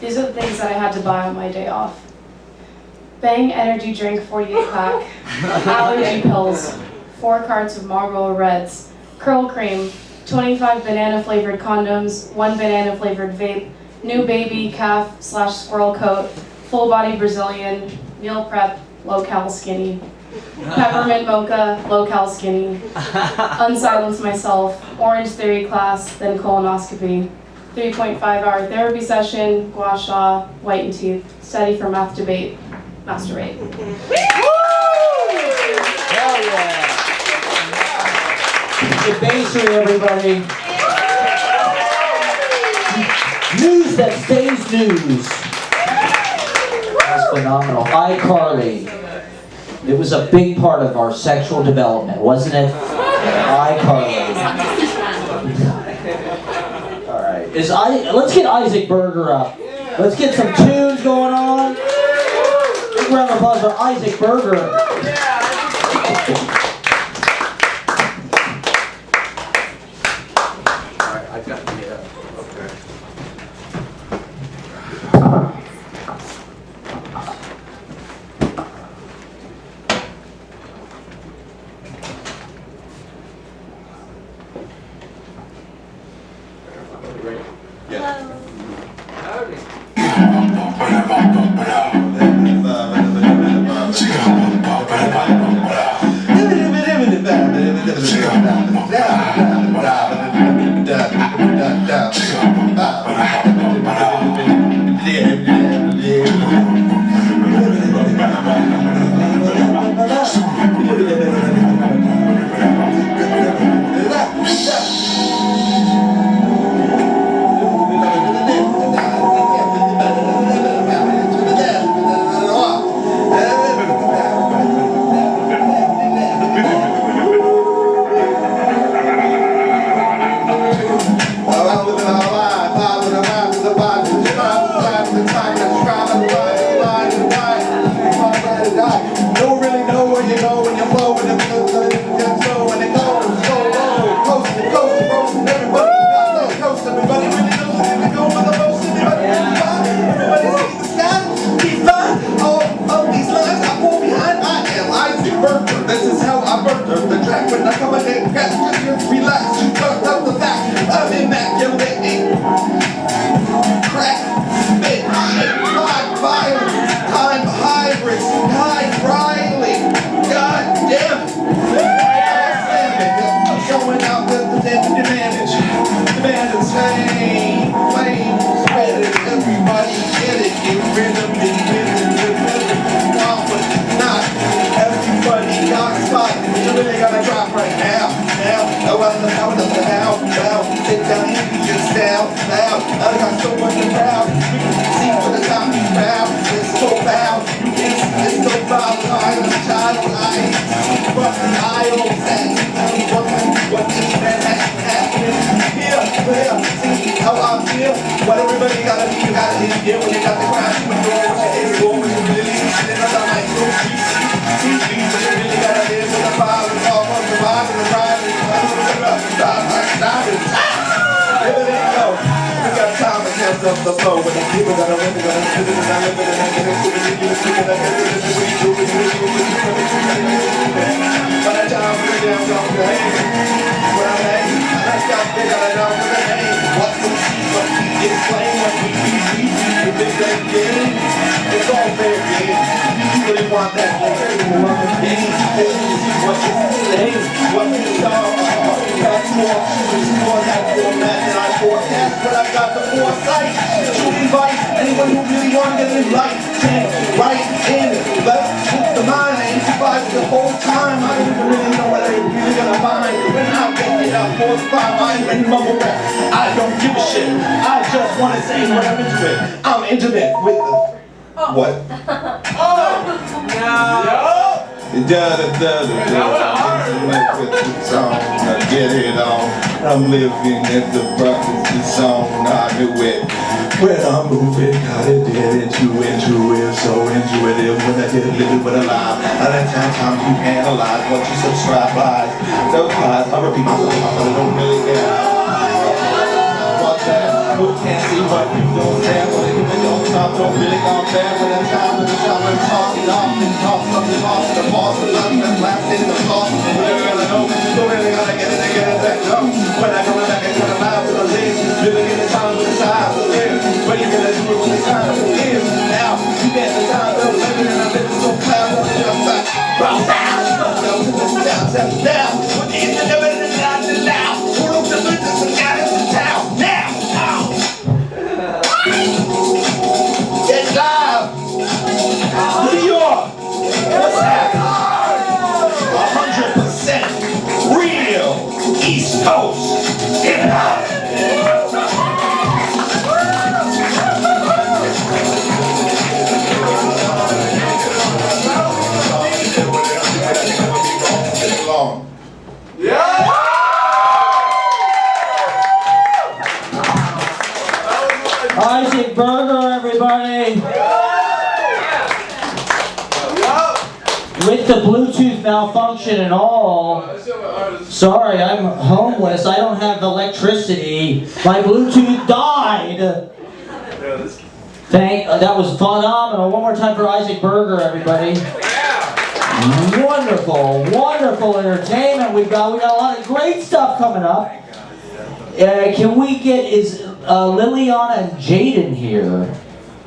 These are the things that I had to buy on my day off. Bang energy drink 48 pack, allergy pills, 4 carts of Marlboro Reds, curl cream, 25 banana flavored condoms, 1 banana flavored vape, new baby calf/squirrel coat, full body Brazilian, meal prep, low-cal skinny, peppermint mocha, low-cal skinny, unsilence myself, Orange Theory class, then colonoscopy, 3.5-hour therapy session, gua sha, whiten teeth, study for math debate, masturbate. Hell yeah! Debasery, everybody. News that stays news. That was phenomenal. iCarly. It was a big part of our sexual development, wasn't it? iCarly. All right. Let's get Isaac Berger up. Let's get some tunes going on. Big round of applause for Isaac Berger. I've got the, okay. Get it on. I'm living at the prophecy song. I knew it. When I move it, got it, did it, you into it, so intuitive. When I did it, live it with a lie. And at times you analyze what you subscribe lies. Those lies, I repeat myself, but I don't really care. What's that? Who can't see what you don't stand for? If you don't stop, don't really go fair. When it's time to stop and toss it off and toss something off the boss, the love that's left in the sauce. And you're gonna know, don't really gotta get it back up. When I come back and turn alive to the live, living in the time with the time to live. What you gonna do when the time to live? Now, you get the time to live, and I'm living so proud of the upside. Roll down, down to the down, down. What is the living in the down to now? Who looks the business and got into town? Now, get live. New York, what's happening? 100% real East Coast hip hop. Isaac Berger, everybody. With the Bluetooth malfunction and all. Sorry, I'm homeless. I don't have electricity. My Bluetooth died. That was phenomenal. One more time for Isaac Berger, everybody. Wonderful, wonderful entertainment. We got a lot of great stuff coming up. Can we get, is Liliana and Jaden here?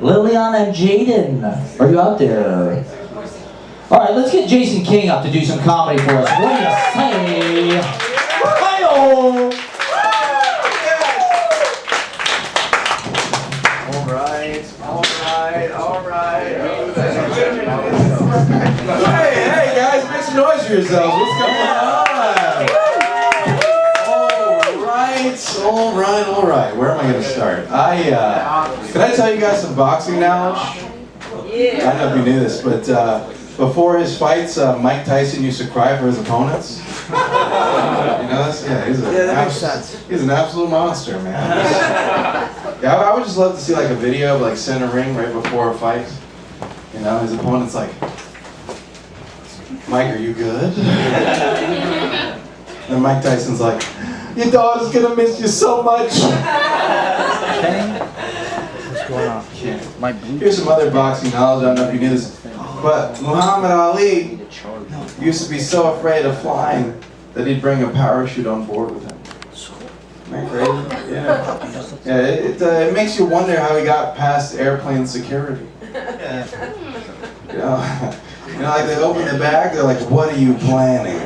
Liliana and Jaden, are you out there? All right, let's get Jason King up to do some comedy for us. What do you say? Hi-oh! All right. Hey guys, make some noise for yourselves. What's going on? All right. Where am I going to start? Can I tell you guys some boxing knowledge? Yeah. I don't know if you knew this, but before his fights, Mike Tyson used to cry for his opponents. You know this? Yeah, that makes sense. He's an absolute monster, man. Yeah, I would just love to see like a video of like center ring right before a fight. You know, his opponent's like, Mike, are you good? And Mike Tyson's like, your daughter's gonna miss you so much. What's going on? Here's some other boxing knowledge. I don't know if you knew this, but Muhammad Ali used to be so afraid of flying that he'd bring a parachute on board with him. Isn't that crazy? Yeah. It makes you wonder how he got past airplane security. You know, like they open the bag, they're like, what are you planning?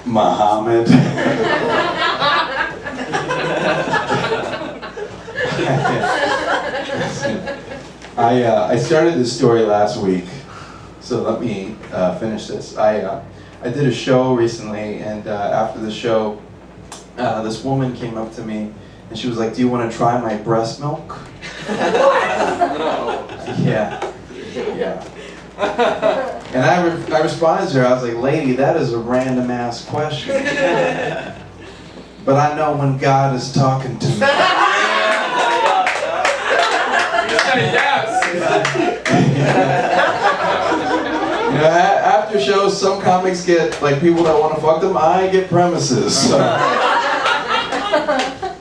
Muhammad. I started this story last week, so let me finish this. I did a show recently, and after the show, this woman came up to me, and she was like, do you want to try my breast milk? Yeah. And I responded to her, I was like, lady, that is a random ass question. But I know when God is talking to me. You know, after shows, some comics get like people that want to fuck them. I get premises. So.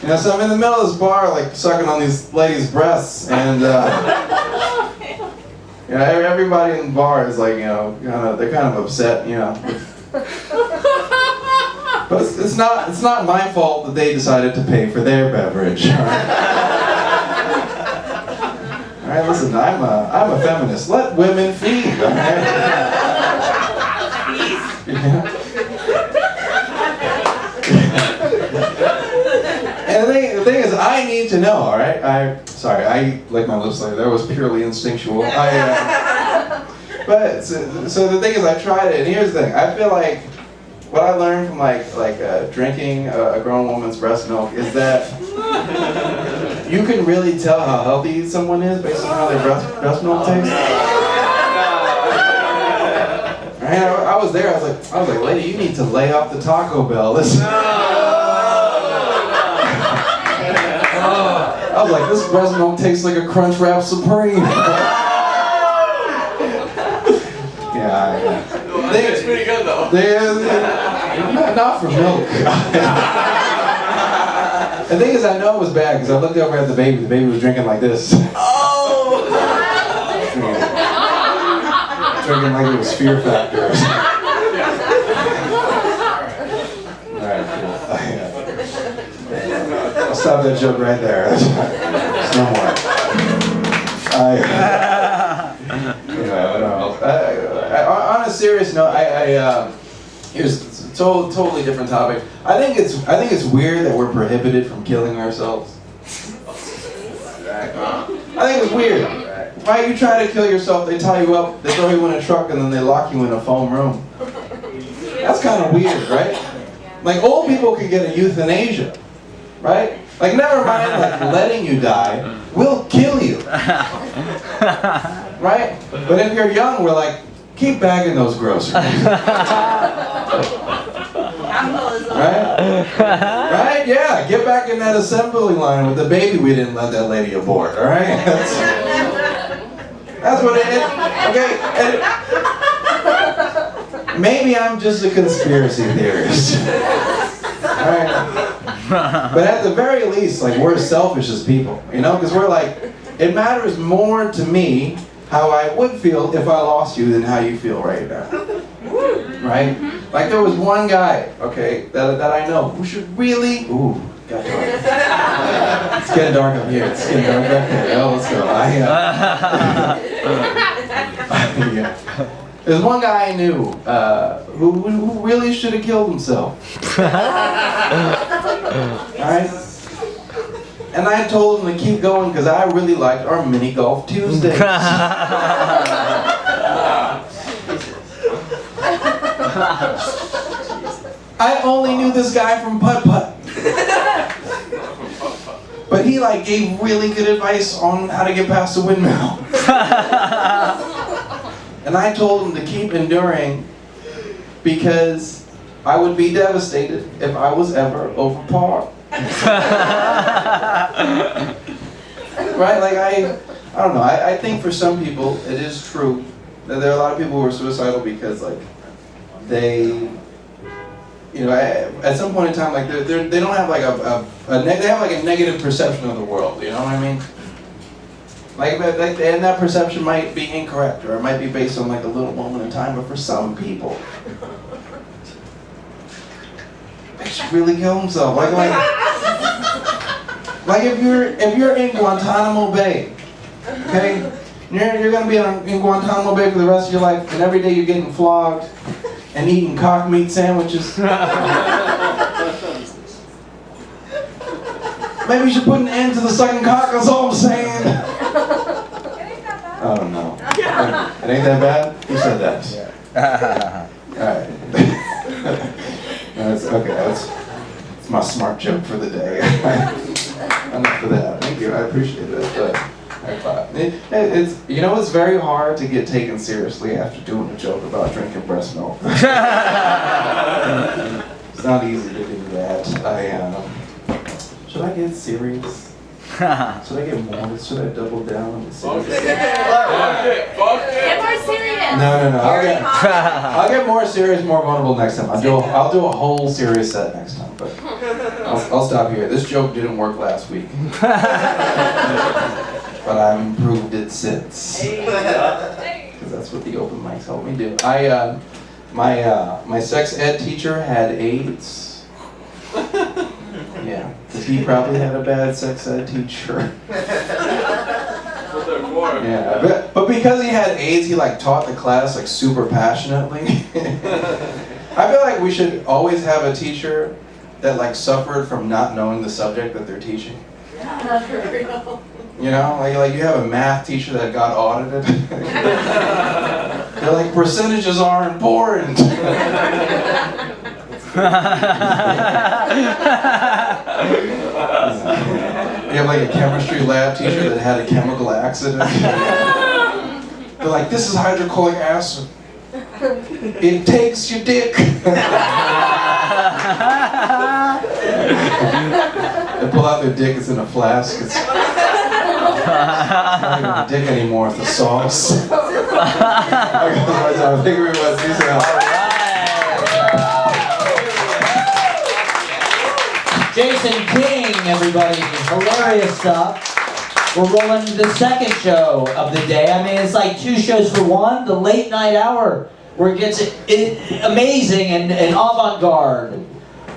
You know, so I'm in the middle of this bar, like sucking on these ladies' breasts, and you know, everybody in the bar is like, you know, they're kind of upset, you know. But it's not my fault that they decided to pay for their beverage. All right, listen, I'm a feminist. Let women feed. All right? Yeah. And the thing is, I need to know. All right, I licked my lips later. That was purely instinctual. But so the thing is, I tried it, and here's the thing. I feel like what I learned from drinking a grown woman's breast milk is that you can really tell how healthy someone is based on how their breast milk tastes. Right? I was there. I was like, lady, you need to lay off the Taco Bell. Listen. I was like, this breast milk tastes like a Crunch Wrap Supreme. Yeah. It's pretty good though. Not for milk. The thing is, I know it was bad because I looked over at the baby. The baby was drinking like this. Oh! Drinking like it was Fear Factor. Alright, cool. I'll stop that joke right there. There's no more. Anyway, what else? On a serious note, here's a totally different topic. I think it's weird that we're prohibited from killing ourselves. I think it's weird. Right? You try to kill yourself, they tie you up, they throw you in a truck, and then they lock you in a foam room. That's kind of weird, right? Like, old people can get a euthanasia, right? Like, never mind like letting you die, we'll kill you. Right? But if you're young, we're like, keep bagging those groceries. Right? Right? Yeah, get back in that assembly line with the baby we didn't let that lady aboard, all right? That's what it is. Okay? And maybe I'm just a conspiracy theorist. All right? But at the very least, like, we're selfish as people, you know? Because we're like, it matters more to me how I would feel if I lost you than how you feel right now. Right? Like, there was one guy, okay, that I know who should really, ooh, got dark. It's getting dark up here. It's getting dark up here. Oh, let's go. Yeah. There's one guy I knew who really should have killed himself. Alright? And I told him to keep going because I really liked our mini golf Tuesdays. I only knew this guy from putt-putt. But he like gave really good advice on how to get past the windmill. And I told him to keep enduring because I would be devastated if I was ever over par. Right? Like I don't know. I think for some people it is true that there are a lot of people who are suicidal because like they, you know, at some point in time, like they don't have like they have like a negative perception of the world. You know what I mean? Like, and that perception might be incorrect, or it might be based on like a little moment in time. But for some people, they should really kill themselves. Like if you're in Guantanamo Bay, okay, you're gonna be in Guantanamo Bay for the rest of your life, and every day you're getting flogged and eating cock meat sandwiches. Maybe you should put an end to the sucking cock. That's all I'm saying. I don't know. It ain't that bad? Who said that? Alright. That's my smart joke for the day. Enough for that. Thank you. I appreciate it. It's, you know, it's very hard to get taken seriously after doing a joke about drinking breast milk. It's not easy to do that. Should I get serious? Should I get more? Should I double down on the serious? Get more serious. No. I'll get more serious, more vulnerable next time. I'll do a whole serious set next time. But I'll stop here. This joke didn't work last week, but I've improved it since. Because that's what the open mics helped me do. My sex ed teacher had AIDS. Yeah, because he probably had a bad sex ed teacher. Yeah, but because he had AIDS, he like taught the class like super passionately. I feel like we should always have a teacher that like suffered from not knowing the subject that they're teaching. You know, like you have a math teacher that got audited. They're like, percentages are important. You have like a chemistry lab teacher that had a chemical accident. They're like, this is hydrochloric acid. It takes your dick. They pull out their dick, it's in a flask. It's not even a dick anymore, it's a sauce. Thank you very much. Peace out. Jason King, everybody. Hilarious stuff. We're rolling the second show of the day. I mean, it's like two shows for one. The late night hour where it gets amazing and avant-garde.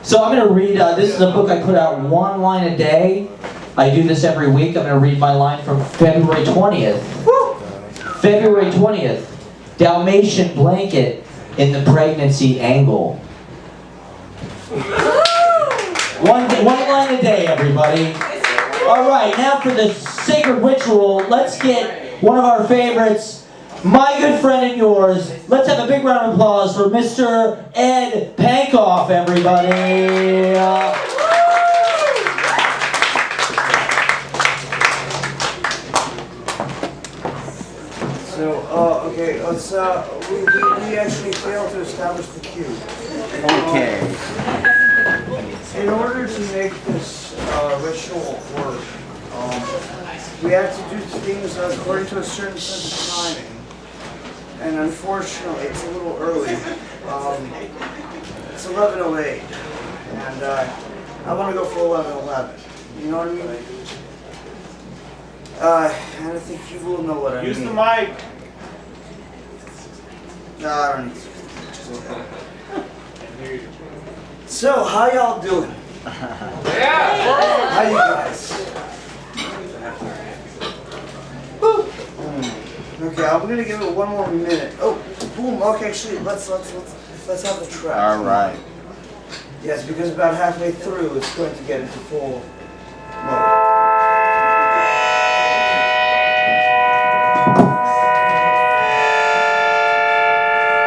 So I'm going to read, this is a book I put out one line a day. I do this every week. I'm going to read my line from February 20th. February 20th. Dalmatian blanket in the pregnancy angle. One line a day, everybody. All right, now for the sacred ritual, let's get one of our favorites, my good friend and yours. Let's have a big round of applause for Mr. Ed Pankoff, everybody. Okay, let's, we actually failed to establish the cue. Okay. to make this ritual work, we have to do things according to a certain sense of timing. And unfortunately, it's a little early. It's 11:08, and I want to go for 11:11. You know what I mean? And I think you will know what I mean. Use the mic. No, I don't need to. So, how y'all doing? Yeah. How you guys? Woo. Okay, I'm gonna give it one more minute. Oh, boom. Okay, actually, let's have the track. All right. Yes, because about halfway through, it's going to get into full mode.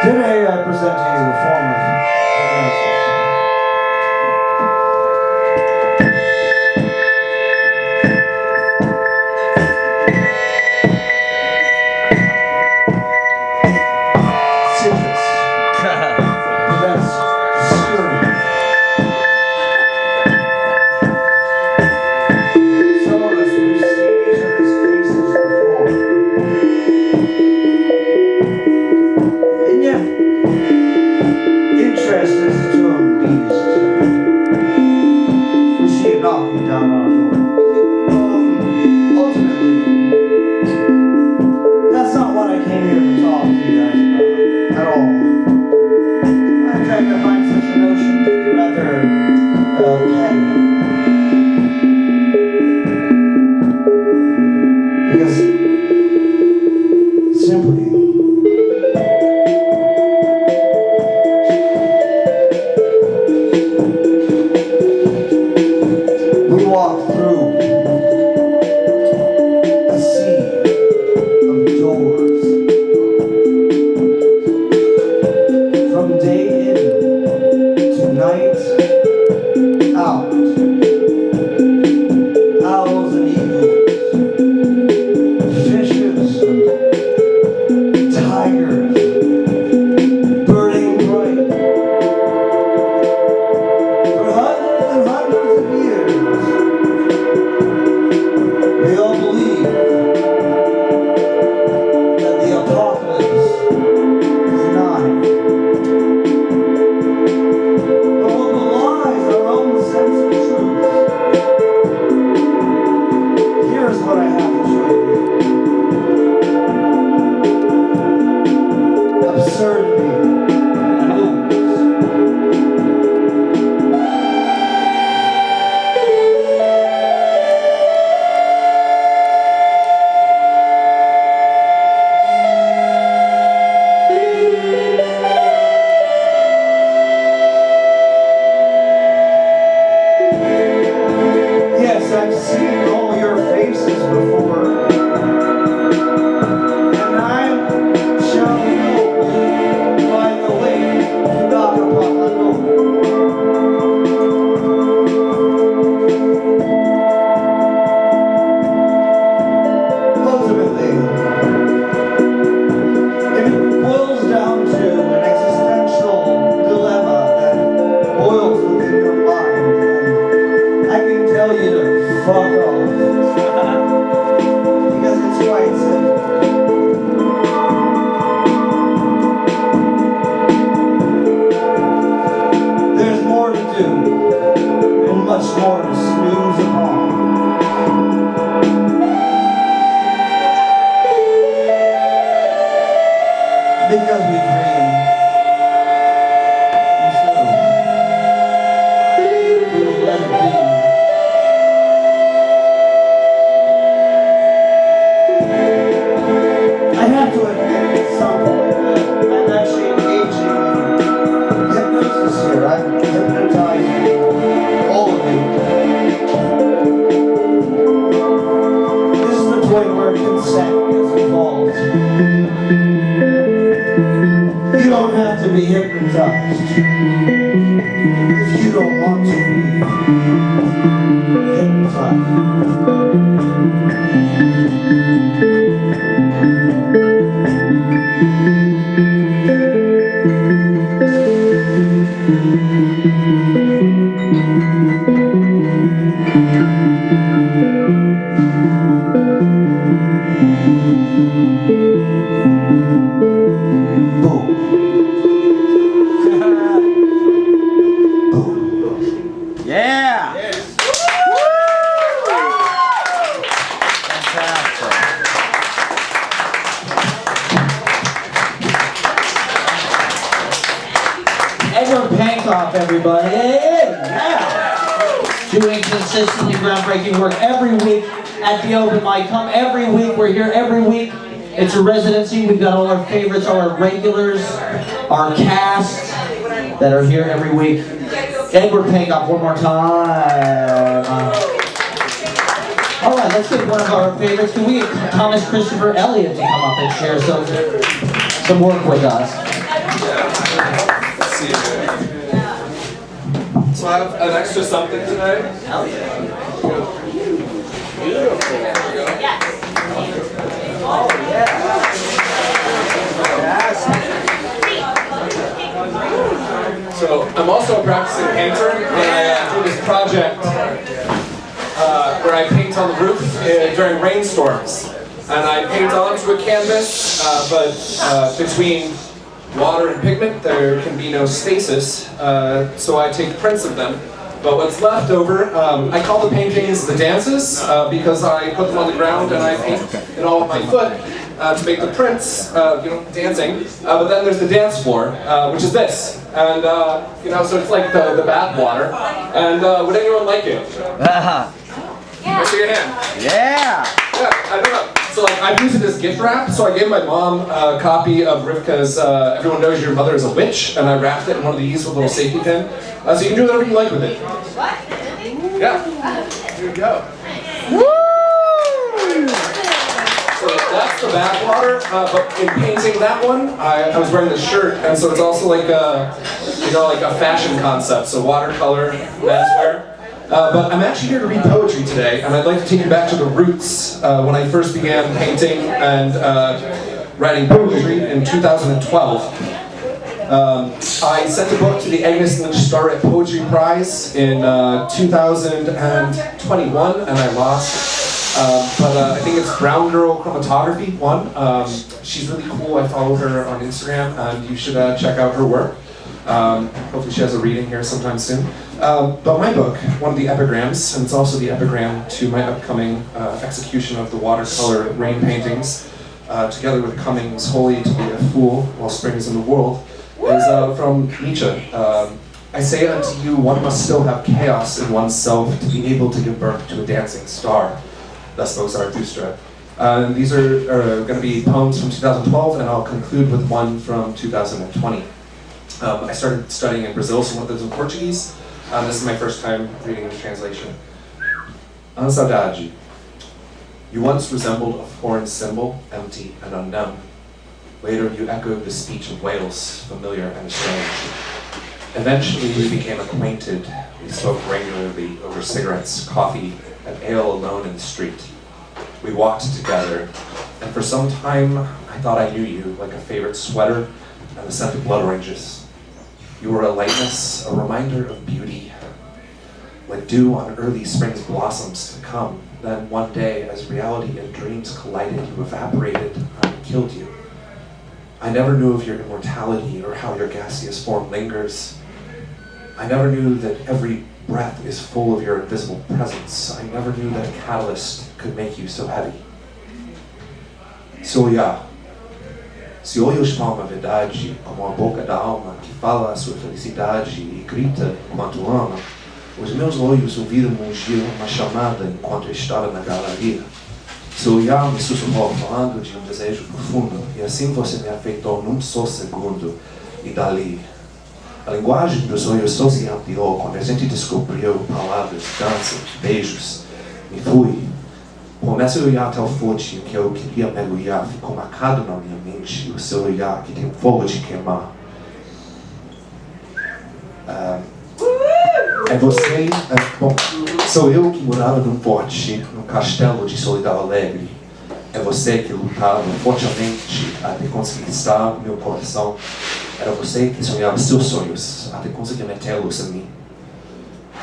Today I present to you a form of hypnosis. Citrus. Prevents scurvy. Some of us, we've seen each other's faces before. And yet, interest is its own beast. We see it knocking down our door. Ultimately, that's not what I came here to talk to you guys about at all. In fact, I find such a notion to be rather petty. Because simply, we walk through a sea of doors. From day in to night out. Owls and eagles, fishes and tigers, burning bright. For hundreds and hundreds of years, we all believe that the apocalypse is nigh. But what belies our own sense of truth? Here's what I have to show you. Absurdity looms. Yes, I've seen all your faces before, and I shall know by the way you knock upon the door. Ultimately, if it boils down to an existential dilemma that boils within your mind, then I can tell you to fuck off. Because it's quite simple. There's more to do, and much more to snooze upon. Because we dream. And so, we'll let it be. I have to admit at some point that I'm actually engaging in hypnosis here. I'm hypnotizing all of you. This is the point where consent is involved. Yeah! Edward Pankoff, everybody. Yeah! Doing consistently groundbreaking work every week at the open mic. Come every week. We're here every week. It's a residency. We've got all our favorites, all our regulars, our cast that are here every week. Edward Pankoff, one more time. All right, let's get one of our favorites. Can we get Thomas Christopher Elliott to come up and share some work with us? Let's see. So I have an extra something today. Hell yeah. Beautiful. There we go. Oh yeah. So I'm also a practicing painter, and I do this project where I paint on the roof during rainstorms. And I paint onto a canvas, but between water and pigment there can be no stasis, so I take prints of them. But what's left over, I call the paintings the dances because I put them on the ground and I paint it all with my foot to make the prints, dancing. But then there's the dance floor, which is this. And, so it's like the bath water. And would anyone like it? Let's see your hand. Yeah! Yeah, I don't know. So I've used it as gift wrap. So I gave my mom a copy of Rivka's Everyone Knows Your Mother is a Witch, and I wrapped it in one of these with a little safety pin. So you can do whatever you like with it. Yeah. Here we go. Woo! So that's the bath water, but in painting that one, I was wearing this shirt, and so it's also like a fashion concept. So watercolor, menswear. But I'm actually here to read poetry today, and I'd like to take you back to the roots when I first began painting and writing poetry in 2012. I sent a book to the Agnes Lynch Starrett Poetry Prize in 2021, and I lost. But I think it's Brown Girl Chromatography won. She's really cool. I follow her on Instagram, and you should check out her work. Hopefully she has a reading here sometime soon. But my book, one of the epigrams, and it's also the epigram to my upcoming execution of the watercolor rain paintings, together with Cummings' Holy to be a Fool while Spring is in the World, is from Nietzsche. I say unto you, one must still have chaos in oneself to be able to give birth to a dancing star. Thus spoke Zarathustra. These are going to be poems from 2012, and I'll conclude with one from 2020. I started studying in Brazil, so one of those in Portuguese. This is my first time reading the translation. An saudade. You once resembled a foreign symbol, empty and unknown. Later you echoed the speech of whales, familiar and strange. Eventually we became acquainted. We spoke regularly over cigarettes, coffee, and ale alone in the street. We walked together, and for some time I thought I knew you, like a favorite sweater and the scent of blood oranges. You were a lightness, a reminder of beauty, like dew on early spring's blossoms to come. Then one day, as reality and dreams collided, you evaporated and killed you. I never knew of your immortality or how your gaseous form lingers. I never knew that every breath is full of your invisible presence. I never knew that a catalyst could make you so heavy. So yeah. Se olhos falam a verdade, como a boca da alma que fala a sua felicidade e grita enquanto ama, os meus olhos ouviram mugir uma chamada enquanto eu estava na galeria. Seu olhar me sussurrou falando de desejo profundo, e assim você me afetou num só segundo, e dali. A linguagem dos olhos só se ampliou quando a gente descobriu palavras, danças, beijos. Me fui. Começa a olhar até o forte que eu queria mergulhar, ficou marcado na minha mente o seu olhar que tem fogo de queimar. É você, bom, sou eu que morava num forte, num castelo de solidão alegre. É você que lutava fortemente até conquistar meu coração. Era você que sonhava seus sonhos até conseguir metê-los em mim.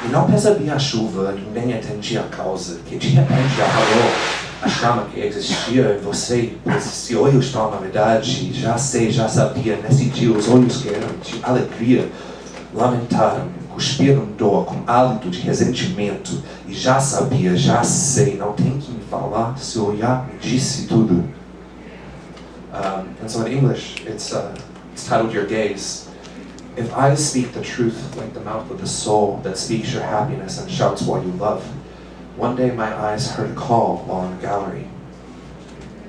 E não percebia a chuva, nem entendia a causa, que de repente apagou a chama que existia em você, pois se olhos estão na verdade, já sabia, nesse dia os olhos que eram de alegria lamentaram Cuspiram dor com hálito de ressentimento. E já sabia, já sei, não tem que me falar, se olhar me disse tudo. And so in English, it's titled Your Gaze. If eyes speak the truth like the mouth of the soul that speaks your happiness and shouts while you love, one day my eyes heard a call while in the gallery.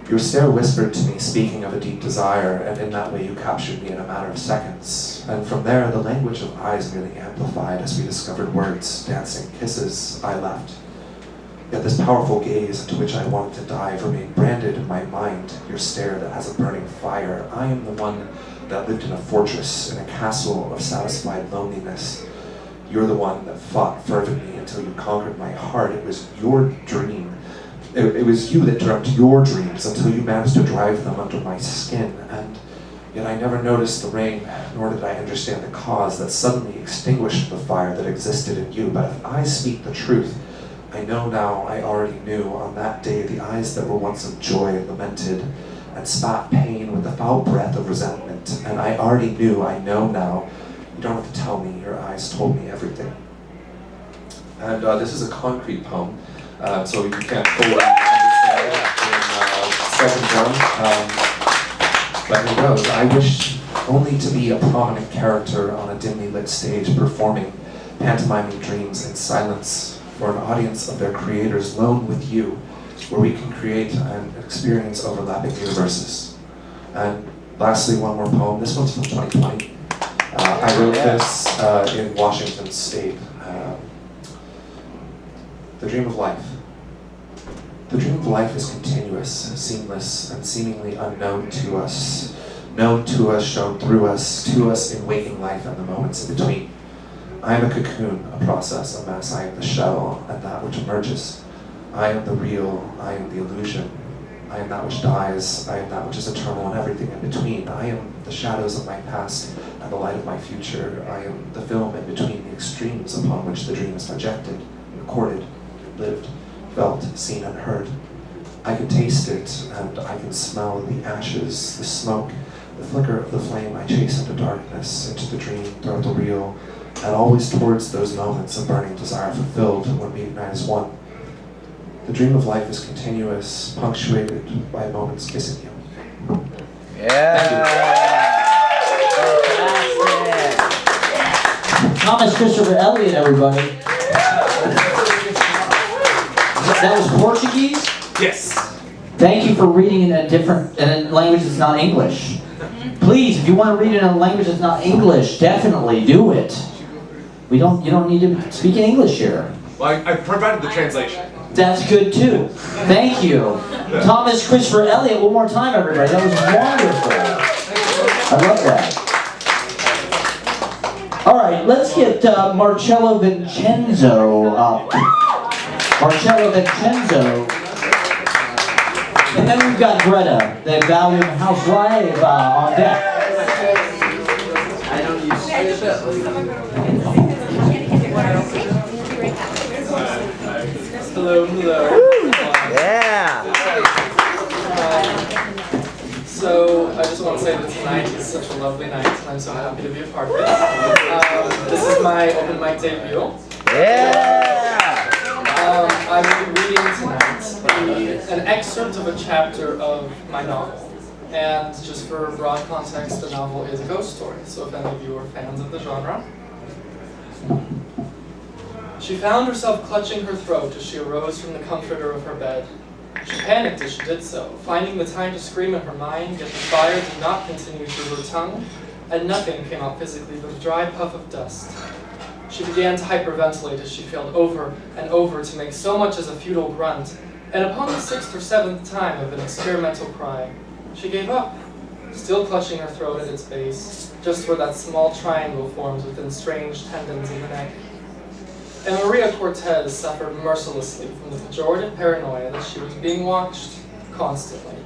Your stare whispered to me, speaking of a deep desire, and in that way you captured me in a matter of seconds. And from there, the language of eyes merely amplified as we discovered words, dancing, kisses, I left. Yet this powerful gaze into which I wanted to dive remained branded in my mind, your stare that has a burning fire. I am the one that lived in a fortress, in a castle of satisfied loneliness. You're the one that fought fervently until you conquered my heart. It was your dream. It was you that dreamt your dreams until you managed to drive them under my skin. And yet I never noticed the rain, nor did I understand the cause that suddenly extinguished the fire that existed in you. But if I speak the truth, I know now I already knew on that day the eyes that were once of joy lamented and spat pain with the foul breath of resentment. And I already knew, I know now. You don't have to tell me, your eyes told me everything. And this is a concrete poem, so you can't fully understand it in spoken form. But here goes. I wish only to be a prominent character on a dimly lit stage performing pantomiming dreams in silence for an audience of their creators, lone with you, where we can create and experience overlapping universes. And lastly, one more poem. This one's from 2020. I wrote this in Washington State. The dream of life. The dream of life is continuous, seamless, and seemingly unknown to us. Known to us, shown through us, to us in waking life and the moments in between. I am a cocoon, a process, a mess. I am the shell and that which emerges. I am the real, I am the illusion. I am that which dies, I am that which is eternal and everything in between. I am the shadows of my past and the light of my future. I am the film in between the extremes upon which the dream is projected, recorded, lived, felt, seen, and heard. I can taste it, and I can smell the ashes, the smoke, the flicker of the flame I chase into darkness, into the dream, throughout the real, and always towards those moments of burning desire fulfilled when we ignite as one. The dream of life is continuous, punctuated by moments kissing you. Thomas Christopher Elliott, everybody. That was Portuguese? Yes. Thank you for reading in a language that's not English. Please, if you want to read in a language that's not English, definitely do it. You don't need to speak in English here. Well, I provided the translation. That's good too. Thank you. Thomas Christopher Elliott, one more time, everybody. That was wonderful. I love that. All right, let's get Marcello Vincenzo up. Marcello Vincenzo. And then we've got Greta, the Valiant Housewife on deck. I don't use Hello. Yeah. So I just want to say that tonight is such a lovely night, and I'm so happy to be a part of it. This is my open mic debut. Yeah. I will be reading tonight an excerpt of a chapter of my novel. And just for broad context, the novel is a ghost story, so if any of you are fans of the genre. She found herself clutching her throat as she arose from the comforter of her bed. She panicked as she did so, finding the time to scream in her mind, yet the fire did not continue through her tongue, and nothing came out physically but a dry puff of dust. She began to hyperventilate as she failed over and over to make so much as a futile grunt, and upon the 6th or 7th time of an experimental cry, she gave up, still clutching her throat at its base, just where that small triangle forms within strange tendons in the neck. And Maria Cortez suffered mercilessly from the pejorative paranoia that she was being watched constantly.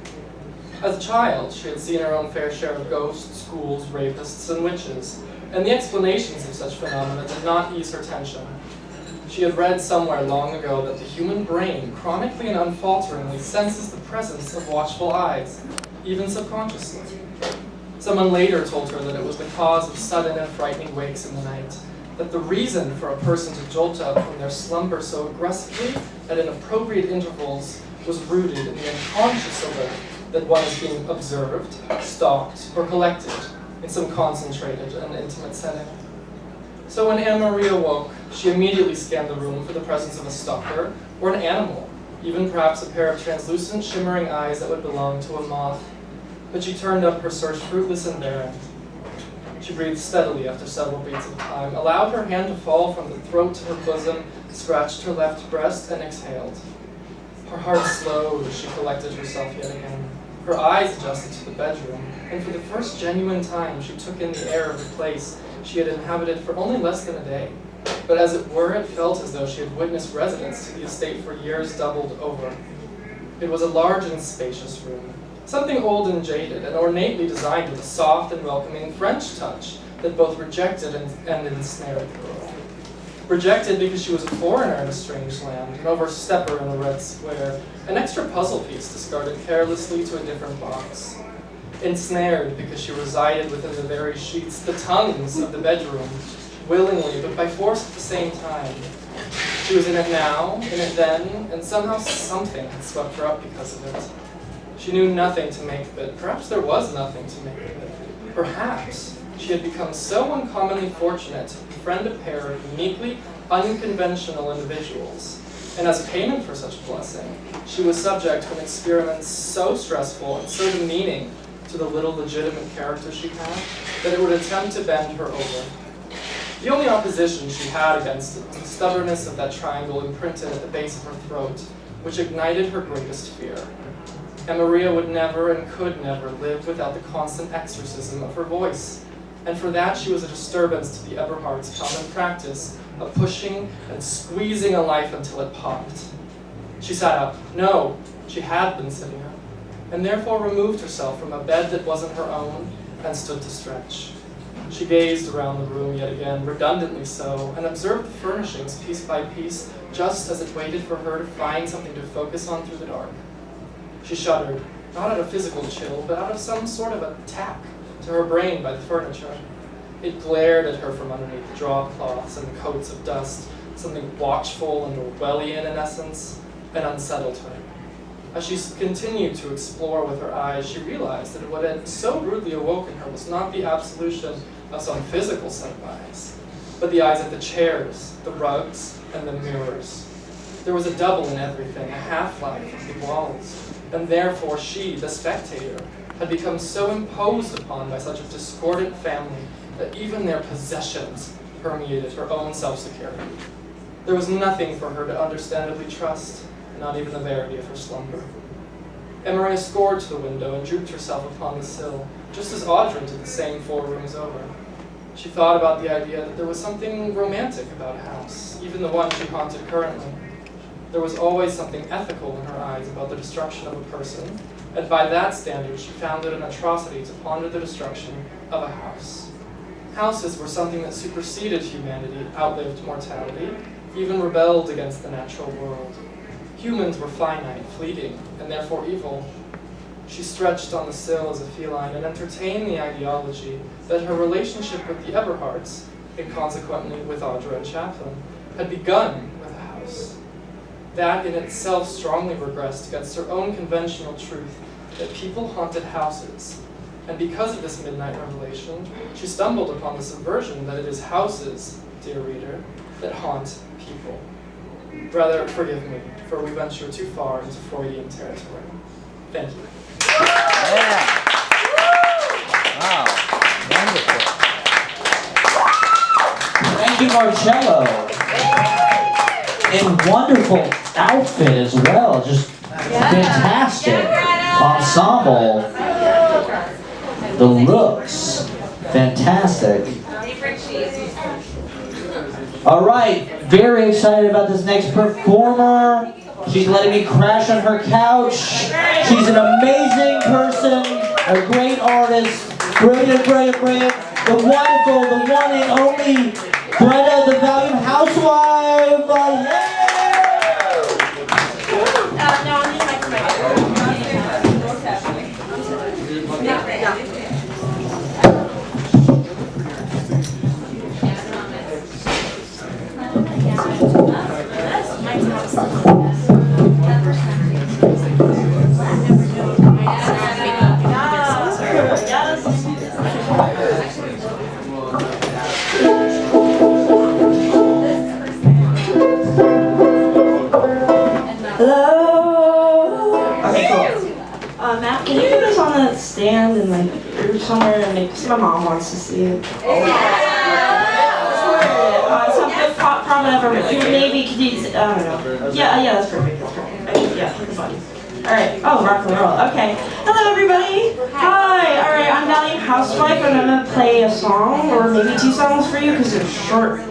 As a child, she had seen her own fair share of ghosts, ghouls, rapists, and witches, and the explanations of such phenomena did not ease her tension. She had read somewhere long ago that the human brain chronically and unfalteringly senses the presence of watchful eyes, even subconsciously. Someone later told her that it was the cause of sudden and frightening wakes in the night, that the reason for a person to jolt up from their slumber so aggressively at inappropriate intervals was rooted in the unconscious alert that one is being observed, stalked, or collected in some concentrated and intimate setting. So when Anne-Marie awoke, she immediately scanned the room for the presence of a stalker or an animal, even perhaps a pair of translucent, shimmering eyes that would belong to a moth. But she turned up her search fruitless and barren. She breathed steadily after several beats of time, allowed her hand to fall from the throat to her bosom, scratched her left breast, and exhaled. Her heart slowed as she collected herself yet again. Her eyes adjusted to the bedroom, and for the first genuine time she took in the air of the place she had inhabited for only less than a day. But as it were, it felt as though she had witnessed residence to the estate for years doubled over. It was a large and spacious room, something old and jaded, and ornately designed with a soft and welcoming French touch that both rejected and ensnared the girl. Rejected because she was a foreigner in a strange land, an overstepper in a red square, an extra puzzle piece discarded carelessly to a different box. Ensnared because she resided within the very sheets, the tongues of the bedroom, willingly but by force at the same time. She was in it now, in it then, and somehow something had swept her up because of it. She knew nothing to make of it. Perhaps there was nothing to make of it. Perhaps she had become so uncommonly fortunate to befriend a pair of uniquely unconventional individuals, and as payment for such blessing, she was subject to an experiment so stressful and so demeaning to the little legitimate character she had, that it would attempt to bend her over. The only opposition she had against it was the stubbornness of that triangle imprinted at the base of her throat, which ignited her greatest fear. And Maria would never and could never live without the constant exorcism of her voice, and for that she was a disturbance to the Eberhards' common practice of pushing and squeezing a life until it popped. She sat up. No, she had been sitting up, and therefore removed herself from a bed that wasn't her own and stood to stretch. She gazed around the room yet again, redundantly so, and observed the furnishings piece by piece, just as it waited for her to find something to focus on through the dark. She shuddered, not out of physical chill, but out of some sort of attack to her brain by the furniture. It glared at her from underneath the drawcloths and the coats of dust, something watchful and Orwellian in essence, and unsettled her. As she continued to explore with her eyes, she realized that what had so rudely awoken her was not the absolution of some physical set of eyes, but the eyes of the chairs, the rugs, and the mirrors. There was a double in everything, a half-life of the walls, and therefore she, the spectator, had become so imposed upon by such a discordant family that even their possessions permeated her own self-security. There was nothing for her to understandably trust, not even the verity of her slumber. Maria scored to the window and drooped herself upon the sill, just as Audrey did the same 4 rooms over. She thought about the idea that there was something romantic about a house, even the one she haunted currently. There was always something ethical in her eyes about the destruction of a person, and by that standard she found it an atrocity to ponder the destruction of a house. Houses were something that superseded humanity, outlived mortality, even rebelled against the natural world. Humans were finite, fleeting, and therefore evil. She stretched on the sill as a feline and entertained the ideology that her relationship with the Eberhards, and consequently with Audra and Chaplin, had begun with a house. That in itself strongly regressed against her own conventional truth that people haunted houses, and because of this midnight revelation, she stumbled upon the subversion that it is houses, dear reader, that haunt people. Rather, forgive me, for we venture too far into Freudian territory. Thank you. Yeah. Wow. Wonderful. Thank you, Marcello. And wonderful outfit as well. Just fantastic. Ensemble. The looks. Fantastic. All right, very excited about this next performer. She's letting me crash on her couch. She's an amazing person, a great artist. Breda, the wonderful, the one and only Breda, the Valiant Housewife. Okay, cool. Matt, can you put this on a stand and like or somewhere and make? My mom wants to see it. Oh yeah. Something probably never. Maybe could you? I don't know. Yeah, that's perfect. That's perfect. Yeah, hit the button. All right. Oh, rock and roll. Okay. Hello, everybody. Hi. All right. I'm Valiant Housewife, and I'm gonna play a song or maybe two songs for you because they're short.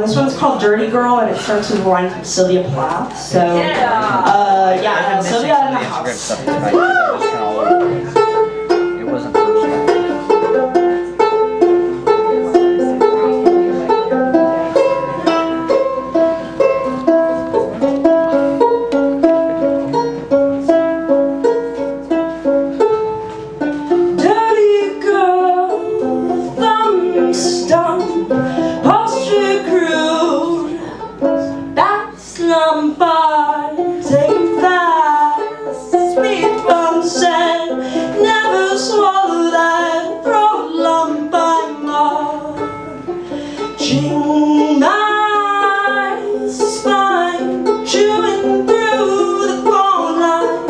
This one's called Dirty Girl, and it starts with a line from Sylvia Plath. So, yeah, Sylvia in the house. It wasn't first. Dirty girl, thumb stump, posture crude, back slump by, taking fast, speed bump said, never swallow that throat lump I'm on. Ching my spine, chewing through the phone line.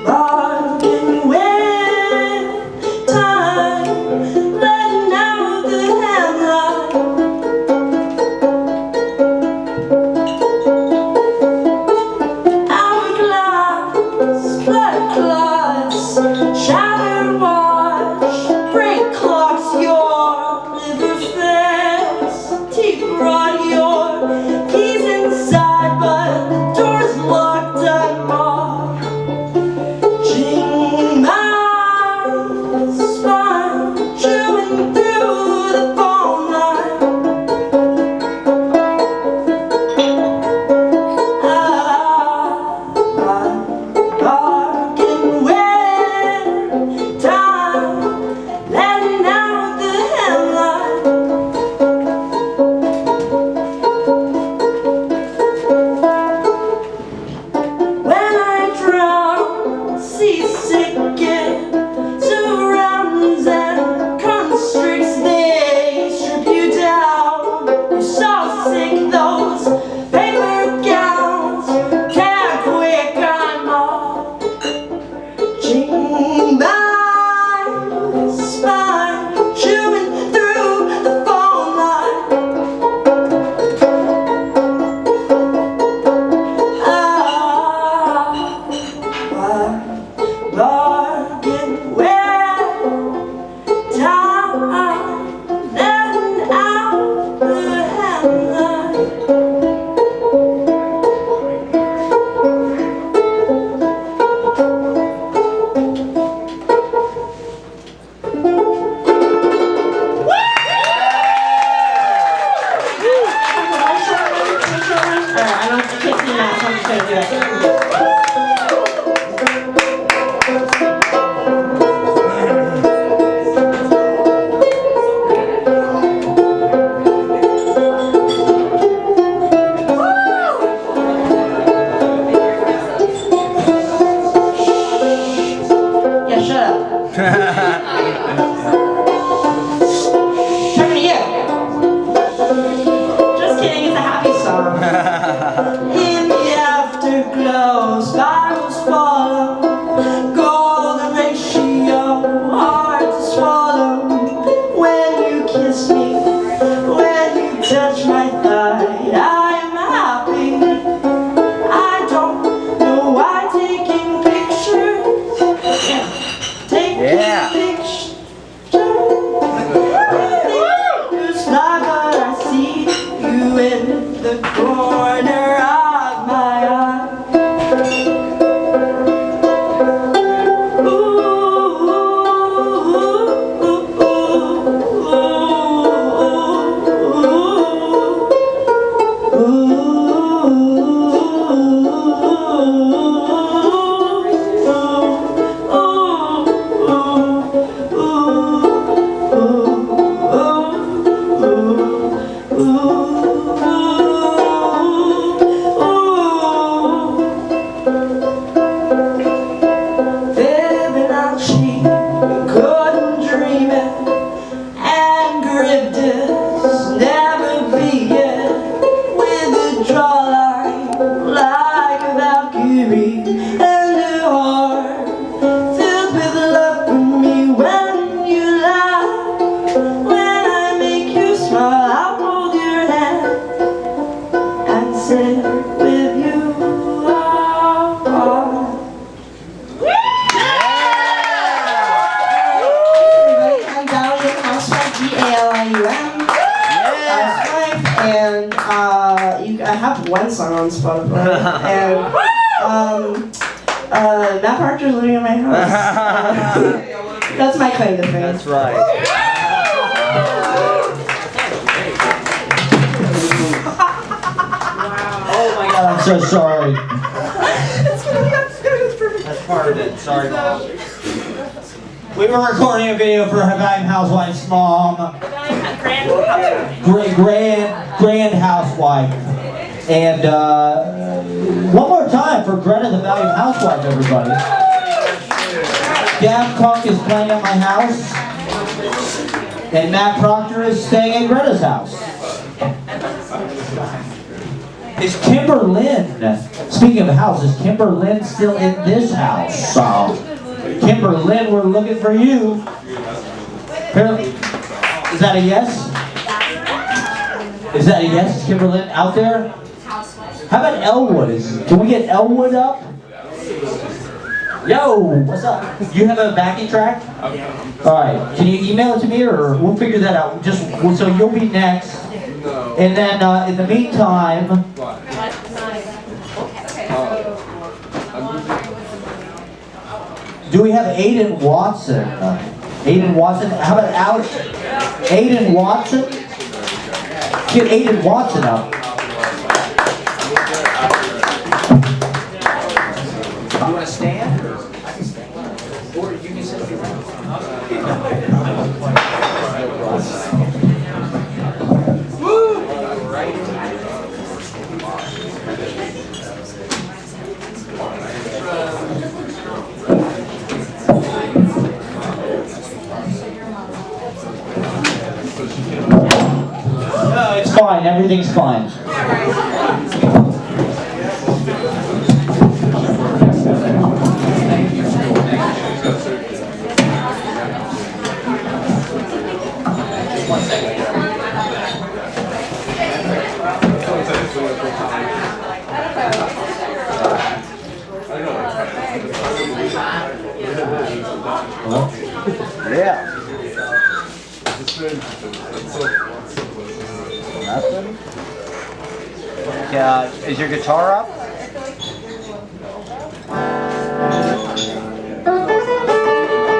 Bargain with time, letting out the hemlock. Hourglass, blood clots, shattered watch, break clocks, your liver fails, teeth rot, your keys inside, but the door's locked, I'm off. Ching my spine, chewing through the phone line. Bargain with time, letting out the hemlock. When I drown, seasick it surrounds and constricts. They strip you down. You're so sick, those paper gowns can't quick. I'm all ching my spine, chewing through the phone line. Bargain with time, letting out the hemlock. I don't can't see that, so I'm just gonna do it. Yeah, shut up. Talking to you. Just kidding, it's a happy song. In the afterglow, spirals follow, golden ratio, hard to swallow. When you kiss me, when you touch my thigh, I'm happy. I don't know why taking pictures. Taking pictures. Just like what I see you in the corner of my eye. Ooh. have one song on Spotify, and Matt Proctor's living in my house. That's my claim to fame. That's right. Oh my God, I'm so sorry. It's gonna be it's perfect. That's part of it. Sorry, Mom. We were recording a video for Grand Housewife's mom. Grand Housewife. And one more time for Greta, the Valiant Housewife, everybody. Daft Punk is playing at my house. And Matt Proctor is staying at Greta's house. Is Kimberlyn, speaking of houses, Kimberlyn still in this house? Kimberlyn, we're looking for you. Apparently, is that a yes? Is that a yes? Is Kimberlyn out there? How about Elwood? Can we get Elwood up? Yo, what's up? You have a backing track? All right, can you email it to me, or we'll figure that out? Just so you'll be next, and then in the meantime. Do we have Aiden Watson? Aiden Watson? How about Alex? Aiden Watson? Get Aiden Watson up. You want to stand? Or I can stand. Or you can sit here. No, it's fine. Everything's fine. Hello? Yeah. Nothing? Is your guitar up?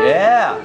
Yeah.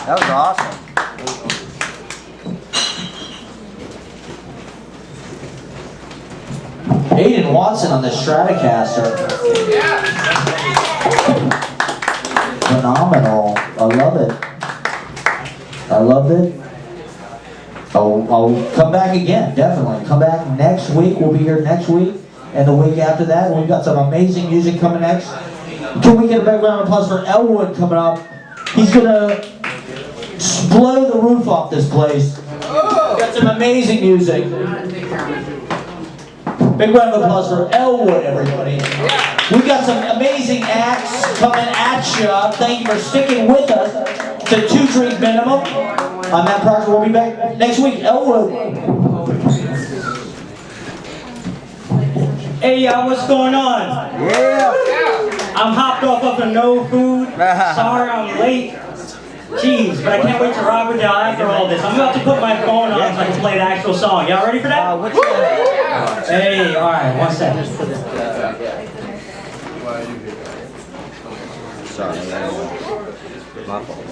That was awesome. Aiden Watson on the Stratocaster. Phenomenal. I love it. I loved it. I'll come back again, definitely. Come back next week. We'll be here next week. And the week after that, we've got some amazing music coming next. Can we get a big round of applause for Elwood coming up? He's gonna blow the roof off this place. Got some amazing music. Big round of applause for Elwood, everybody. We got some amazing acts coming at you. Thank you for sticking with us to 2 drink minimum. I'm Matt Proctor. We'll be back next week. Elwood. Hey y'all, what's going on? Yeah. I'm hopped off of a no food. Sorry I'm late. Jeez, but I can't wait to rock with y'all after all this. I'm about to put my phone on so I can play the actual song. Y'all ready for that? Hey, alright, one second. Sorry. My fault.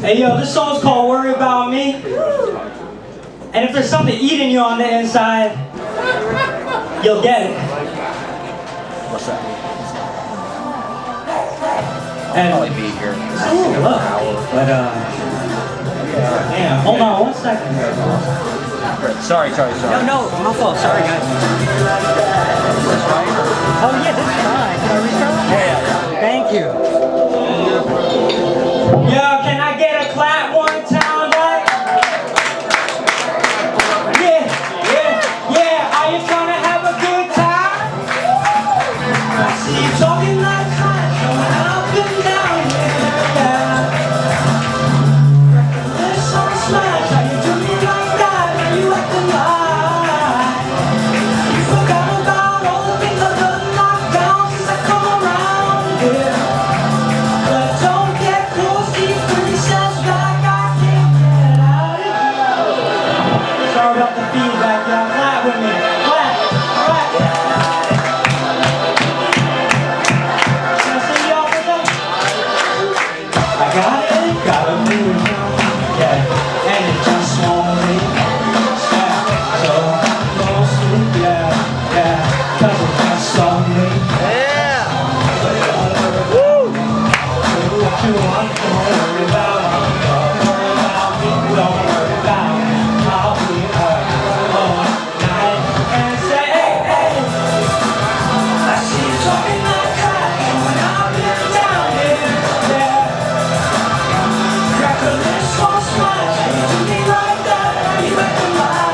Hey yo, this song's called Worry About Me. And if there's something eating you on the inside, you'll get it. What's that? And I'll probably be here. It's a little low, but damn, hold on 1 second. Sorry. No, my fault. Sorry, guys. Oh yeah, this is fine. Can I restart? Yeah. Thank you. Yo, can I get a clap one time, right? Yeah. Are you trying to have a good time? I see you talking like hot, going up and down, yeah. There's some smash, how you do me like that, how you acting like you forgot about all the things I've done knocked down since I come around, yeah. But don't get close, keep pretty sense back, I can't get out of here. Sorry about the feedback, y'all. Clap with me. Clap. Can I sing y'all for them? I got a move, yeah, and it just won't leave, yeah, so closely, yeah, 'cause it just on me, woo! Do what you want, don't worry about me, don't worry about me, I'll be up all night and say, hey, I see you talking like that, going up and down here, yeah. Crack a lip so smart, you do me like that, you acting like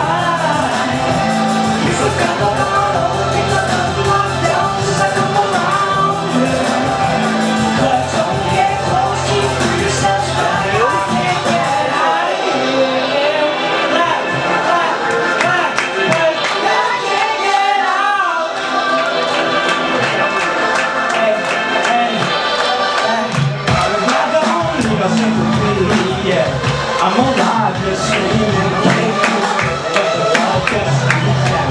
you forgot about all the things I've done locked down since I come around, yeah. But don't get close, keep to yourself, back, I can't get out of here. Clap, I can't get out. Hey, I don't need no sympathy, yeah. I'm alive, just screaming, but the world just needs that,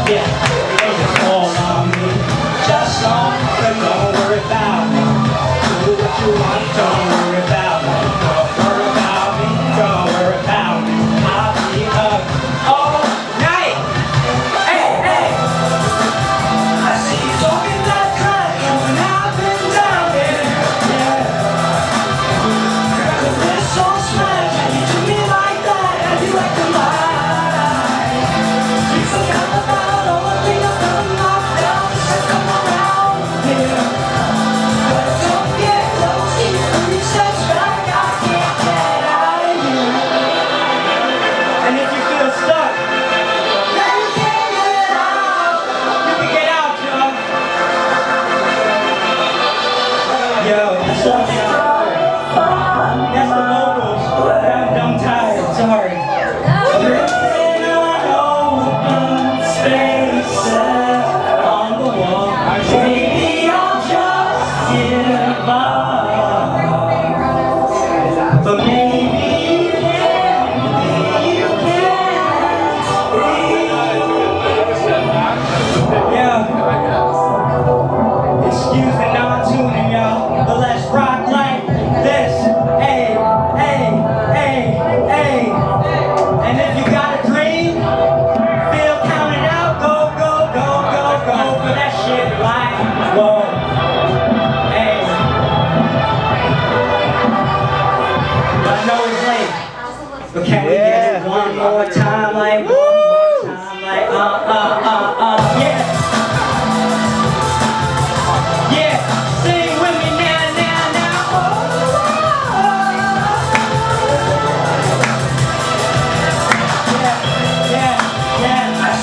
yeah. They just fall on me, just on, but don't worry about me. Do what you want, don't worry about me. Don't worry about me, don't worry about me. I'll be up all night. Hey. I see you talking that kind, going up and down, yeah. Crack a lip so smash, and you do me like that, and you acting like But can we get it one more time, like one more time, like yeah. Yeah, sing with me now, now, now. Yeah.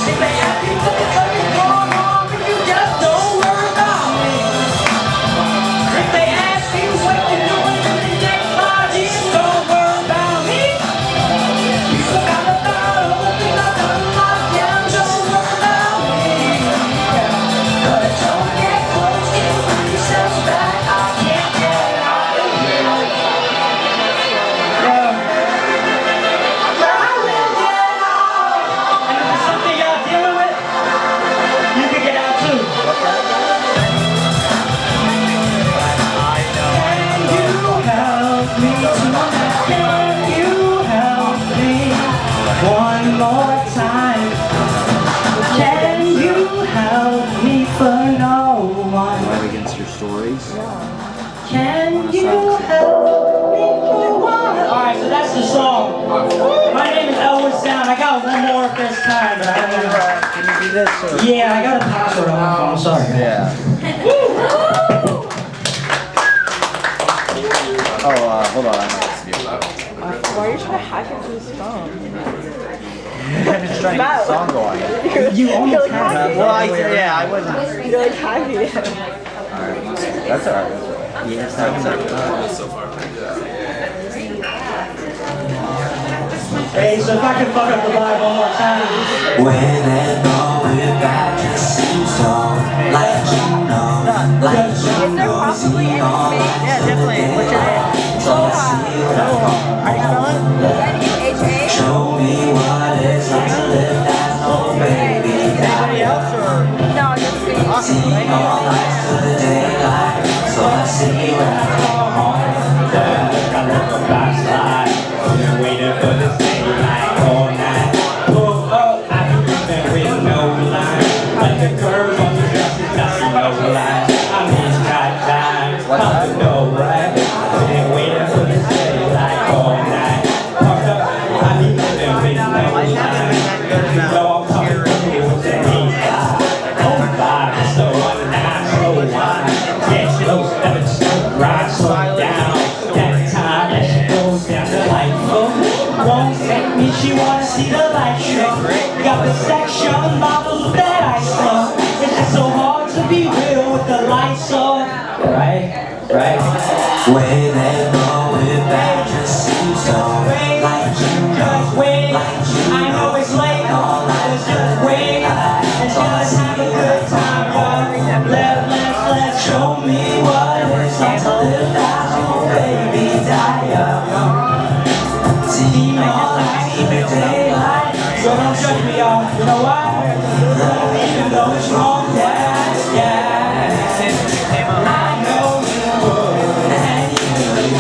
If they ask you what the fuck is going on, but you just don't worry about me. If they ask you what you're doing in the next 5 years, don't worry about me. You forgot about all the things I've done in my life, yeah, don't worry about me. But don't get close, get yourself back, I can't get out of here. Something y'all dealing with, you can get out too. Can you help me tonight? Can you help me one more time? Can you help me for no one? Against your stories. Can you help me for one? Alright, so that's the song. My name is Elwood Sound. I got one more if there's time, but I don't know. Can you do this? Or? Yeah, I got a password on my phone, I'm sorry. Yeah. Hold on. I might see you. Why are you trying to hack into his phone? I'm just trying to get the song going. You almost had it. Well, I wasn't. You're like hacking it. That's alright. Yeah, it's not So far. Hey, so if I can fuck up the vibe one more time. Whenever we're back, it seems so like you know, see all yeah, definitely. What's your name? so I see what How do you spell it? show me what it's like to live that old baby. Anybody else or? No, just me. Awesome. See all lights to the daylight, so I see where I come home. I look a backslide. Been waiting for this daylight all night. Oh, I've been with no line. Like the curves on the dresses, that's no lie. I mean, got time. I know, right? Been waiting for this daylight all night. Parked up, I be living with no line. You know I'm talking to you with the heat. Oh, God, so unnatural wine. Yeah, slow stepping, slow ride, slow down. That time that she goes down the light. Won't take me, she wanna see the light show. Got the section bottles with that ice flow. It's just so hard to be real with the lights off. Right. Whenever we're back, just seems so like you know, I know it's late, let's just wait and just have a good time, y'all. Let's show me what it's like to live that old baby die young. See all lights in the daylight, so don't judge me, y'all. You know why? Even though it's wrong, yeah. I know you would, and even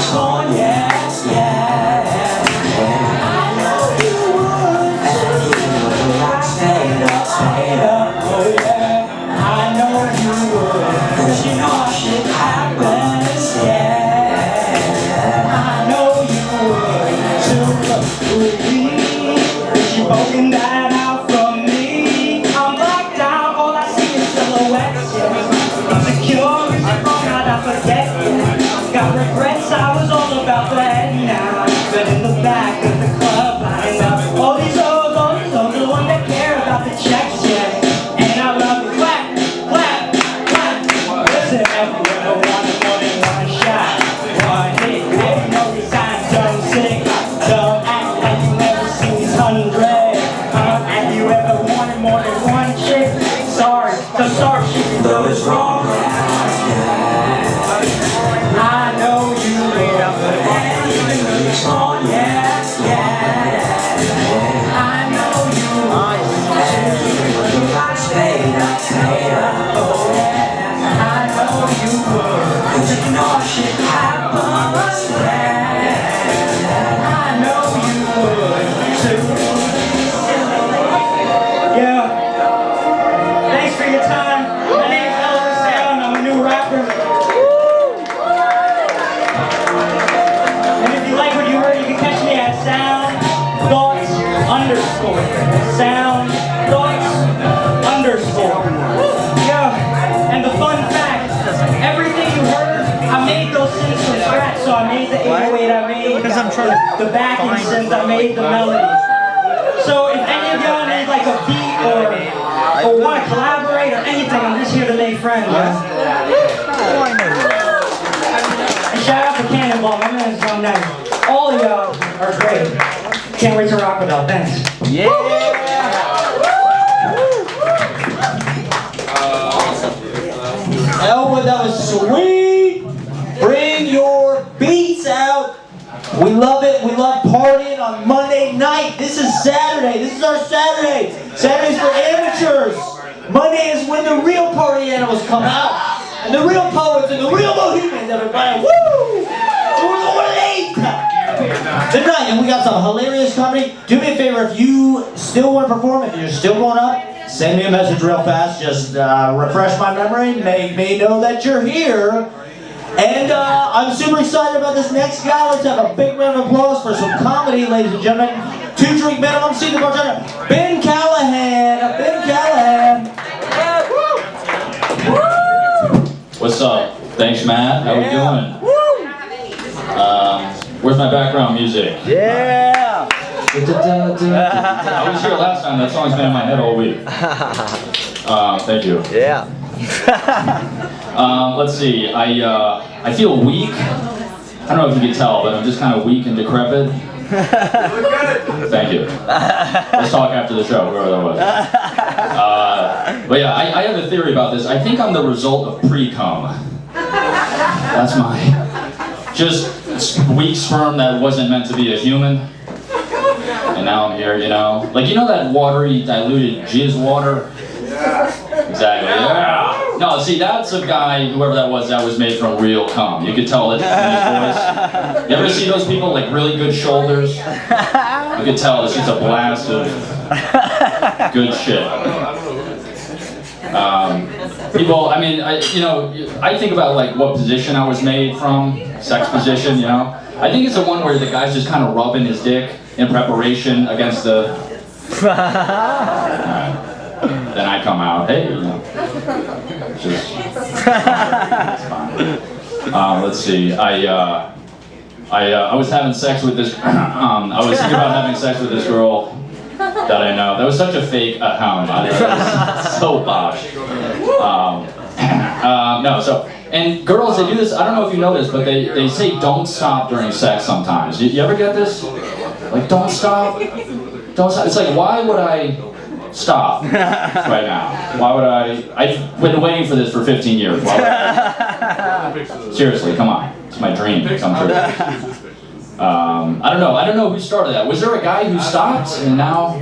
the backing synth that made the melody. So if any of y'all need like a beat or want to collaborate or anything, I'm just here to make friends. And shout out to Cannonball, my man's so nice. All of y'all are great. Can't wait to rock with y'all. Thanks. Yeah. Elwood, that was sweet. Bring your beats out. We love it. We love partying on Monday night. This is Saturday. This is our Saturday. Saturday's for amateurs. Monday is when the real party animals come out. And the real poets and the real bohemians, everybody. Woo! We're going late. Tonight, and we got some hilarious comedy. Do me a favor, if you still want to perform, if you're still going up, send me a message real fast. Just refresh my memory, make me know that you're here. And I'm super excited about this next guy. Let's have a big round of applause for some comedy, ladies and gentlemen. 2 drink minimum, see the bartender, Ben Callahan. Ben Callahan. What's up? Thanks, Matt. How we doing? Where's my background music? Yeah. I was here last time. That song's been in my head all week. Thank you. Yeah. Let's see. I feel weak. I don't know if you can tell, but I'm just kind of weak and decrepit. Thank you. Let's talk after the show, whoever that was. But yeah, I have a theory about this. I think I'm the result of pre-cum. That's my just weak sperm that wasn't meant to be a human. And now I'm here, you know. Like, you know that watery, diluted jizz water? Exactly, yeah. No, see, that's a guy, whoever that was made from real cum. You could tell it in his voice. You ever see those people, like, really good shoulders? You could tell it's just a blast of good shit. People, I mean, I think about, like, what position I was made from, sex position, you know? I think it's the one where the guy's just kind of rubbing his dick in preparation against the... Then I come out, hey, you know, just, it's fine. Let's see, I was having sex with this, I was thinking about having sex with this girl that I know. That was such a fake hound. That was so botched. No, so, and girls, they do this, I don't know if you know this, but they say don't stop during sex sometimes. You ever get this? Like, don't stop. It's like, why would I stop right now? Why would I've been waiting for this for 15 years. Why would I? Seriously, come on. It's my dream come true. I don't know who started that. Was there a guy who stopped and now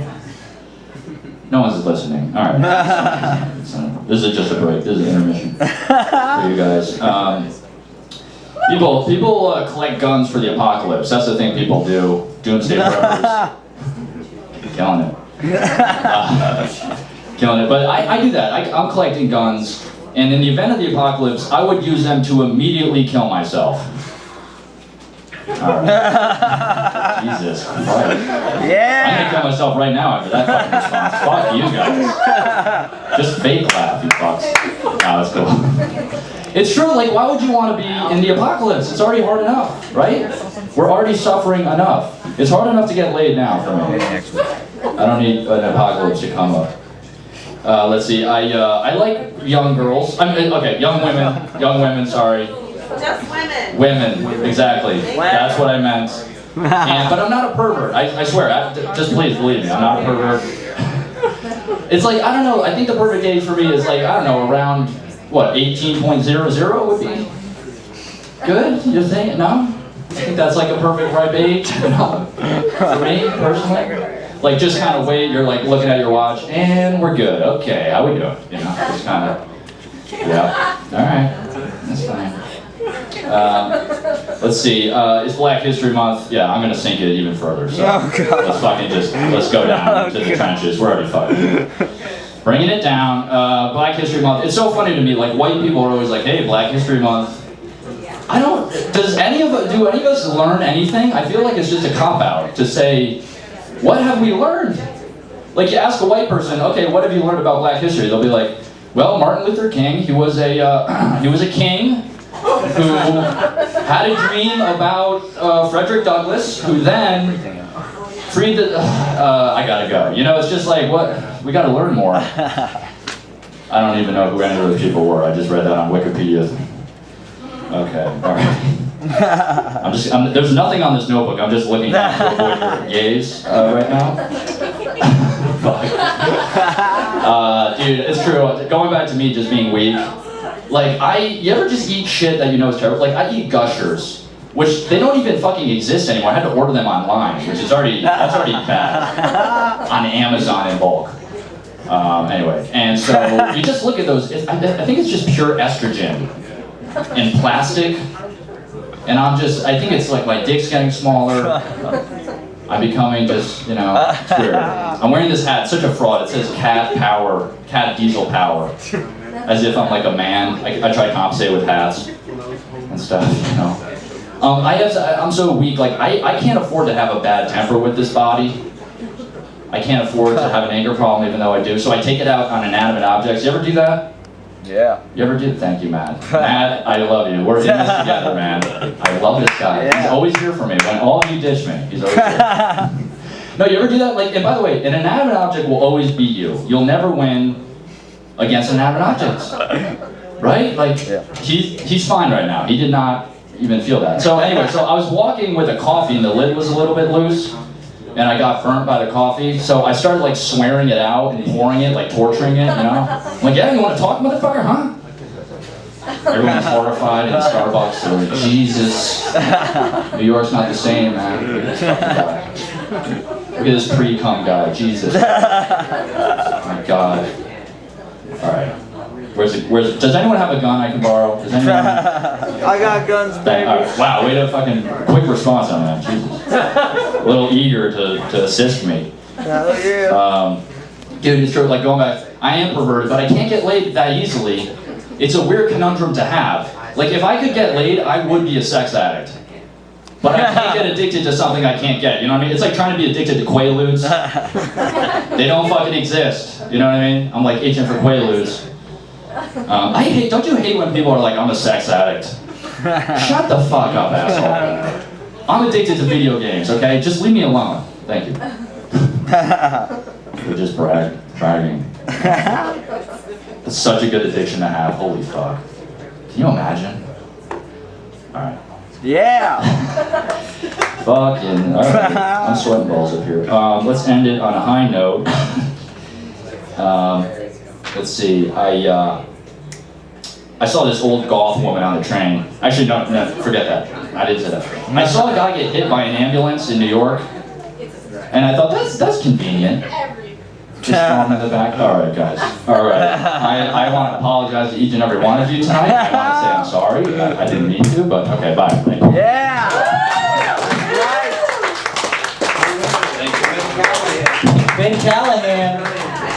no one's listening? All right. This is just a break. This is an intermission for you guys. People collect guns for the apocalypse. That's the thing people do. Doomsday preppers. Killing it. Killing it. But I do that. I'm collecting guns, and in the event of the apocalypse, I would use them to immediately kill myself. All right. Jesus Christ. Yeah. I'm gonna kill myself right now after that fucking response. Fuck you guys. Just fake laugh, you fucks. Nah, that's cool. It's true, like, why would you want to be in the apocalypse? It's already hard enough, right? We're already suffering enough. It's hard enough to get laid now for me. I don't need an apocalypse to come up. Let's see, I like young girls. I mean, okay, young women, sorry. Just women. Women, exactly. That's what I meant. But I'm not a pervert. I swear. Just please believe me. I'm not a pervert. It's like, I don't know. I think the perfect age for me is like, I don't know, around what, 18.00 would be good. You think? No? I think that's like a perfect ripe age. No. For me personally, like just kind of wait. You're like looking at your watch, and we're good. Okay, how we doing? You know, just kind of. Yeah. All right. That's fine. Let's see, it's Black History Month. Yeah, I'm gonna sink it even further, so let's go down to the trenches. We're already fucking bringing it down. Black History Month, it's so funny to me, like white people are always like, hey, Black History Month. Do any of us learn anything? I feel like it's just a cop-out to say, what have we learned? Like you ask a white person, okay, what have you learned about Black history? They'll be like, well, Martin Luther King, he was a king. who had a dream about Frederick Douglass, who then freed the. I gotta go. You know, it's just like what we gotta learn more. I don't even know who any of those people were. I just read that on Wikipedia. Okay, all right. There's nothing on this notebook. I'm just looking at to avoid your gaze right now. Dude, it's true. Going back to me just being weak. Like, you ever just eat shit that you know is terrible? Like, I eat Gushers, which they don't even fucking exist anymore. I had to order them online, which is that's already bad. On Amazon in bulk. Anyway, and so you just look at those. I think it's just pure estrogen in plastic, and I think it's like my dick's getting smaller. I'm becoming just, you know, it's weird. I'm wearing this hat, such a fraud. It says cat diesel power, as if I'm like a man. I try to compensate with hats and stuff, you know. I'm so weak, like I can't afford to have a bad temper with this body. I can't afford to have an anger problem, even though I do. So I take it out on inanimate objects. You ever do that? Yeah. You ever do? Thank you, Matt. Matt, I love you. We're in this together, man. I love this guy. Yeah. He's always here for me. When all of you ditch me, he's always here. No, you ever do that? Like, and by the way, an inanimate object will always beat you. You'll never win against inanimate objects, right? Like, he's fine right now. He did not even feel that. So anyway, so I was walking with a coffee and the lid was a little bit loose. And I got burnt by the coffee, so I started like swearing it out and pouring it, like torturing it, you know? I'm like, yeah, you want to talk, motherfucker, huh? Everyone's horrified in Starbucks, they're like, Jesus, New York's not the same, man. Look at this pre-cum guy, Jesus. My God. All right. Does anyone have a gun I can borrow? Does anyone? I got guns, baby. Right. Wow, way to fucking quick response on that, Jesus. A little eager to assist me. Hell yeah. Dude, it's true, like going back, I am perverted, but I can't get laid that easily. It's a weird conundrum to have. Like, if I could get laid, I would be a sex addict. But I can't get addicted to something I can't get, you know what I mean? It's like trying to be addicted to Quaaludes. They don't fucking exist, you know what I mean? I'm like itching for Quaaludes. Don't you hate when people are like, I'm a sex addict? Shut the fuck up, asshole. I'm addicted to video games, okay? Just leave me alone. Thank you. We're just bragging. It's such a good addiction to have, holy fuck. Can you imagine? Alright. Yeah! Fucking, alright. I'm sweating balls up here. Let's end it on a high note. Let's see, I saw this old goth woman on the train. Actually, no, forget that. I didn't say that. I saw a guy get hit by an ambulance in New York, and I thought, that's convenient. Just throw him in the back. All right, guys. All right. I want to apologize to each and every one of you tonight. I want to say I'm sorry. I didn't mean to, but okay, bye. Thank you. Yeah! Ben Callahan.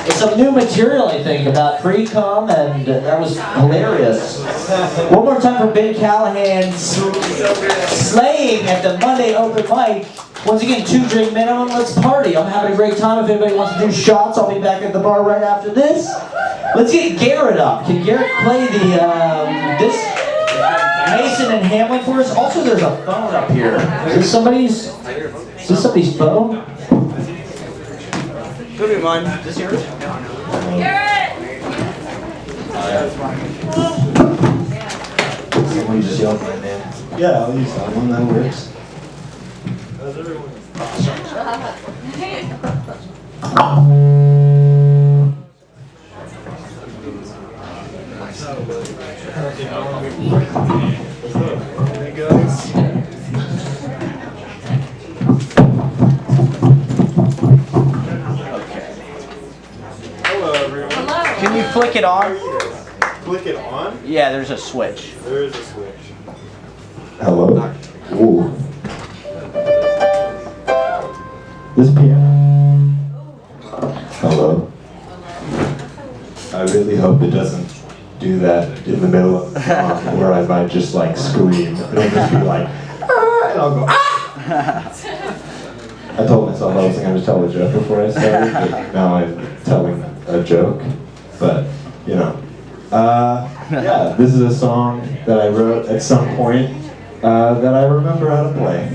It's some new material, I think, about pre-cum, and that was hilarious. One more time for Ben Callahan slaying at the Monday open mic. Once again, 2-drink minimum, let's party. I'm having a great time. If anybody wants to do shots, I'll be back at the bar right after this. Let's get Garrett up. Can Garrett play this Mason and Hamlin for us? Also, there's a phone up here. Is this somebody's phone? Could be mine. Is this yours? Garrett! Someone just yelled my name. Yeah, I'll use that one. That works. Hey guys. Can you flick it on? Flick it on? Yeah, there's a switch. There is a switch. Hello? Ooh. This piano. Hello? I really hope it doesn't do that in the middle of the song where I might just like scream. It'll just be like, ah, and I'll go, ah! I told myself I was going to tell a joke before I started, but now I'm telling a joke. But, you know. Yeah, this is a song that I wrote at some point that I remember how to play.